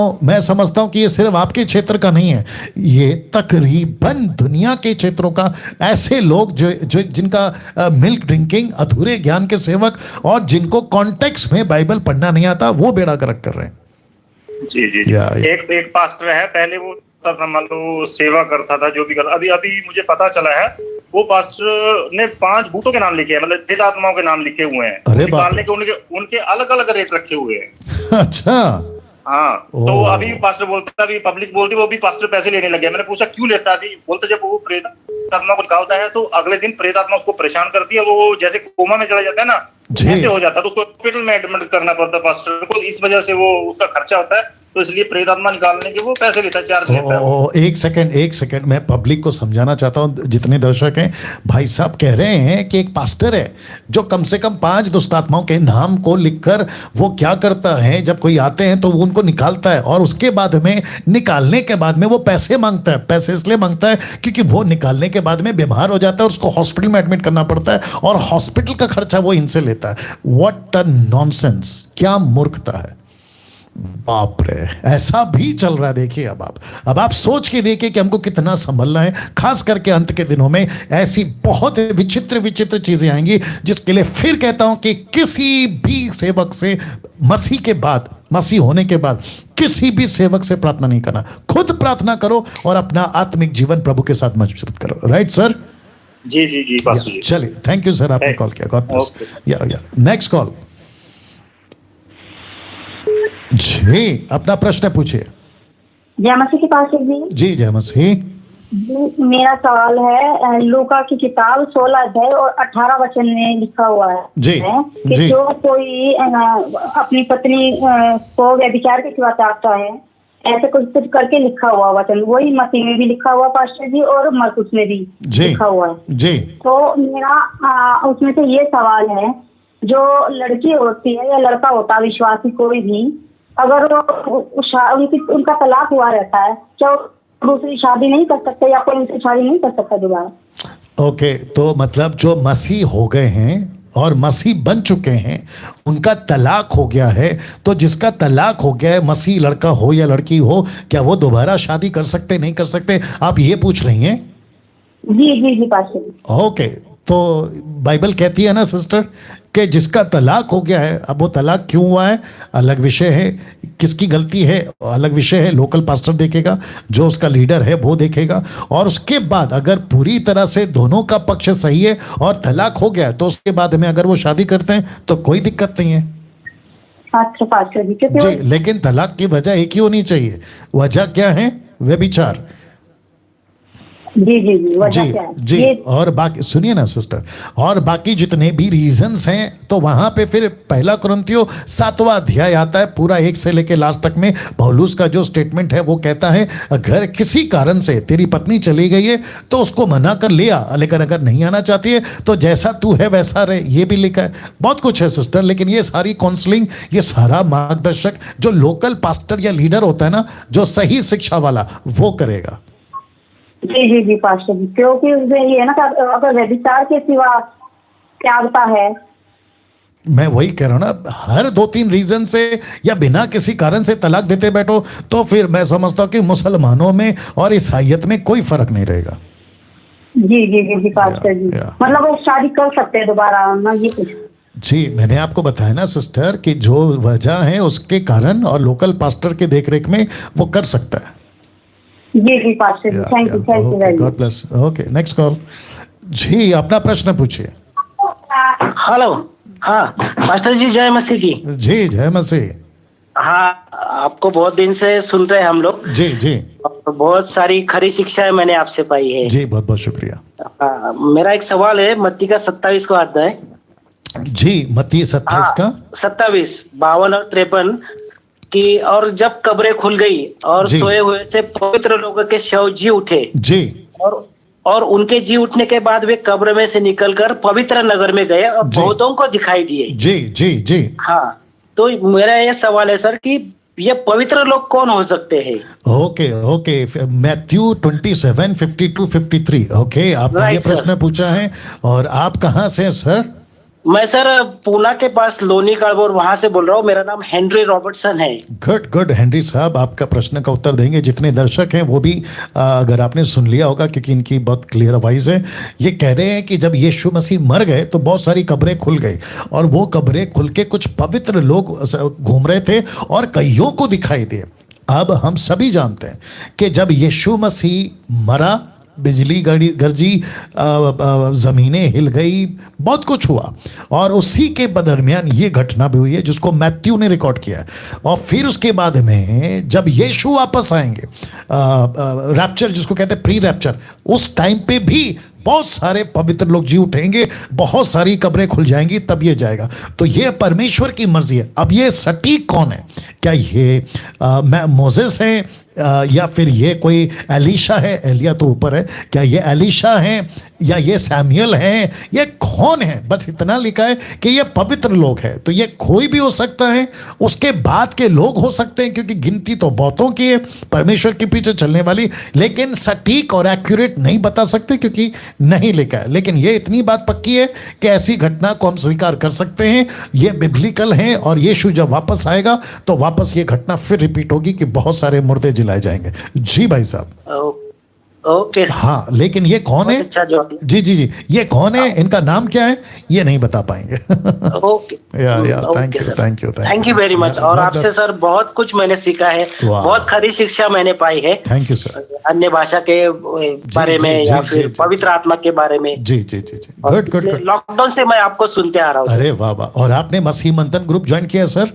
हूँ कि ये सिर्फ आपके क्षेत्र का नहीं है, ये तकरीबन दुनिया के क्षेत्रों का, ऐसे लोग जो जिनका मिल्क ड्रिंकिंग, अधूरे ज्ञान के सेवक, और जिनको कॉन्टेक्स्ट में बाइबल पढ़ना नहीं आता, वो बेड़ा गर्क कर रहे हैं। जी जी जी। एक पास्टर है, पहले वो मान लो सेवा करता था, जो भी करता, अभी मुझे पता चला है वो पास्टर ने 5 भूतों के नाम लिखे हैं, मतलब 3 आत्माओं के नाम लिखे हुए हैं, निकालने के उनके अलग अलग रेट रखे हुए हैं। अच्छा हाँ, तो अभी पास्टर बोलता है, अभी पब्लिक बोलती है वो भी पास्टर पैसे लेने लगे। मैंने पूछा क्यों लेता है? अभी बोलते जब वो प्रेत आत्मा को निकालता है तो अगले दिन प्रेत आत्मा उसको परेशान करती है, वो जैसे कोमा में चला जाता है ना, ऐसे हो जाता है, तो उसको हॉस्पिटल में एडमिट करना पड़ता है पास्टर को, इस वजह से वो उसका खर्चा होता है, तो इसलिए प्रेत आत्मा निकालने के वो पैसे लेता है, चार्ज लेता है। एक सेकंड मैं पब्लिक को समझाना चाहता हूं, जितने दर्शक हैं, भाई साहब कह रहे हैं कि एक पास्टर है जो कम से कम 5 दुष्ट आत्माओं के नाम को लिखकर वो क्या करता है, जब कोई आते हैं तो वो उनको निकालता है, और उसके बाद में निकालने के बाद में वो पैसे मांगता है। पैसे इसलिए मांगता है क्योंकि वो निकालने के बाद में बीमार हो जाता है और उसको हॉस्पिटल में एडमिट करना पड़ता है, और हॉस्पिटल का खर्चा वो इनसे लेता है। व्हाट अ नॉनसेंस, क्या मूर्खता है, बाप रे, ऐसा भी चल रहा है। देखिए अब आप सोच के देखिए कि हमको कितना संभलना है, खास करके अंत के दिनों में ऐसी बहुत विचित्र चीजें आएंगी, जिसके लिए फिर कहता हूं कि किसी भी सेवक से मसीह के बाद, मसीह होने के बाद किसी भी सेवक से प्रार्थना नहीं करना, खुद प्रार्थना करो और अपना आत्मिक जीवन प्रभु के साथ मजबूत करो। Right sir? जी जी जी पास्टर जी। चलिए, थैंक यू सर, आपने कॉल किया, गॉड ब्लेस। या नेक्स्ट कॉल। जी अपना प्रश्न पूछिए। जय मसीह के पास जी। जी जय मसीह। मेरा सवाल है, लूका की किताब 16 अध्याय और 18 वचन में लिखा हुआ है जी, कि जी। जो कोई अपनी पत्नी को व्यभिचार के सिवा चाहता है, ऐसे कुछ करके लिखा हुआ वचन, वही मसीह में भी लिखा हुआ पास्टर जी, और मरकुस में भी लिखा हुआ है जी। तो मेरा उसमें से ये सवाल है, जो लड़की होती है या लड़का होता है विश्वासी कोई भी, अगर उनका तलाक हुआ रहता है, क्या दूसरी शादी नहीं कर सकते या कोई उनसे शादी नहीं कर सकता दोबारा? ओके, तो मतलब जो मसीह हो गए हैं और मसीह बन चुके हैं, उनका तलाक हो गया है, तो जिसका तलाक हो गया है, मसीह लड़का हो या लड़की हो, क्या वो दोबारा शादी कर सकते नहीं कर सकते, आप ये पूछ रही हैं? जी जी जी पास्टर। ओके, तो बाइबल कहती है ना सिस्टर कि जिसका तलाक हो गया है, अब वो तलाक क्यों हुआ है अलग विषय है, किसकी गलती है अलग विषय है, लोकल पास्टर देखेगा, जो उसका लीडर है वो देखेगा, और उसके बाद अगर पूरी तरह से दोनों का पक्ष सही है और तलाक हो गया है, तो उसके बाद में अगर वो शादी करते हैं तो कोई दिक्कत नहीं है। अच्छा पास्टर जी, जी, लेकिन तलाक की वजह एक ही होनी चाहिए। वजह क्या है? व्यभिचार। जी जी जी वजह क्या है? जी, और बाकी सुनिए ना सिस्टर, और बाकी जितने भी रीजंस हैं, तो वहां पे फिर पहला कुरिन्थियों 7वां अध्याय आता है, पूरा 1 से लेके लास्ट तक में पौलुस का जो स्टेटमेंट है वो कहता है अगर किसी कारण से तेरी पत्नी चली गई है तो उसको मना कर ले आ, लेकिन अगर नहीं आना चाहती है तो जैसा तू है वैसा रहे, ये भी लिखा है। बहुत कुछ है सिस्टर, लेकिन ये सारी काउंसलिंग, ये सारा मार्गदर्शक जो लोकल पास्टर या लीडर होता है ना, जो सही शिक्षा वाला, वो करेगा। जी जी जी पास्टर जी, क्योंकि उसमें ये है ना, अगर व्यभिचार के सिवा त्यागता है, मैं वही कह रहा हूं ना, हर 2-3 रीजन से या बिना किसी कारण से तलाक देते बैठो तो फिर मैं समझता हूं कि मुसलमानों में और ईसाइयत में कोई फर्क नहीं रहेगा। जी जी जी जी पास्टर जी, मतलब वो शादी कर सकते हैं दोबारा ना, ये कुछ? जी, मैंने आपको बताया ना सिस्टर कि जो वजह है उसके कारण और लोकल पास्टर के देखरेख में वो कर सकता है। जी जी pastor ji, thank you very much, God bless. Okay, next call. जी, अपना प्रश्न पूछिए। हेलो, हाँ पास्टर जी, जय मसीह की। जी, जय मसीह। हाँ, आपको बहुत दिन से सुन रहे हैं हम लोग। जी जी, बहुत सारी खरी शिक्षाएं मैंने आपसे पाई है। जी, बहुत बहुत शुक्रिया। मेरा एक सवाल है, मत्ती का 27 का अध्याय। जी, मत्ती 27 का 27, 52 और 53 की, और जब कब्रें खुल गई और सोए हुए से पवित्र लोगों के शव जी उठे। जी, और उनके जी उठने के बाद वे कब्र में से निकलकर पवित्र नगर में गए और बहुतों को दिखाई दिए। जी जी जी, हाँ, तो मेरा ये सवाल है सर कि ये पवित्र लोग कौन हो सकते हैं? Okay okay, Matthew 27, 52, 53। ओके, आपने ये प्रश्न पूछा है, और आप कहाँ से हैं सर? मैं सर पूना के पास लोनी कड़बोर वहां से बोल रहा हूँ। मेरा नाम हेनरी रॉबर्टसन है। गुड गुड, हेनरी साहब आपका प्रश्न का उत्तर देंगे। जितने दर्शक हैं वो भी अगर आपने सुन लिया होगा, क्योंकि इनकी बहुत क्लियर वॉइस है, ये कह रहे हैं कि जब यीशु मसीह मर गए तो बहुत सारी कब्रें खुल गई, और वो कब्रें खुल के कुछ पवित्र लोग घूम रहे थे और कईयों को दिखाई दिए। अब हम सभी जानते हैं कि जब यीशु मसीह मरा, बिजली गरजी, ज़मीनें हिल गई, बहुत कुछ हुआ, और उसी के दरमियान ये घटना भी हुई है जिसको मैथ्यू ने रिकॉर्ड किया है। और फिर उसके बाद में जब यीशु वापस आएंगे, रैप्चर जिसको कहते हैं, प्री रैप्चर, उस टाइम पे भी बहुत सारे पवित्र लोग जी उठेंगे, बहुत सारी कब्रें खुल जाएंगी, तब ये जाएगा। तो ये परमेश्वर की मर्जी है। अब ये सटीक कौन है? क्या ये मोसेस है, या फिर ये कोई एलीशा है? एलिया तो ऊपर है, क्या ये एलीशा है या ये सैमुअल है, ये कौन है? बस इतना लिखा है कि ये पवित्र लोग हैं। तो ये कोई भी हो सकता है, उसके बाद के लोग हो सकते हैं, क्योंकि गिनती तो बहुतों की है परमेश्वर के पीछे चलने वाली, लेकिन सटीक और एक्यूरेट नहीं बता सकते क्योंकि नहीं लिखा है। लेकिन ये इतनी बात पक्की है कि ऐसी घटना को हम स्वीकार कर सकते हैं, ये बिब्लिकल है, और यीशु जब वापस आएगा तो वापस ये घटना फिर रिपीट होगी कि बहुत सारे मुर्दे जिलाए जाएंगे। जी भाई साहब, ओके, हाँ, लेकिन ये कौन है? अच्छा, जी जी जी, ये कौन है, इनका नाम क्या है, ये नहीं बता पाएंगे। Okay, thank you very much. और आपसे सर बहुत कुछ मैंने सीखा है, बहुत खरी शिक्षा मैंने पाई है। Thank you sir. अन्य भाषा के बारे में या फिर पवित्र आत्मा के बारे में। जी जी जी जी, गुड गुड। लॉकडाउन से मैं आपको सुनते आ रहा हूँ। अरे वाह वाह। और आपने मसीह मंथन ग्रुप ज्वाइन किया सर?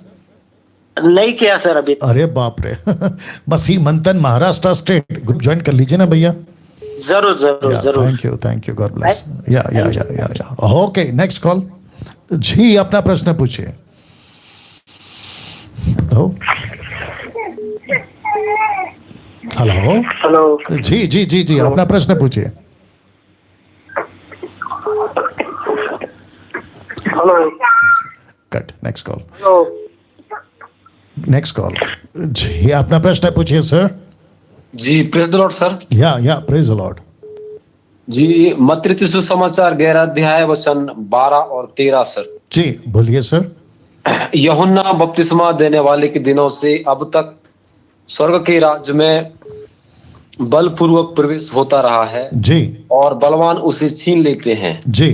नहीं किया सर अभी। अरे बाप रे। मसीह मंथन महाराष्ट्र स्टेट ग्रुप ज्वाइन कर लीजिए ना भैया। जरूर जरूर जरूर। Thank you, God bless. या ओके, नेक्स्ट कॉल। जी, अपना प्रश्न पूछिए। Hello hello. जी जी जी जी, अपना प्रश्न पूछिए। Hello. Cut, next call. Hello. Next call. जी अपना प्रश्न पूछिए सर। जी प्रेज द लॉर्ड सर। या प्रेज द लॉर्ड। जी मत्ती सुसमाचार 11 अध्याय वचन 12 और 13 सर। जी बोलिए सर। यूहन्ना बपतिस्मा देने वाले के दिनों से अब तक स्वर्ग के राज्य में बलपूर्वक प्रवेश होता रहा है जी, और बलवान उसे छीन लेते हैं जी।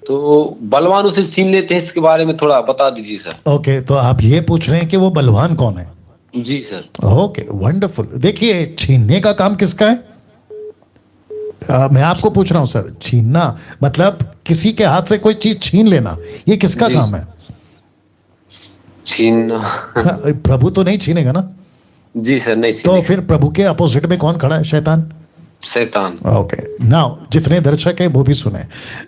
तो बलवान उसे छीन लेते हैं, इसके बारे में थोड़ा बता दीजिए सर। ओके, तो आप ये पूछ रहे हैं कि वो बलवान कौन है? जी सर। Okay wonderful. देखिए छीनने का काम किसका है? मैं आपको पूछ रहा हूं सर, छीनना मतलब किसी के हाथ से कोई चीज छीन लेना, ये किसका काम है? छीनना प्रभु तो नहीं छीनेगा ना? जी सर नहीं तो फिर प्रभु के अपोजिट में कौन खड़ा है? शैतान। शैतान। ओके नाउ जितने दर्शक है वो भी सुने।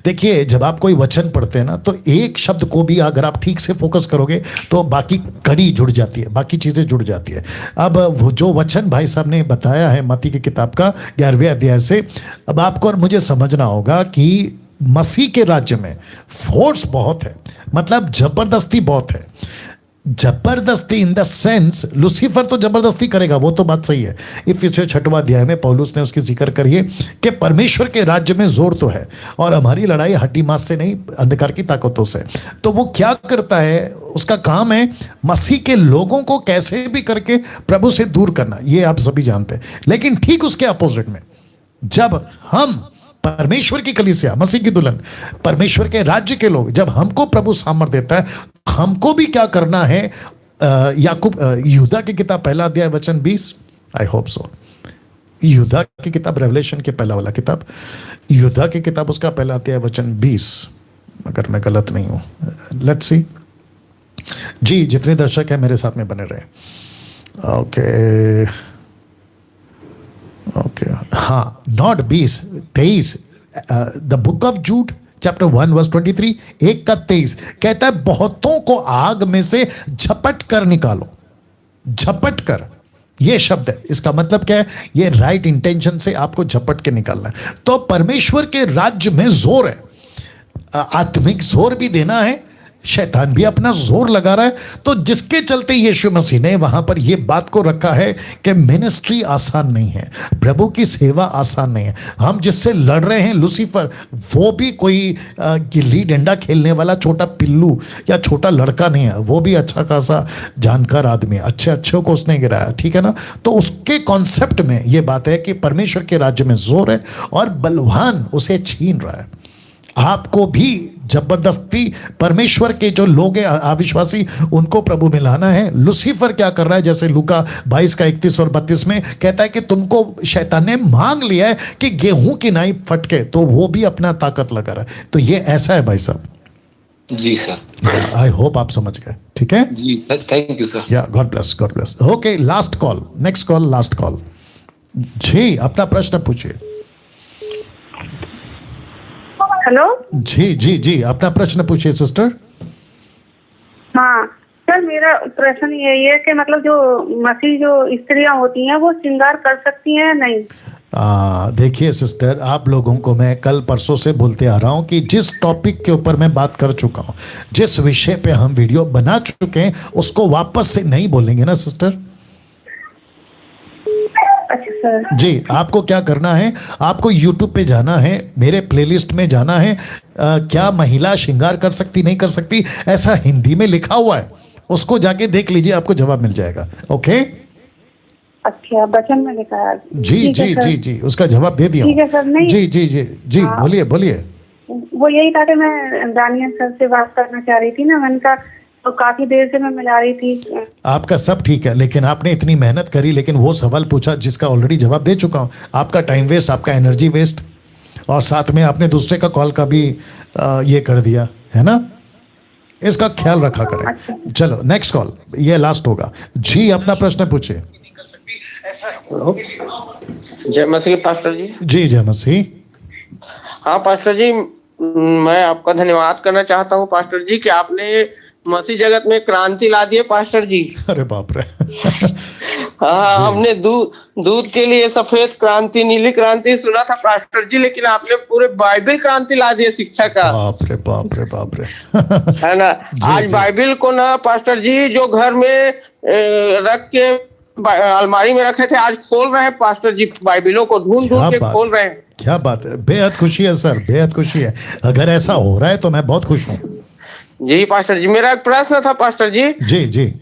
देखिए जब आप कोई वचन पढ़ते हैं ना, तो एक शब्द को भी अगर आप ठीक से फोकस करोगे तो बाकी कड़ी जुड़ जाती है, बाकी चीजें जुड़ जाती है। अब वो जो वचन भाई साहब ने बताया है मत्ती की किताब का 11वें अध्याय से, अब आपको और मुझे समझना होगा कि मसीह के राज्य में फोर्स बहुत है, मतलब जबरदस्ती बहुत है। जबरदस्ती इन द सेंस लूसीफर तो जबरदस्ती करेगा, वो तो बात सही है। इफिसियों 6वां अध्याय में पौलुस ने उसकी जिक्र करिए कि परमेश्वर के राज्य में जोर तो है और हमारी लड़ाई हड्डी मांस से नहीं, अंधकार की ताकतों से। तो वो क्या करता है, उसका काम है मसीह के लोगों को कैसे भी करके प्रभु से दूर करना, ये आप सभी जानते हैं। लेकिन ठीक उसके अपोजिट में जब हम परमेश्वर की कलीसिया, मसीह की दुल्हन, परमेश्वर के राज्य के लोग, जब हमको प्रभु सामर्थ देता है, हमको भी क्या करना है? याकूब यहूदा की किताब 1 अध्याय वचन 20, आई होप सो, यहूदा की किताब रेवलेशन के पहला वाला किताब, यहूदा की किताब उसका 1 अध्याय वचन 20, अगर मैं गलत नहीं हूं। Let's see. जी जितने दर्शक है मेरे साथ में बने रहे। ओके हाँ, not 20, 23। The book of Jude chapter 1 verse 23, 1 का 23 कहता है बहुतों को आग में से झपट कर निकालो। झपट कर ये शब्द है, इसका मतलब क्या है? ये राइट इंटेंशन से आपको झपट के निकालना है। तो परमेश्वर के राज्य में जोर है, आत्मिक जोर भी देना है, शैतान भी अपना जोर लगा रहा है। तो जिसके चलते यीशु मसीह ने वहां पर यह बात को रखा है कि मिनिस्ट्री आसान नहीं है, प्रभु की सेवा आसान नहीं है। हम जिससे लड़ रहे हैं लूसीफर, वो भी कोई गिल्ली डंडा खेलने वाला छोटा पिल्लू या छोटा लड़का नहीं है, वो भी अच्छा खासा जानकार आदमी है, अच्छे को उसने गिराया, ठीक है ना? तो उसके कॉन्सेप्ट में यह बात है कि परमेश्वर के राज्य में जोर है और बलवान उसे छीन रहा है। आपको भी जबरदस्ती परमेश्वर के जो लोग हैं अविश्वासी, उनको प्रभु में लाना है। लूसीफर क्या कर रहा है? जैसे लूका 22 का 31 और 32 में कहता है कि तुमको शैतान ने मांग लिया है कि गेहूं की नाई फटके, तो वो भी अपना ताकत लगा रहा है। तो ये ऐसा है भाई साहब। जी सर, आई होप आप समझ गए। ठीक है जी, थैंक यू सर। या God bless, God bless. Okay last call, next call, last call. जी अपना प्रश्न पूछिए। हेलो। जी अपना प्रश्न पूछिए सिस्टर। हाँ सर, मेरा प्रश्न यही है कि मतलब जो मसीह जो स्त्रियां होती हैं वो श्रृंगार कर सकती हैं या नहीं? देखिए सिस्टर, आप लोगों को मैं कल परसों से बोलते आ रहा हूं कि जिस टॉपिक के ऊपर मैं बात कर चुका हूं, जिस विषय पे हम वीडियो बना चुके हैं, उसको वापस से नहीं बोलेंगे ना सिस्टर? अच्छा सर। जी आपको क्या करना है, आपको YouTube पे जाना है, मेरे प्लेलिस्ट में जाना है। क्या महिला श्रृंगार कर सकती नहीं कर सकती, ऐसा हिंदी में लिखा हुआ है, उसको जाके देख लीजिए, आपको जवाब मिल जाएगा। ओके अच्छा, वचन में लिखा है। जी उसका जवाब दे दिया। ठीक है सर। नहीं जी बोलिए। वो यही था कि मैं दानियल सर से बात करना चाह रही थी ना, मैंने कहा तो काफी देर से मैं मिला रही थी। आपका सब ठीक है, लेकिन आपने इतनी मेहनत करी, लेकिन वो सवाल पूछा जिसका ऑलरेडी जवाब दे चुका हूं। आपका टाइम वेस्ट, आपका एनर्जी वेस्ट, और साथ में आपने दूसरे का कॉल का भी ये कर दिया है ना। इसका ख्याल रखा करें। अच्छा। चलो नेक्स्ट कॉल, ये लास्ट होगा। जी अपना प्रश्न पूछिए। जय मसीह पास्टर जी। जी जय मसीह। हाँ पास्टर जी, मैं आपका धन्यवाद करना चाहता हूँ पास्टर जी कि आपने मसीह जगत में क्रांति ला दिए पास्टर जी। अरे बाप रे। हाँ, हमने दूध के लिए सफेद क्रांति, नीली क्रांति सुना था पास्टर जी, लेकिन आपने पूरे बाइबल क्रांति ला दिए शिक्षा का। बाप रे बाप रे बाप रे। है ना। आज बाइबल को ना पास्टर जी जो घर में रख के अलमारी में रखे थे, आज खोल रहे हैं पास्टर जी, बाइबलों को ढूंढ के खोल रहे हैं। क्या बात है, बेहद खुशी है सर, बेहद खुशी है। अगर ऐसा हो रहा है तो मैं बहुत खुश हूँ। जी पास्टर जी, मेरा एक प्रश्न था पास्टर जी। जी जी।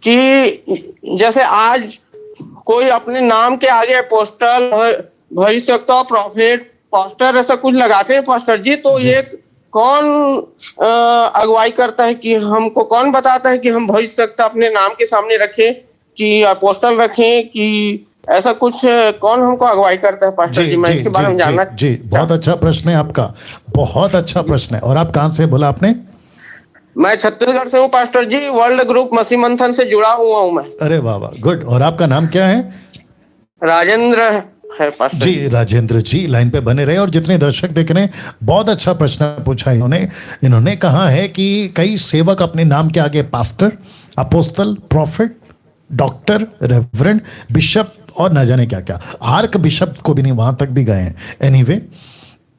कि जैसे आज कोई अपने नाम के आगे अपोस्टल, भविष्यवक्ता, प्रॉफेट, पास्टर ऐसा कुछ लगाते हैं पास्टर जी, तो ये कौन अगुवाई करता है कि हमको कौन बताता है कि हम भविष्यवक्ता अपने नाम के सामने रखें कि अपोस्टल रखें, कि ऐसा कुछ कौन हमको अगुवाई करता है पास्टर जी? मैं इसके बारे में जानना। जी, बहुत अच्छा प्रश्न है आपका, बहुत अच्छा प्रश्न है। और आप कहाँ से बोला आपने? मैं छत्तीसगढ़ से हूँ पास्टर जी, वर्ल्ड ग्रुप मसीह मंथन से जुड़ा हुआ हूँ मैं। अरे वाह वाह, गुड। और आपका नाम क्या है? राजेंद्र है पास्टर जी। राजेंद्र जी लाइन पे बने रहे। और जितने दर्शक देख रहे हैं, बहुत अच्छा प्रश्न पूछा इन्होंने कहा है कि कई सेवक अपने नाम के आगे pastor, apostle, prophet, doctor, reverend, bishop और न जाने क्या क्या, आर्क बिशप को भी नहीं, वहां तक भी गए हैं। एनीवे,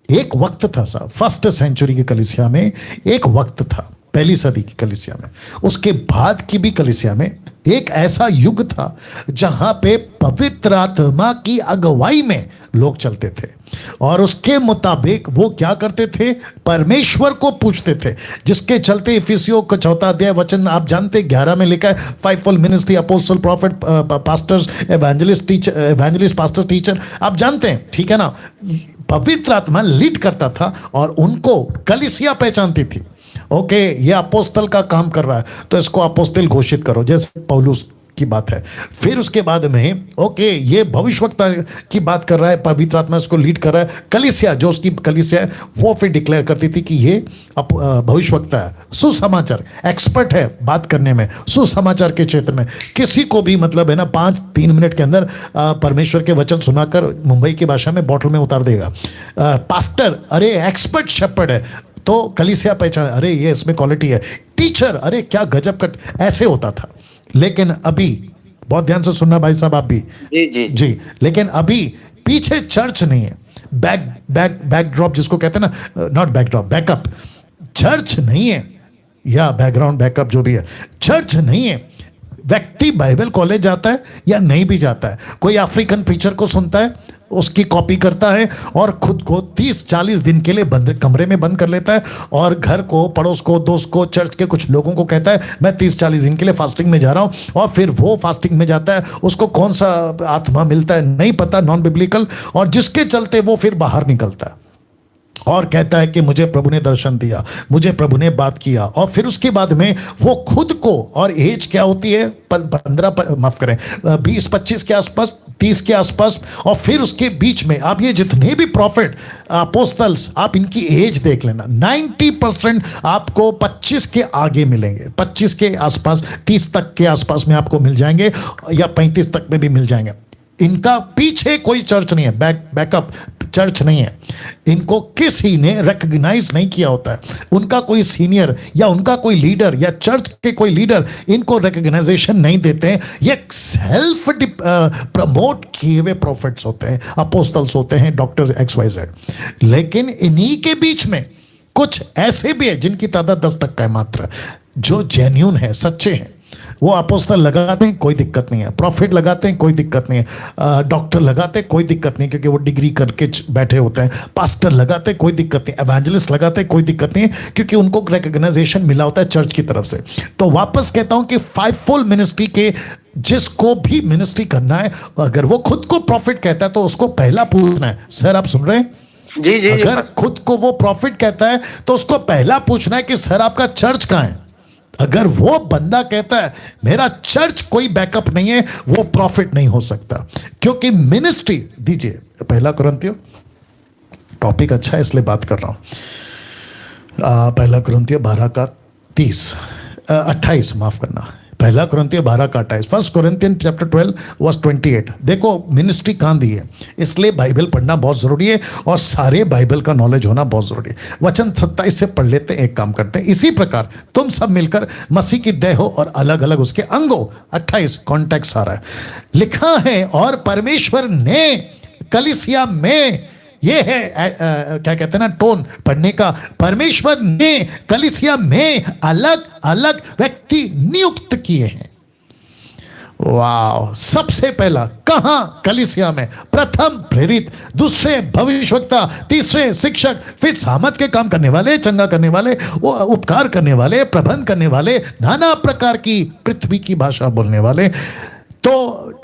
एक वक्त था साहब, फर्स्ट सेंचुरी की कलीसिया में एक वक्त था, पहली सदी की कलीसिया में, उसके बाद की भी कलीसिया में एक ऐसा युग था जहां पे पवित्र आत्मा की अगुवाई में लोग चलते थे और उसके मुताबिक वो क्या करते थे, परमेश्वर को पूछते थे, जिसके चलते इफिसियों का 4 अध्याय वचन आप जानते 11 में लिखा है, 5-fold ministry, apostle, profit, pastors, evangelist, teacher, evangelist, pastor, teacher, आप जानते हैं, ठीक है ना। पवित्र आत्मा लीड करता था और उनको कलीसिया पहचानती थी। ओके, ये अपोस्तल का काम कर रहा है तो इसको अपोस्तल घोषित करो, जैसे पौलुस की बात है। फिर उसके बाद में ओके, ये भविष्यवक्ता की बात कर रहा है, पवित्र आत्मा इसको लीड कर रहा है। कलीसिया, जो उसकी कलीसिया है, वो फिर डिक्लेयर करती थी कि ये भविष्यवक्ता है, सुसमाचार, एक्सपर्ट है बात करने में, सुसमाचार के क्षेत्र में। किसी को भी मतलब है ना 5-3 मिनट के अंदर परमेश्वर के वचन सुनाकर मुंबई की भाषा में बॉटल में उतार देगा। पास्टर, अरे एक्सपर्ट शेपर्ड है, तो कलीसिया पहचान, अरे ये इसमें क्वालिटी है। टीचर, अरे क्या गजब कट, ऐसे होता था। लेकिन अभी, बहुत ध्यान से सुनना भाई साहब आप भी, जी, लेकिन अभी पीछे चर्च नहीं है, बैकड्रॉप जिसको कहते हैं ना, नॉट बैकड्रॉप, बैकअप, चर्च नहीं है, या बैकग्राउंड बैकअप जो भी है, चर्च नहीं है। व्यक्ति बाइबल कॉलेज जाता है या नहीं भी जाता है, कोई अफ्रीकन प्रीचर को सुनता है, उसकी कॉपी करता है और खुद को 30-40 दिन के लिए बंद कमरे में बंद कर लेता है और घर को, पड़ोस को, दोस्त को, चर्च के कुछ लोगों को कहता है मैं 30-40 दिन के लिए फास्टिंग में जा रहा हूं, और फिर वो फास्टिंग में जाता है, उसको कौन सा आत्मा मिलता है नहीं पता, नॉन बिब्लिकल, और जिसके चलते वो फिर बाहर निकलता है और कहता है कि मुझे प्रभु ने दर्शन दिया, मुझे प्रभु ने बात किया। और फिर उसके बाद में वो खुद को, और एज क्या होती है, 20-25 के आसपास, 30 के आसपास, और फिर उसके बीच में आप ये जितने भी प्रॉफिट, अपोस्टल्स, आप इनकी एज देख लेना, 90% आपको 25 के आगे मिलेंगे, 25 के आसपास, 30 तक के आसपास में आपको मिल जाएंगे, या 35 तक में भी मिल जाएंगे। इनका पीछे कोई चर्च नहीं है, बैकअप चर्च नहीं है, इनको किसी ने रिकॉग्नाइज नहीं किया होता है, उनका कोई सीनियर या उनका कोई लीडर या चर्च के कोई लीडर इनको रिकॉग्नाइजेशन नहीं देते हैं। ये सेल्फ प्रमोट किए हुए प्रॉफिट्स होते हैं, अपोस्टल्स होते हैं, डॉक्टर्स XYZ। लेकिन इन्हीं के बीच में कुछ ऐसे भी है जिनकी तादाद 10% है मात्र, जो जेन्युइन है, सच्चे हैं। वो अपोस्तल लगाते हैं, कोई दिक्कत नहीं है, प्रॉफिट लगाते हैं, कोई दिक्कत नहीं है, डॉक्टर लगाते हैं, कोई दिक्कत नहीं, क्योंकि वो डिग्री करके बैठे होते हैं, पास्टर लगाते हैं, कोई दिक्कत नहीं, एवेंजलिस्ट लगाते हैं, कोई दिक्कत नहीं है, क्योंकि उनको रिकॉग्नाइजेशन मिला होता है चर्च की तरफ से। तो वापस कहता हूं कि 5-fold मिनिस्ट्री के जिसको भी मिनिस्ट्री करना है, अगर वो खुद को प्रॉफिट कहता है तो उसको पहला पूछना है, सर आप सुन रहे हैं? जी। अगर खुद को वो प्रॉफिट कहता है तो उसको पहला पूछना है कि सर आपका चर्च कहां है। अगर वो बंदा कहता है मेरा चर्च कोई बैकअप नहीं है, वो प्रॉफिट नहीं हो सकता, क्योंकि मिनिस्ट्री, दीजिए 1 कुरिन्थियों, टॉपिक अच्छा है इसलिए बात कर रहा हूं, 1 कुरिन्थियों 12 का 28, माफ करना, पहला कुरिन्थियों 12 का 28, फर्स्ट कुरिन्थियन चैप्टर 12 वर्स 28। देखो मिनिस्ट्री कहाँ दी है, इसलिए बाइबल पढ़ना बहुत जरूरी है और सारे बाइबल का नॉलेज होना बहुत जरूरी है। वचन 27 से पढ़ लेते हैं, एक काम करते हैं। इसी प्रकार तुम सब मिलकर मसीह की देह हो और अलग अलग उसके अंगों। 28 कॉन्टेक्स्ट आ रहा है, लिखा है और परमेश्वर ने कलीसिया में, ये है क्या कहते हैं ना टोन पढ़ने का, परमेश्वर ने कलीसिया में अलग अलग व्यक्ति नियुक्त किए हैं। वाह, सबसे पहला कहां? कलीसिया में। प्रथम प्रेरित, दूसरे भविष्यवक्ता, तीसरे शिक्षक, फिर सामर्थ के काम करने वाले, चंगा करने वाले, उपकार करने वाले, प्रबंध करने वाले, नाना प्रकार की पृथ्वी की भाषा बोलने वाले। तो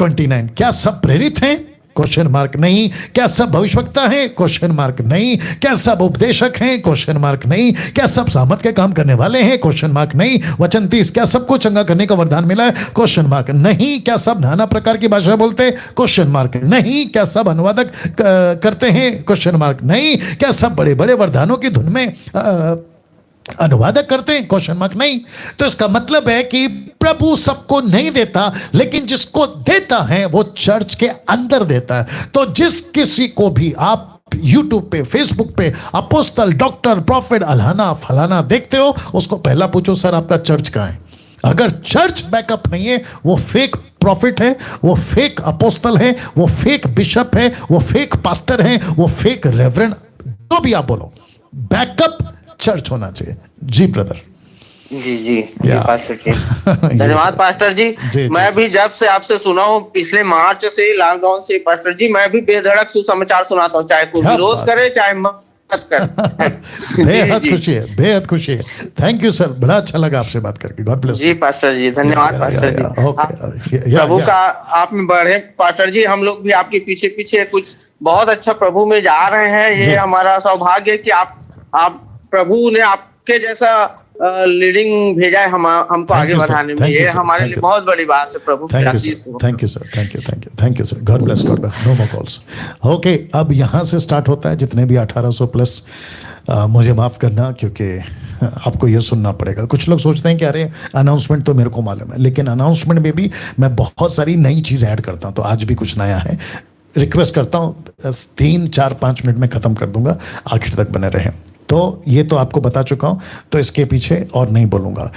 29, क्या सब प्रेरित हैं? क्वेश्चन मार्क नहीं। क्या सब भविष्यवक्ता हैं? क्वेश्चन मार्क नहीं। क्या सब उपदेशक हैं? क्वेश्चन मार्क नहीं। क्या सब सामर्थ के काम करने वाले हैं? क्वेश्चन मार्क नहीं। वचन 30, क्या सबको चंगा करने का वरदान मिला है? क्वेश्चन मार्क नहीं। क्या सब नाना प्रकार की भाषा बोलते हैं? क्वेश्चन मार्क नहीं। क्या सब अनुवादक करते हैं? क्वेश्चन मार्क नहीं। क्या सब बड़े बड़े वरदानों की धुन में अनुवादक करते हैं? क्वेश्चन मार्क नहीं। तो इसका मतलब है कि प्रभु सबको नहीं देता, लेकिन जिसको देता है वो चर्च के अंदर देता है। तो जिस किसी को भी आप YouTube पे, Facebook पे अपोस्तल, डॉक्टर, प्रॉफिट, अल्हाना फलाना देखते हो, उसको पहला पूछो सर आपका चर्च कहाँ है। अगर चर्च बैकअप नहीं है, वो फेक प्रॉफिट है, वो फेक अपोस्तल है, वो फेक बिशप है, वो फेक पास्टर है, वो फेक रेवरेंड, तो भी आप बोलो, बैकअप चर्च होना चाहिए। जी ब्रदर। जी पास्टर जी धन्यवाद पास्टर जी। मैं भी जब से आपसे सुना हूँ पिछले मार्च से लॉकडाउन से पास्टर जी, मैं भी बेधड़क सुसमाचार सुनाता हूँ, चाहे कोई विरोध करे चाहे मत करे। बेहद खुशी है, बेहद खुशी है। थैंक यू सर, बड़ा अच्छा लगा आपसे बात करके। गॉड ब्लेस जी पास्टर जी, धन्यवाद पास्टर जी। प्रभु का आप में बढ़े पास्टर जी, हम लोग भी आपके पीछे पीछे कुछ बहुत अच्छा प्रभु में जा रहे हैं। ये हमारा सौभाग्य है कि आप प्रभु ने आपके जैसा लीडिंग भेजा है हमको आगे बढ़ाने में। ये हमारे लिए बहुत बड़ी बात है। प्रभु की आशीष हो। Thank you sir, thank you sir. God bless, God bless. No more calls. Okay, अब यहाँ से स्टार्ट होता है। जितने भी 1800 प्लस, मुझे माफ करना क्योंकि आपको ये सुनना पड़ेगा। कुछ लोग सोचते हैं कि अरे अनाउंसमेंट तो मेरे को मालूम है, लेकिन अनाउंसमेंट में भी मैं बहुत सारी नई चीज़ ऐड करता हूँ। तो आज भी कुछ नया है। रिक्वेस्ट करता हूँ 3, 4, 5 मिनट में ख़त्म कर दूंगा, आखिर तक बने रहें। तो ये तो आपको बता चुका हूँ, तो इसके पीछे और नहीं बोलूँगा।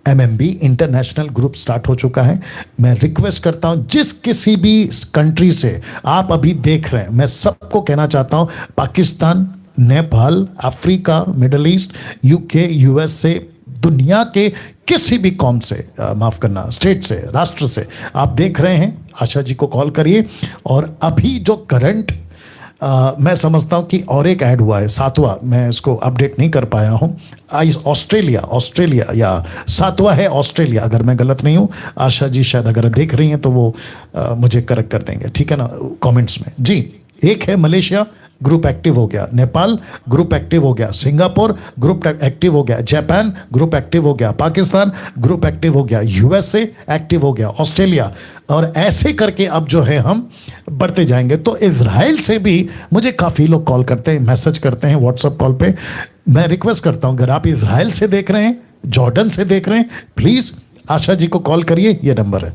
MMB इंटरनेशनल ग्रुप स्टार्ट हो चुका है। मैं रिक्वेस्ट करता हूँ जिस किसी भी कंट्री से आप अभी देख रहे हैं, मैं सबको कहना चाहता हूँ, Pakistan, Nepal, Africa, middle east, UK, USA, दुनिया के किसी भी कौम से, माफ़ करना, स्टेट से, राष्ट्र से आप देख रहे हैं, आशा जी को कॉल करिए। और अभी जो करंट मैं समझता हूँ कि और एक ऐड हुआ है, 7वां, मैं इसको अपडेट नहीं कर पाया हूँ। ऑस्ट्रेलिया या 7वां है ऑस्ट्रेलिया, अगर मैं गलत नहीं हूँ। आशा जी शायद अगर देख रही हैं तो वो मुझे करेक्ट कर देंगे, ठीक है ना, कमेंट्स में। जी, एक है मलेशिया, ग्रुप एक्टिव हो गया। नेपाल ग्रुप एक्टिव हो गया। सिंगापुर ग्रुप एक्टिव हो गया। जापान ग्रुप एक्टिव हो गया। पाकिस्तान ग्रुप एक्टिव हो गया। USA एक्टिव हो गया। ऑस्ट्रेलिया, और ऐसे करके अब जो है हम बढ़ते जाएंगे। तो इजराइल से भी मुझे काफ़ी लोग कॉल करते हैं, मैसेज करते हैं व्हाट्सएप कॉल पे। मैं रिक्वेस्ट करता हूँ, अगर आप इजराइल से देख रहे हैं, जॉर्डन से देख रहे हैं, प्लीज़ आशा जी को कॉल करिए, ये नंबर है,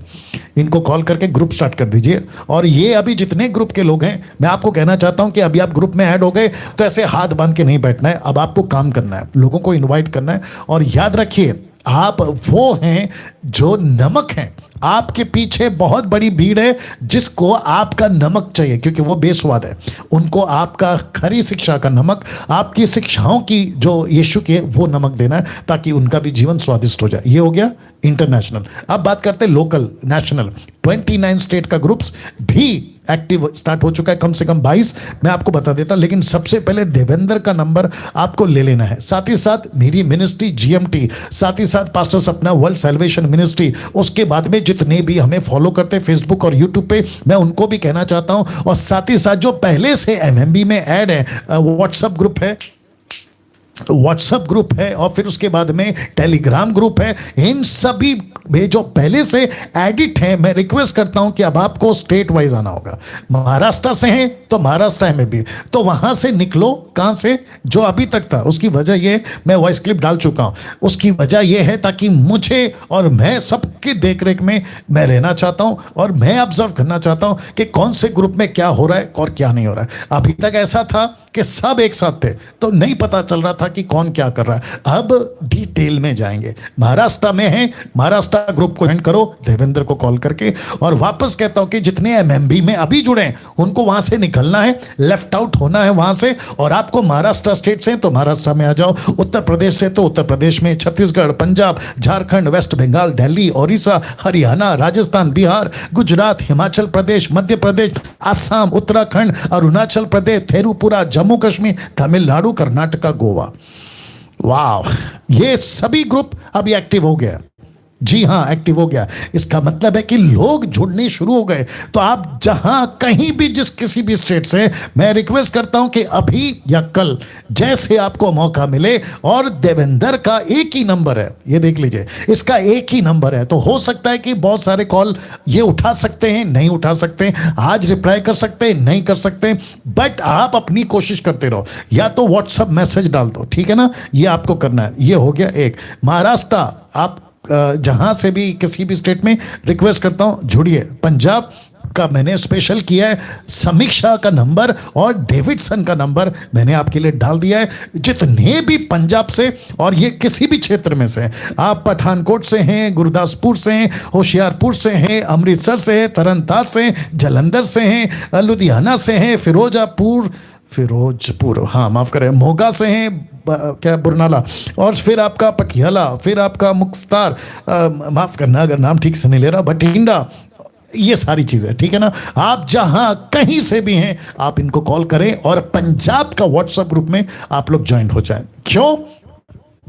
इनको कॉल करके ग्रुप स्टार्ट कर दीजिए। और ये अभी जितने ग्रुप के लोग हैं, मैं आपको कहना चाहता हूं कि अभी आप ग्रुप में ऐड हो गए तो ऐसे हाथ बांध के नहीं बैठना है। अब आपको काम करना है, लोगों को इनवाइट करना है। और याद रखिए, आप वो हैं जो नमक हैं। आपके पीछे बहुत बड़ी भीड़ है जिसको आपका नमक चाहिए, क्योंकि वो बेस्वाद है। उनको आपका खरी शिक्षा का नमक, आपकी शिक्षाओं की जो यीशु के, वो नमक देना है, ताकि उनका भी जीवन स्वादिष्ट हो जाए। ये हो गया इंटरनेशनल। अब बात करते हैं लोकल, नेशनल। 29 स्टेट का ग्रुप्स भी एक्टिव स्टार्ट हो चुका है, कम से कम 22 मैं आपको बता देता। लेकिन सबसे पहले देवेंद्र का नंबर आपको ले लेना है, साथ ही साथ मेरी मिनिस्ट्री GMT, साथ ही साथ पास्टर सपना वर्ल्ड सैल्वेशन मिनिस्ट्री। उसके बाद में जितने भी हमें फॉलो करते हैं फेसबुक और यूट्यूब पे, मैं उनको भी कहना चाहता हूं। और साथ ही साथ जो पहले से MMB में ऐड है, व्हाट्सएप ग्रुप है, और फिर उसके बाद में टेलीग्राम ग्रुप है। इन सभी जो पहले से एडिट है, मैं रिक्वेस्ट करता हूं कि अब आपको स्टेट वाइज आना होगा। महाराष्ट्र से हैं तो महाराष्ट्र में भी, तो वहां से निकलो। कहां से? जो अभी तक था। उसकी वजह ये, मैं वॉइस क्लिप डाल चुका हूं, उसकी वजह यह है ताकि मुझे और मैं सबकी देखरेख में मैं रहना चाहता हूं और मैं ऑब्जर्व करना चाहता हूं कि कौन से ग्रुप में क्या हो रहा है और क्या नहीं हो रहा है। अभी तक ऐसा था कि सब एक साथ थे तो नहीं पता चल रहा था कि कौन क्या कर रहा है। अब डिटेल में जाएंगे। महाराष्ट्र में है, महाराष्ट्र ग्रुप को ज्वाइन करो देवेंद्र को कॉल करके। और वापस कहता हूं कि जितने एमएमबी में अभी जुड़े हैं उनको वहां से निकलना है, लेफ्ट आउट होना है वहां से। और आपको महाराष्ट्र स्टेट से तो महाराष्ट्र में आ जाओ, उत्तर प्रदेश से तो उत्तर प्रदेश में, छत्तीसगढ़, पंजाब, झारखंड, वेस्ट बंगाल, दिल्ली, ओडिशा, हरियाणा, राजस्थान, बिहार, गुजरात, हिमाचल प्रदेश, मध्य प्रदेश, असम, उत्तराखंड, अरुणाचल प्रदेश, त्रिपुरा, जम्मू कश्मीर, तमिलनाडु, कर्नाटका, गोवा। वाह, ये सभी ग्रुप अभी एक्टिव हो गया। जी हां, एक्टिव हो गया। इसका मतलब है कि लोग जुड़ने शुरू हो गए। तो आप जहां कहीं भी, जिस किसी भी स्टेट से, मैं रिक्वेस्ट करता हूं कि अभी या कल जैसे आपको मौका मिले, और देवेंद्र का एक ही नंबर है, ये देख लीजिए, इसका एक ही नंबर है। तो हो सकता है कि बहुत सारे कॉल ये उठा सकते हैं, नहीं उठा सकते, आज रिप्लाई कर सकते हैं, नहीं कर सकते, बट आप अपनी कोशिश करते रहो। या तो व्हाट्सएप मैसेज डाल दो, ठीक है ना, ये आपको करना है। ये हो गया एक। महाराष्ट्र, आप जहां से भी, किसी भी स्टेट में, रिक्वेस्ट करता हूं जुड़िए। पंजाब का मैंने स्पेशल किया है, समीक्षा का नंबर और डेविडसन का नंबर मैंने आपके लिए डाल दिया है। जितने भी पंजाब से, और ये किसी भी क्षेत्र में से, आप पठानकोट से हैं, गुरदासपुर से हैं, होशियारपुर से हैं, अमृतसर से हैं, तरनतार से हैं, जलंधर से हैं, लुधियाना से हैं, फिरोजपुर, हाँ माफ करें, मोगा से हैं, क्या बुरनाला, और फिर आपका पटियाला, फिर आपका मुख्तार, माफ करना अगर नाम ठीक से नहीं ले रहा, बठिंडा, ये सारी चीजें, ठीक है ना। आप जहां कहीं से भी हैं आप इनको कॉल करें और पंजाब का व्हाट्सएप ग्रुप में आप लोग ज्वाइन हो जाएं। क्यों?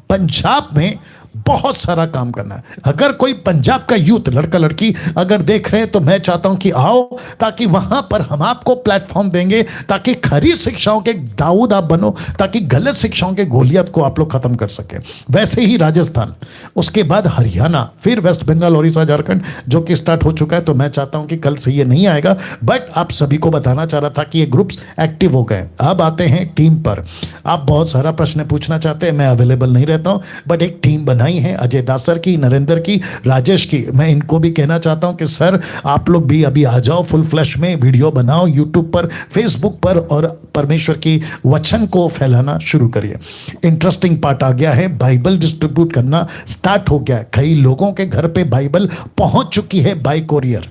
पंजाब में बहुत सारा काम करना है। अगर कोई पंजाब का यूथ, लड़का लड़की अगर देख रहे हैं तो मैं चाहता हूं कि आओ, ताकि वहां पर हम आपको प्लेटफॉर्म देंगे, ताकि खरी शिक्षाओं के दाऊद आप बनो, ताकि गलत शिक्षाओं के गोलियत को आप लोग खत्म कर सके। वैसे ही राजस्थान, उसके बाद हरियाणा, फिर वेस्ट बंगाल, ओडिशा, झारखंड, जो कि स्टार्ट हो चुका है। तो मैं चाहता हूं कि कल से ये नहीं आएगा, बट आप सभी को बताना चाह रहा था कि ये ग्रुप्स एक्टिव हो गए। अब आते हैं टीम पर। आप बहुत सारा प्रश्न पूछना चाहते हैं, मैं अवेलेबल नहीं रहता हूं, बट एक टीम बनाई है, अजय दासर की, नरेंद्र की, राजेश की। मैं इनको भी कहना चाहता हूं कि सर आप लोग भी अभी आ जाओ, फुल फ्लैश में वीडियो बनाओ, यूट्यूब पर, फेसबुक पर, और परमेश्वर की वचन को फैलाना शुरू करिए। इंटरेस्टिंग पार्ट आ गया है, बाइबल डिस्ट्रीब्यूट करना स्टार्ट हो गया है। कई लोगों के घर पे बाइबल पहुंच चुकी है बाय कोरियर।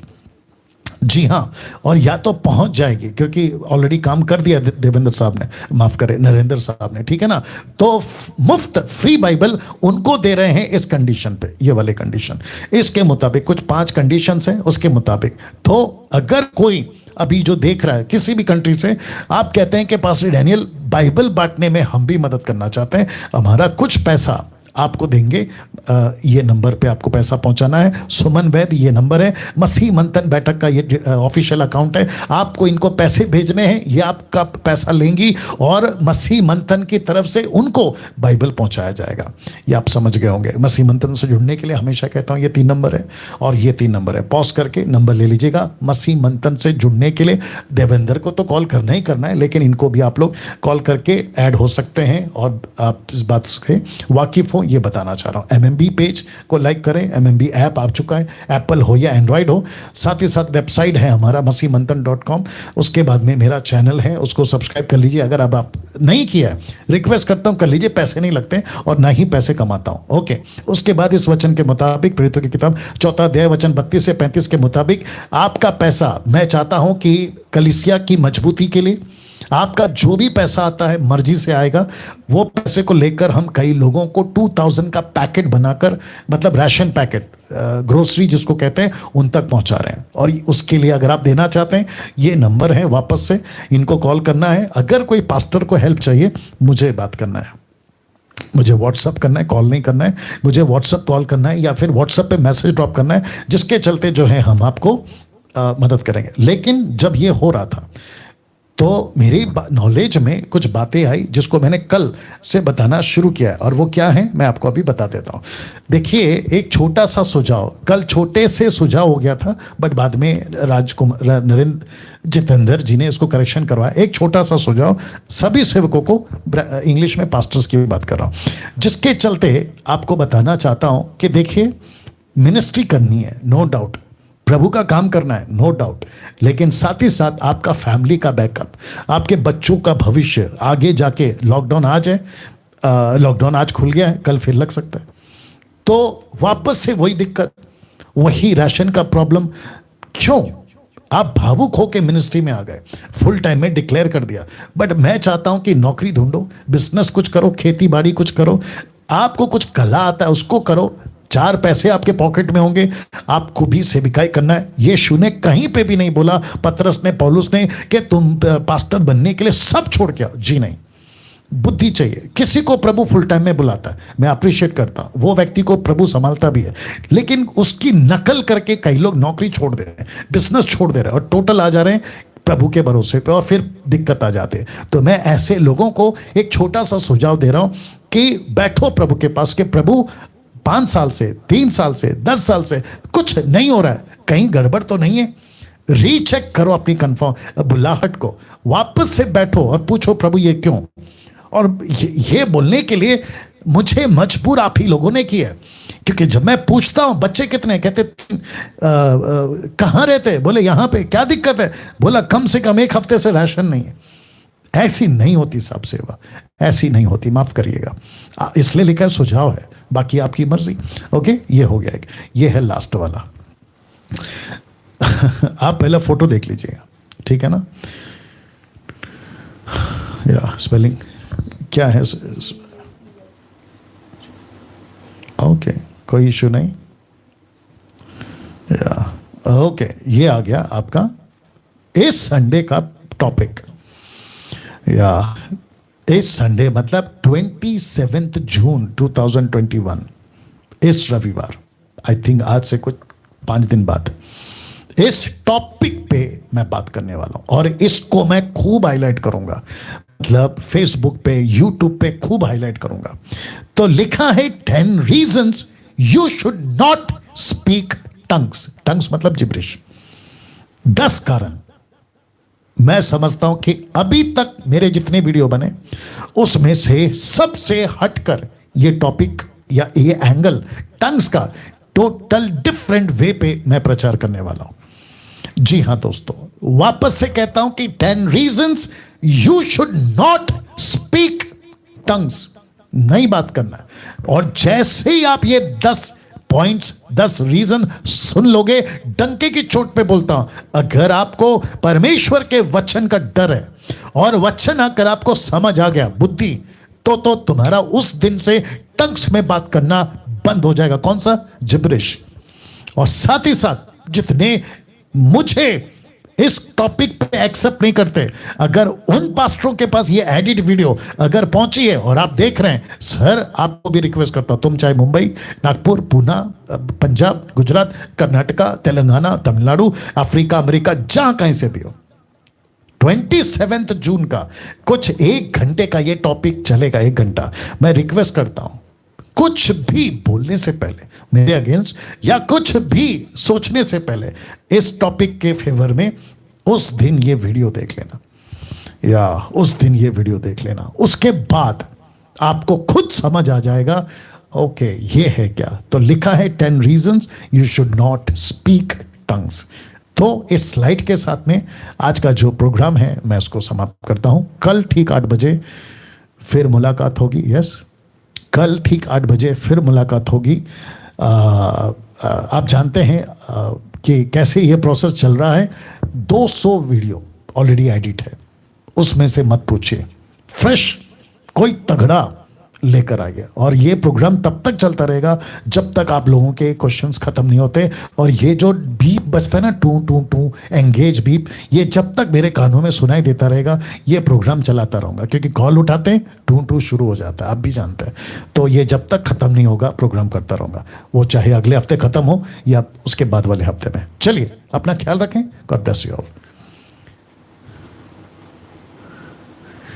जी हाँ, और या तो पहुंच जाएगी, क्योंकि ऑलरेडी काम कर दिया देवेंद्र साहब ने, माफ करें नरेंद्र साहब ने, ठीक है ना। तो मुफ्त फ्री बाइबल उनको दे रहे हैं इस कंडीशन पे, ये वाले कंडीशन, इसके मुताबिक कुछ 5 कंडीशंस हैं उसके मुताबिक। तो अगर कोई अभी जो देख रहा है किसी भी कंट्री से, आप कहते हैं कि पास्टर डैनियल बाइबल बांटने में हम भी मदद करना चाहते हैं, हमारा कुछ पैसा आपको देंगे, ये नंबर पे आपको पैसा पहुंचाना है। सुमन वैद ये नंबर है, मसीह मंथन बैठक का ये ऑफिशियल अकाउंट है। आपको इनको पैसे भेजने हैं, ये आपका पैसा लेंगी और मसीह मंथन की तरफ से उनको बाइबल पहुंचाया जाएगा। ये आप समझ गए होंगे। मसीह मंथन से जुड़ने के लिए हमेशा कहता हूं ये 3 नंबर है और ये 3 नंबर है। पॉज करके नंबर ले लीजिएगा। मसीह मंथन से जुड़ने के लिए देवेंद्र को तो कॉल करना ही करना है, लेकिन इनको भी आप लोग कॉल करके ऐड हो सकते हैं और आप इस बात से वाकिफ हो, ये बताना चाह रहा हूं। एमएमबी पेज को लाइक करें, एमएमबी ऐप आ चुका है, एप्पल हो या एंड्रॉइड हो। साथ ही साथ वेबसाइट है हमारा masimantan.com, उसके बाद में मेरा चैनल है, उसको सब्सक्राइब कर लीजिए। अगर अब आप नहीं किया है, रिक्वेस्ट करता हूं कर लीजिए, पैसे नहीं लगते और ना ही पैसे कमाता हूं। ओके, उसके बाद इस वचन के मुताबिक, प्रेरितों की किताब 4 अध्याय वचन 32 से 35 के मुताबिक, आपका पैसा मैं चाहता हूं कि कलीसिया की मजबूती के लिए आपका जो भी पैसा आता है मर्जी से आएगा। वो पैसे को लेकर हम कई लोगों को 2000 का पैकेट बनाकर, मतलब राशन पैकेट, ग्रोसरी जिसको कहते हैं, उन तक पहुंचा रहे हैं। और उसके लिए अगर आप देना चाहते हैं, ये नंबर है, वापस से इनको कॉल करना है। अगर कोई पास्टर को हेल्प चाहिए, मुझे बात करना है, मुझे व्हाट्सअप करना है, कॉल नहीं करना है, मुझे व्हाट्सअप कॉल करना है या फिर व्हाट्सअप पे मैसेज ड्रॉप करना है, जिसके चलते जो है हम आपको मदद करेंगे। लेकिन जब ये हो रहा था, तो मेरी नॉलेज में कुछ बातें आई जिसको मैंने कल से बताना शुरू किया है, और वो क्या है मैं आपको अभी बता देता हूँ। देखिए, एक छोटा सा सुझाव, कल छोटे से सुझाव हो गया था, बट बाद में राजकुमार नरेंद्र जितेंद्र जी ने इसको करेक्शन करवाया। एक छोटा सा सुझाव सभी सेवकों को, इंग्लिश में पास्टर्स की बात कर रहा हूँ, जिसके चलते आपको बताना चाहता हूँ कि देखिए, मिनिस्ट्री करनी है, नो डाउट, प्रभु का काम करना है, नो डाउट, लेकिन साथ ही साथ आपका फैमिली का बैकअप, आपके बच्चों का भविष्य, आगे जाके लॉकडाउन आज है, लॉकडाउन आज खुल गया है, कल फिर लग सकता है, तो वापस से वही दिक्कत, वही राशन का प्रॉब्लम। क्यों आप भावुक होकर मिनिस्ट्री में आ गए, फुल टाइम में डिक्लेयर कर दिया, बट मैं चाहता हूं कि नौकरी ढूंढो, बिजनेस कुछ करो, खेती बाड़ी कुछ करो, आपको कुछ कला आता है उसको करो, 4 पैसे आपके पॉकेट में होंगे, आपको भी सेविकाई करना है। यीशु ने कहीं पे भी नहीं बोला, पतरस ने, पौलुस ने, कि तुम पास्टर बनने के लिए सब छोड़ के आओ। जी नहीं, बुद्धि चाहिए। किसी को प्रभु फुल टाइम में बुलाता है, मैं अप्रिशिएट करता हूं, वो व्यक्ति को प्रभु संभालता भी है, लेकिन उसकी नकल करके कई लोग नौकरी छोड़ दे रहे हैं, बिजनेस छोड़ दे रहे हैं, और टोटल आ जा रहे हैं प्रभु के भरोसे पे, और फिर दिक्कत आ जाती है। तो मैं ऐसे लोगों को एक छोटा सा सुझाव दे रहा हूं कि बैठो प्रभु के पास, कि प्रभु 5 साल से, 3 साल से, 10 साल से कुछ नहीं हो रहा है, कहीं गड़बड़ तो नहीं है, रीचेक करो अपनी कंफर्म बुलाहट को, वापस से बैठो और पूछो प्रभु ये क्यों। और ये बोलने के लिए मुझे मजबूर आप ही लोगों ने किया है, क्योंकि जब मैं पूछता हूं बच्चे कितने, कहते कहाँ रहते, बोले यहाँ पे, क्या दिक्कत है, बोला कम से कम 1 हफ्ते से राशन नहीं है। ऐसी नहीं होती साहब सेवा, ऐसी नहीं होती, माफ करिएगा, इसलिए लिखा है सुझाव है, बाकी आपकी मर्जी। ओके, ये हो गया, ये है लास्ट वाला। आप पहला फोटो देख लीजिएगा, ठीक है ना, या स्पेलिंग क्या है, ओके, कोई इशू नहीं, या ओके, ये आ गया आपका इस संडे का टॉपिक, या इस संडे मतलब 27 जून 2021, इस रविवार, आई थिंक आज से कुछ 5 दिन बाद, इस टॉपिक पे मैं बात करने वाला हूं, और इसको मैं खूब हाईलाइट करूंगा, मतलब फेसबुक पे, यूट्यूब पे खूब हाईलाइट करूंगा। तो लिखा है 10 reasons you should not speak tongues, tongues मतलब जिब्रिश, 10 कारण। मैं समझता हूं कि अभी तक मेरे जितने वीडियो बने उसमें से सबसे हटकर ये टॉपिक या ये एंगल टंग्स का टोटल डिफरेंट वे पे मैं प्रचार करने वाला हूं। जी हां दोस्तों, वापस से कहता हूं कि 10 reasons you should not speak tongues, नहीं बात करना। और जैसे ही आप ये 10 पॉइंट्स, 10 रीजन सुन लोगे, डंके की चोट पे बोलता हूं, अगर आपको परमेश्वर के वचन का डर है और वचन अगर आपको समझ आ गया, बुद्धि, तो तुम्हारा उस दिन से टंग्स में बात करना बंद हो जाएगा। कौन सा? जिब्रिश। और साथ ही साथ जितने मुझे इस टॉपिक पे एक्सेप्ट नहीं करते, अगर उन पास्टरों के पास ये एडिट वीडियो अगर पहुंची है और आप देख रहे हैं, सर आपको भी रिक्वेस्ट करता हूं, तुम चाहे मुंबई, नागपुर, पूना, पंजाब, गुजरात, कर्नाटका, तेलंगाना, तमिलनाडु, अफ्रीका, अमेरिका, जहां कहीं से भी हो, 27 जून का कुछ 1 घंटे का ये टॉपिक चलेगा, 1 घंटा। मैं रिक्वेस्ट करता हूं, कुछ भी बोलने से पहले मेरे अगेंस्ट या कुछ भी सोचने से पहले इस टॉपिक के फेवर में उस दिन ये वीडियो देख लेना, या उस दिन ये वीडियो देख लेना। उसके बाद आपको खुद समझ आ जाएगा, ओके ये है क्या। तो लिखा है 10 reasons you should not speak tongues. तो इस स्लाइड के साथ में आज का जो प्रोग्राम है मैं उसको समाप्त करता हूं। कल ठीक 8 बजे फिर मुलाकात होगी। यस, कल ठीक 8 बजे फिर मुलाकात होगी। आप जानते हैं कि कैसे ये प्रोसेस चल रहा है। 200 वीडियो ऑलरेडी एडिट है, उसमें से मत पूछिए, फ्रेश कोई तगड़ा लेकर आइए। और ये प्रोग्राम तब तक चलता रहेगा जब तक आप लोगों के क्वेश्चंस खत्म नहीं होते। और ये जो बीप बजता है ना, टू टू टू एंगेज बीप, ये जब तक मेरे कानों में सुनाई देता रहेगा ये प्रोग्राम चलाता रहूँगा, क्योंकि कॉल उठाते हैं टू टू शुरू हो जाता है, आप भी जानते हैं। तो ये जब तक खत्म नहीं होगा प्रोग्राम करता रहूँगा, वो चाहे अगले हफ्ते खत्म हो या उसके बाद वाले हफ्ते में। चलिए अपना ख्याल रखें। God bless you all.